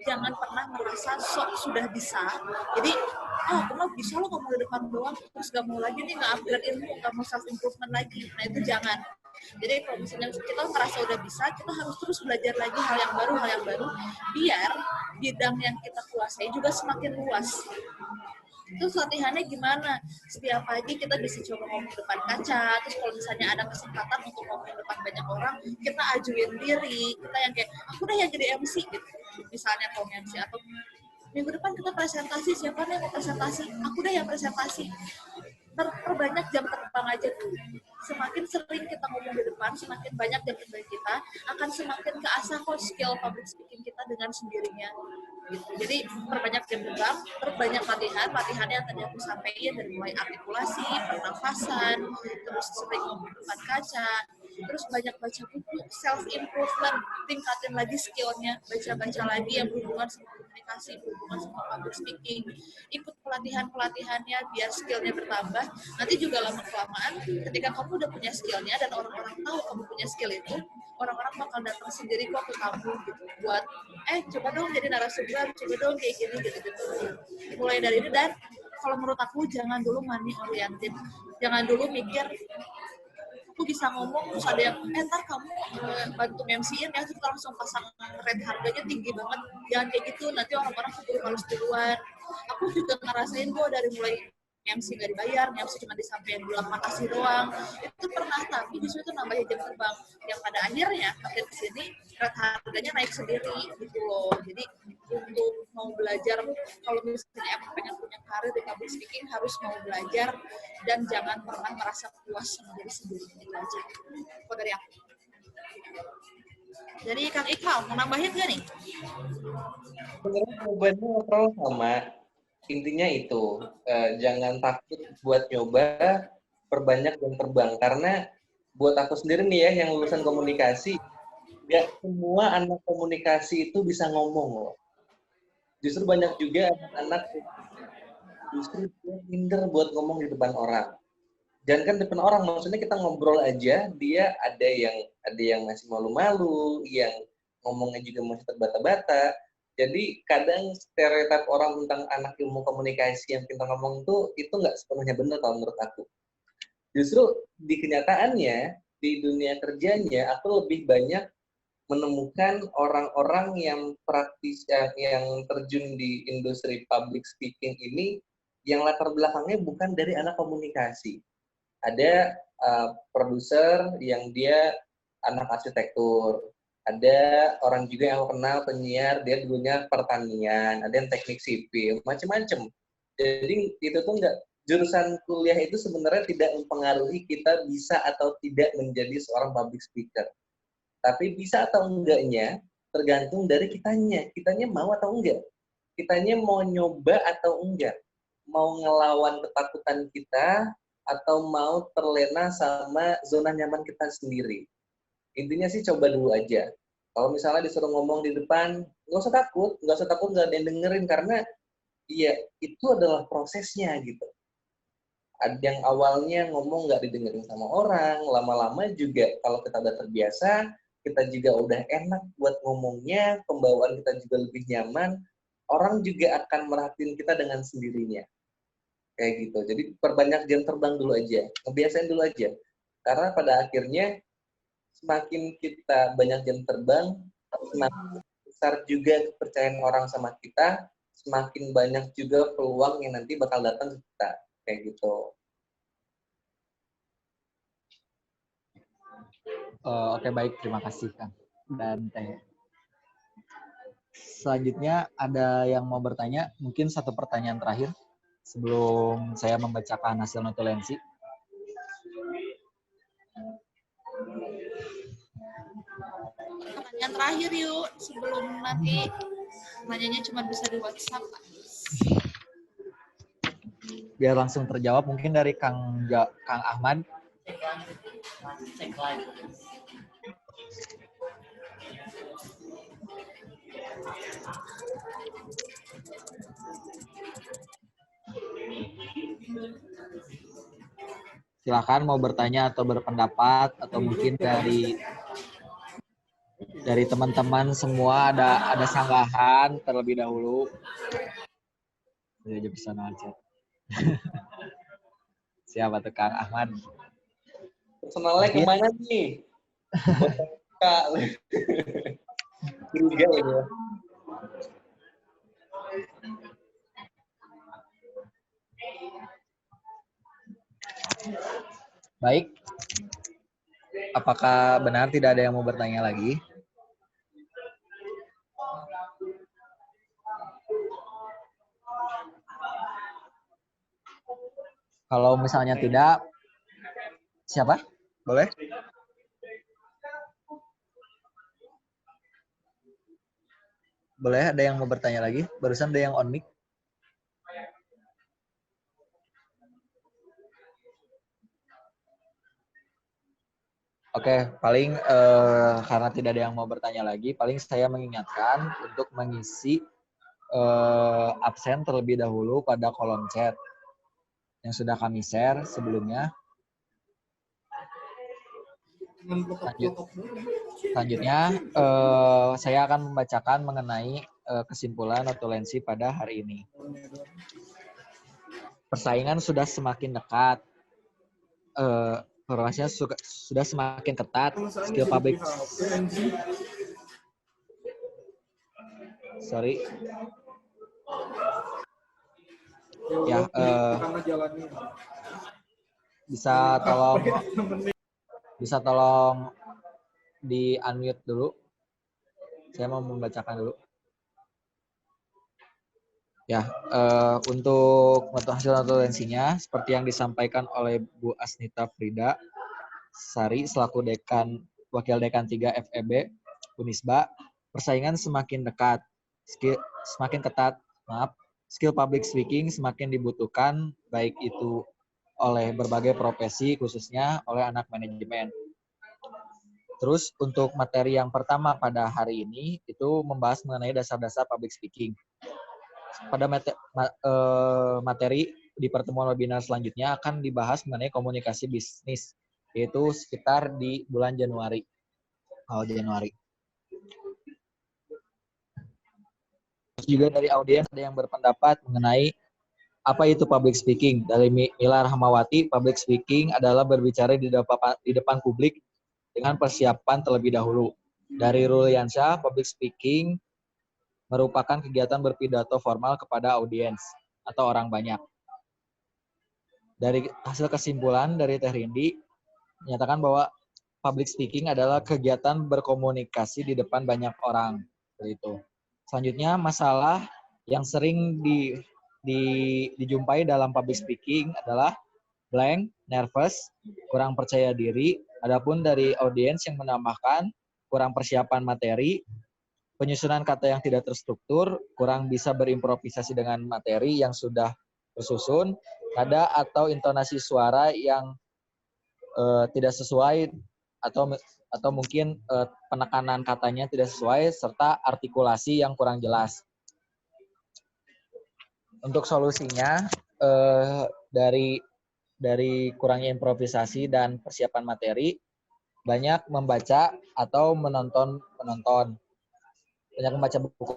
jangan pernah merasa sok sudah bisa. Jadi, pernah bisa lo ngomong di depan doang, terus gak mau lagi nih, gak upgrade ilmu, gak mau self improvement lagi. Nah itu jangan. Jadi kalau misalnya kita merasa udah bisa, kita harus terus belajar lagi hal yang baru, biar bidang yang kita kuasai juga semakin luas. Terus latihannya gimana? Setiap pagi kita bisa coba ngomong di depan kaca, terus kalau misalnya ada kesempatan untuk ngomong di depan banyak orang, kita ajuin diri, kita yang kayak, aku deh yang jadi MC gitu. Misalnya kalau MC, atau minggu depan kita presentasi, siapa nih yang mau presentasi? Aku deh yang presentasi. Perbanyak jam terbang aja dulu. Semakin sering kita ngomong di depan, semakin banyak jam terbang kita, akan semakin keasah kok skill public speaking kita dengan sendirinya. Gitu. Jadi perbanyak jam terbang, perbanyak latihannya yang tadi aku sampaikan dari mulai artikulasi, pernafasan, terus sering ngomong di depan kaca, terus banyak baca buku, self improvement, tingkatin lagi skillnya, baca lagi yang berhubungan sama komunikasi, berhubungan sama public speaking, ikut pelatihannya biar skillnya bertambah. Nanti juga lama-kelamaan ketika kamu udah punya skillnya dan orang-orang tahu kamu punya skill itu, orang-orang bakal datang sendiri kok ke kamu gitu, buat coba dong jadi narasumber, coba dong kayak gini gitu. Mulai dari ini, dan kalau menurut aku jangan dulu money oriented, jangan dulu mikir aku bisa ngomong terus ada yang ntar kamu bantu MC-in ya, terus langsung pasang rate harganya tinggi banget. Jangan kayak gitu, nanti orang-orang keburu harus duluan. Aku juga ngerasain gue dari mulai MC nggak dibayar, MC cuma disampaikan bilang makasih doang. Itu pernah, tapi justru itu nambah jam terbang. Yang pada akhirnya makin kesini rate harganya naik sendiri gitu loh. Jadi untuk mau belajar, kalau misalnya emang pengen punya karir di public speaking, harus mau belajar dan jangan pernah merasa puas sama diri sendiri belajar. Kok dari aku? Jadi Kang Iqbal, mau nambahin nggak nih? Sebenarnya jawabannya overall sama. Intinya itu, jangan takut buat nyoba, perbanyak jam terbang. Karena buat aku sendiri nih ya, yang lulusan komunikasi, gak semua anak komunikasi itu bisa ngomong loh. Justru banyak juga anak-anak justru dia minder buat ngomong di depan orang. Jangan kan depan orang, maksudnya kita ngobrol aja, dia ada yang masih malu-malu, yang ngomongnya juga masih terbata-bata. Jadi kadang stereotip orang tentang anak ilmu komunikasi yang pintar ngomong itu nggak sepenuhnya benar kalau menurut aku. Justru di kenyataannya, di dunia kerjanya, aku lebih banyak menemukan orang-orang yang praktis, yang terjun di industri public speaking ini, yang latar belakangnya bukan dari anak komunikasi. Ada produser yang dia anak arsitektur, ada orang juga yang kenal penyiar, dia dulunya pertanian, ada yang teknik sipil, macam-macam. Jadi itu tuh enggak, jurusan kuliah itu sebenarnya tidak mempengaruhi kita bisa atau tidak menjadi seorang public speaker. Tapi bisa atau enggaknya tergantung dari kitanya mau atau enggak. Kitanya mau nyoba atau enggak. Mau ngelawan ketakutan kita atau mau terlena sama zona nyaman kita sendiri. Intinya sih coba dulu aja. Kalau misalnya disuruh ngomong di depan, nggak usah takut nggak ada yang dengerin, karena iya itu adalah prosesnya gitu. Ada yang awalnya ngomong nggak didengerin sama orang, lama-lama juga kalau kita udah terbiasa, kita juga udah enak buat ngomongnya, pembawaan kita juga lebih nyaman, orang juga akan merhatiin kita dengan sendirinya. Kayak gitu. Jadi perbanyak jam terbang dulu aja, ngebiasain dulu aja. Karena pada akhirnya semakin kita banyak jam terbang, semakin besar juga kepercayaan orang sama kita, semakin banyak juga peluang yang nanti bakal datang ke kita. Kayak gitu. Oke, baik. Terima kasih, Kang dan Teh. Selanjutnya ada yang mau bertanya? Mungkin satu pertanyaan terakhir sebelum saya membacakan hasil notulensi. Pertanyaan terakhir yuk, sebelum nanti nanyanya cuma bisa di WhatsApp. Biar langsung terjawab, mungkin dari Kang Ahmad. Silakan mau bertanya atau berpendapat, atau mungkin dari teman-teman semua ada sanggahan terlebih dahulu. Saya aja pesan aja. Siapa tuh Kang Ahmad? Personalnya kemana nih? Kak. Juga ya. Baik. Apakah benar tidak ada yang mau bertanya lagi? Kalau misalnya tidak, siapa? Boleh? Boleh, ada yang mau bertanya lagi? Barusan ada yang on mic. Oke, paling karena tidak ada yang mau bertanya lagi, paling saya mengingatkan untuk mengisi absen terlebih dahulu pada kolom chat yang sudah kami share sebelumnya. Selanjutnya, saya akan membacakan mengenai kesimpulan notulensi pada hari ini. Persaingan sudah semakin dekat. Informasinya sudah semakin ketat. Skill public. Sorry. Ya, bisa tolong di unmute dulu. Saya mau membacakan dulu. Ya, untuk hasil notulensinya seperti yang disampaikan oleh Bu Asnita Frida Sari selaku Wakil Dekan 3 FEB Unisba, persaingan semakin dekat, semakin ketat, skill public speaking semakin dibutuhkan, baik itu oleh berbagai profesi, khususnya oleh anak manajemen. Terus untuk materi yang pertama pada hari ini, itu membahas mengenai dasar-dasar public speaking. pada materi di pertemuan webinar selanjutnya akan dibahas mengenai komunikasi bisnis, yaitu sekitar di bulan Januari, awal Januari. Terus juga dari audiens ada yang berpendapat mengenai apa itu public speaking. Dari Mila Rahmawati, public speaking adalah berbicara di depan publik dengan persiapan terlebih dahulu. Dari Ruliansyah, public speaking merupakan kegiatan berpidato formal kepada audiens atau orang banyak. Dari hasil kesimpulan dari Teh Rindi, menyatakan bahwa public speaking adalah kegiatan berkomunikasi di depan banyak orang. Begitu. Selanjutnya, masalah yang sering dijumpai dalam public speaking adalah blank, nervous, kurang percaya diri. Adapun dari audiens yang menambahkan kurang persiapan materi, penyusunan kata yang tidak terstruktur, kurang bisa berimprovisasi dengan materi yang sudah tersusun, nada atau intonasi suara yang tidak sesuai atau mungkin penekanan katanya tidak sesuai, serta artikulasi yang kurang jelas. Untuk solusinya, dari kurangnya improvisasi dan persiapan materi, banyak membaca atau menonton. Banyak membaca buku,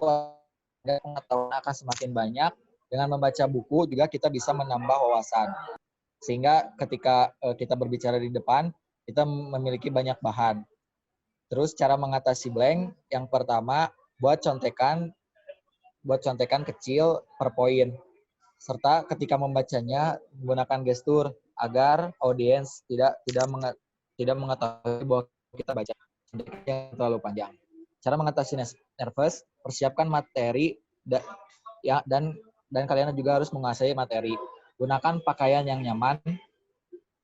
pengetahuan akan semakin banyak. Dengan membaca buku juga kita bisa menambah wawasan. Sehingga ketika kita berbicara di depan, kita memiliki banyak bahan. Terus cara mengatasi blank, yang pertama, buat contekan kecil per poin, serta ketika membacanya menggunakan gestur agar audiens tidak mengetahui bahwa kita baca yang terlalu panjang. Cara mengatasi nervous, persiapkan materi dan kalian juga harus menguasai materi. Gunakan pakaian yang nyaman.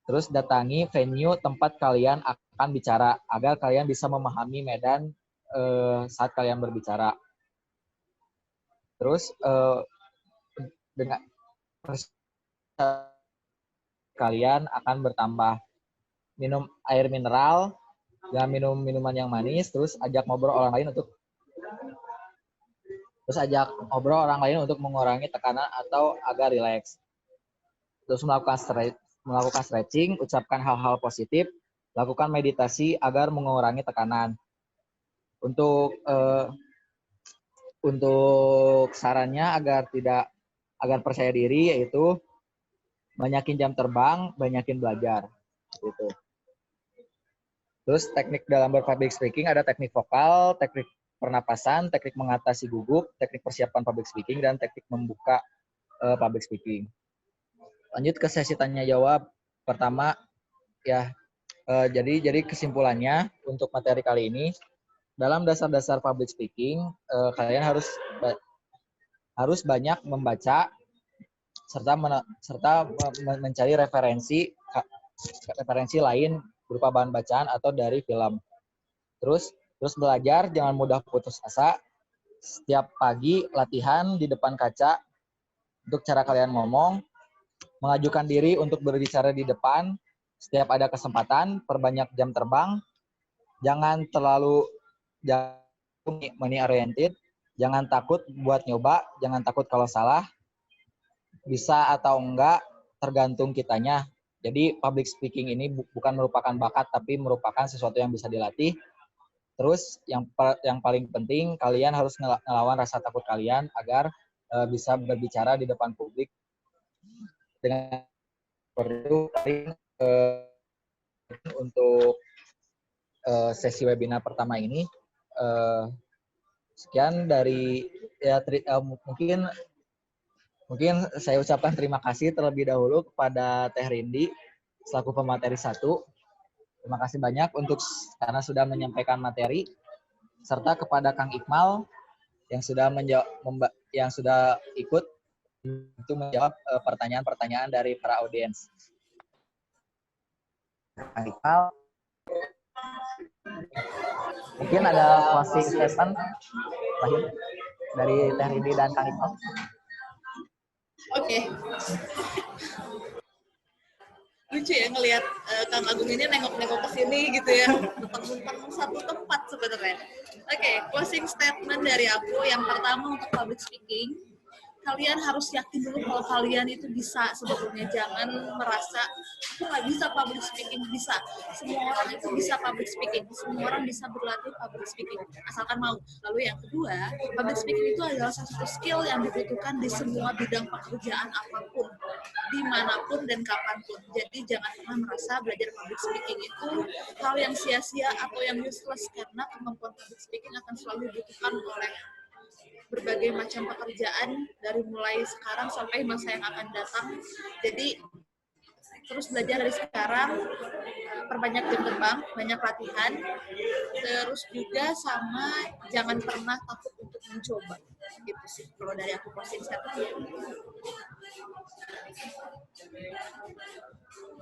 Terus datangi venue tempat kalian akan bicara agar kalian bisa memahami medan saat kalian berbicara. Terus dengan kalian akan bertambah. Minum air mineral, jangan minum minuman yang manis. Terus ajak ngobrol orang lain untuk mengurangi tekanan atau agar rileks. Terus melakukan stretching, ucapkan hal-hal positif, lakukan meditasi agar mengurangi tekanan. Untuk sarannya agar percaya diri, yaitu banyakin jam terbang, banyakin belajar. Gitu. Terus teknik dalam berpublic speaking ada teknik vokal, teknik pernapasan, teknik mengatasi gugup, teknik persiapan public speaking, dan teknik membuka public speaking. Lanjut ke sesi tanya jawab. Pertama, ya, jadi kesimpulannya untuk materi kali ini, dalam dasar-dasar public speaking, kalian harus banyak membaca serta mencari referensi lain berupa bahan bacaan atau dari film. Terus belajar, jangan mudah putus asa. Setiap pagi latihan di depan kaca untuk cara kalian ngomong, mengajukan diri untuk berbicara di depan setiap ada kesempatan, perbanyak jam terbang, jangan terlalu money oriented, jangan takut buat nyoba, jangan takut kalau salah, bisa atau enggak tergantung kitanya. Jadi public speaking ini bukan merupakan bakat, tapi merupakan sesuatu yang bisa dilatih. Terus yang paling penting, kalian harus ngelawan rasa takut kalian agar bisa berbicara di depan publik. Dengan itu, untuk sesi webinar pertama ini, sekian dari mungkin saya ucapkan terima kasih terlebih dahulu kepada Teh Rindi selaku pemateri 1. Terima kasih banyak karena sudah menyampaikan materi, serta kepada Kang Iqmal yang sudah ikut untuk menjawab pertanyaan-pertanyaan dari para audiens. Kang Iqmal, mungkin ada closing statement dari Teh Rindi dan Kang Iqmal. Oke. Lucu ya ngelihat Kang Agung ini nengok-nengok ke sini gitu ya, mentang-mentang satu tempat sebenarnya. Oke, closing statement dari aku. Yang pertama untuk public speaking, kalian harus yakin dulu kalau kalian itu bisa sebetulnya. Jangan merasa aku nggak bisa public speaking. Bisa, semua orang itu bisa public speaking, semua orang bisa berlatih public speaking asalkan mau. Lalu yang kedua, public speaking itu adalah salah satu skill yang dibutuhkan di semua bidang pekerjaan apapun, dimanapun dan kapanpun. Jadi jangan pernah merasa belajar public speaking itu hal yang sia-sia atau yang useless, karena kemampuan public speaking akan selalu dibutuhkan oleh berbagai macam pekerjaan dari mulai sekarang sampai masa yang akan datang. Jadi terus belajar dari sekarang, perbanyak jam terbang, banyak latihan, terus juga sama jangan pernah takut untuk mencoba. Gitu sih kalau dari aku closing statement.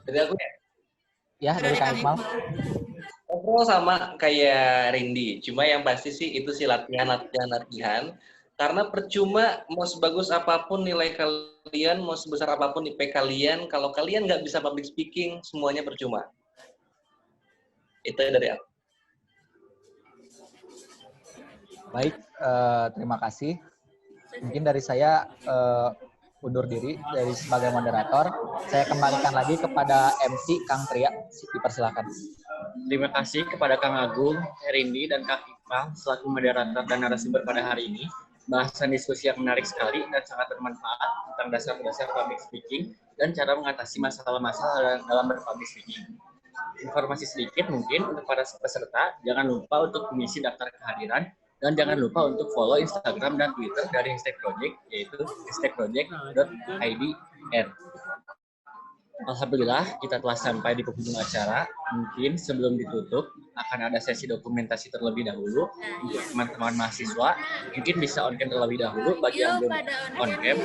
Dari aku ya? Ya, dari Kang Iqbal. Overall sama kayak Rindi, cuma yang pasti sih itu sih latihan. Karena percuma mau sebagus apapun nilai kalian, mau sebesar apapun IP kalian, kalau kalian nggak bisa public speaking, semuanya percuma. Itu dari aku. Baik, terima kasih. Mungkin dari saya undur diri dari sebagai moderator. Saya kembalikan lagi kepada MC Kang Tria. Dipersilakan. Terima kasih kepada Kang Agung, Rindi, dan Kang Iqbal selaku moderator dan narasumber pada hari ini. Bahasan diskusi yang menarik sekali dan sangat bermanfaat tentang dasar-dasar public speaking dan cara mengatasi masalah-masalah dalam berpublic speaking. Informasi sedikit mungkin untuk para peserta, jangan lupa untuk mengisi daftar kehadiran dan jangan lupa untuk follow Instagram dan Twitter dari Hashtag Project, yaitu #project.idr. Alhamdulillah, kita telah sampai di penghujung acara. Mungkin sebelum ditutup, akan ada sesi dokumentasi terlebih dahulu untuk teman-teman mahasiswa. Mungkin bisa on-cam terlebih dahulu bagi yang belum on-cam.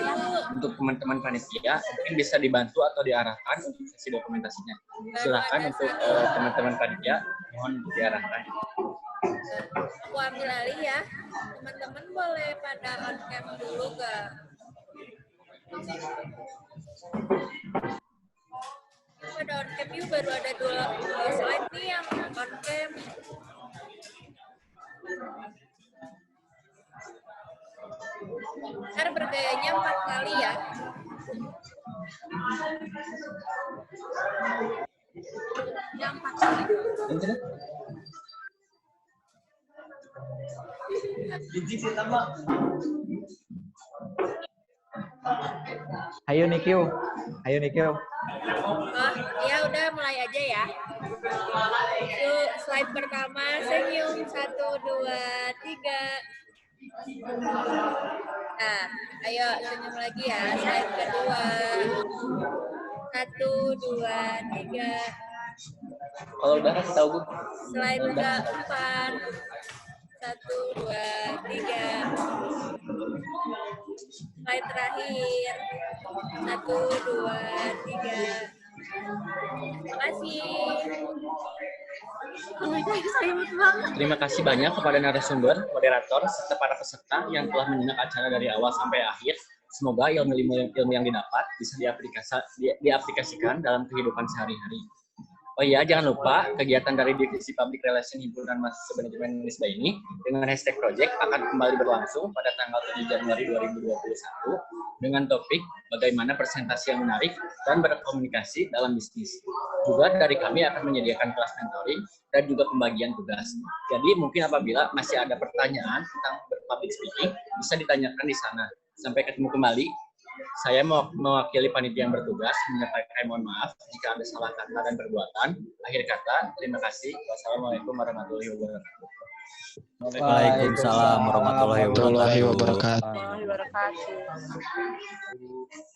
Untuk teman-teman panitia, mungkin bisa dibantu atau diarahkan untuk sesi dokumentasinya. Silakan untuk teman-teman panitia, mohon diarahkan. Aku ambil alih ya. Teman-teman boleh pada on-cam dulu nggak? Pada on-cam yuk, baru ada dua slide nih yang on-cam. Ntar bergayanya 4 kali ya. Yang 4 kali. Ayo Nikio. Oh, ya udah mulai aja ya. Yuk, slide pertama, senyum. 1, 2, 3. Nah, ayo senyum lagi ya. Slide kedua. 1, 2, 3. Kalau udah kasih tahu Bu. Slide keempat. 1, 2, 3. Slide terakhir. 1, 2, 3. Terima kasih. Terima kasih banyak kepada narasumber, moderator, serta para peserta yang telah menyimak acara dari awal sampai akhir. Semoga ilmu-ilmu yang didapat bisa diaplikasikan dalam kehidupan sehari-hari. Oh iya, jangan lupa kegiatan dari Divisi Public Relation Himpunan Mahasiswa Manajemen Unisba ini dengan Hashtag Project akan kembali berlangsung pada tanggal 7 Januari 2021 dengan topik bagaimana presentasi yang menarik dan berkomunikasi dalam bisnis. Juga dari kami akan menyediakan kelas mentoring dan juga pembagian tugas. Jadi mungkin apabila masih ada pertanyaan tentang public speaking, bisa ditanyakan di sana. Sampai ketemu kembali. Saya mewakili panitia yang bertugas menyampaikan mohon maaf jika ada salah kata dan perbuatan. Akhir kata, terima kasih. Wassalamualaikum warahmatullahi wabarakatuh. Waalaikumsalam warahmatullahi wabarakatuh.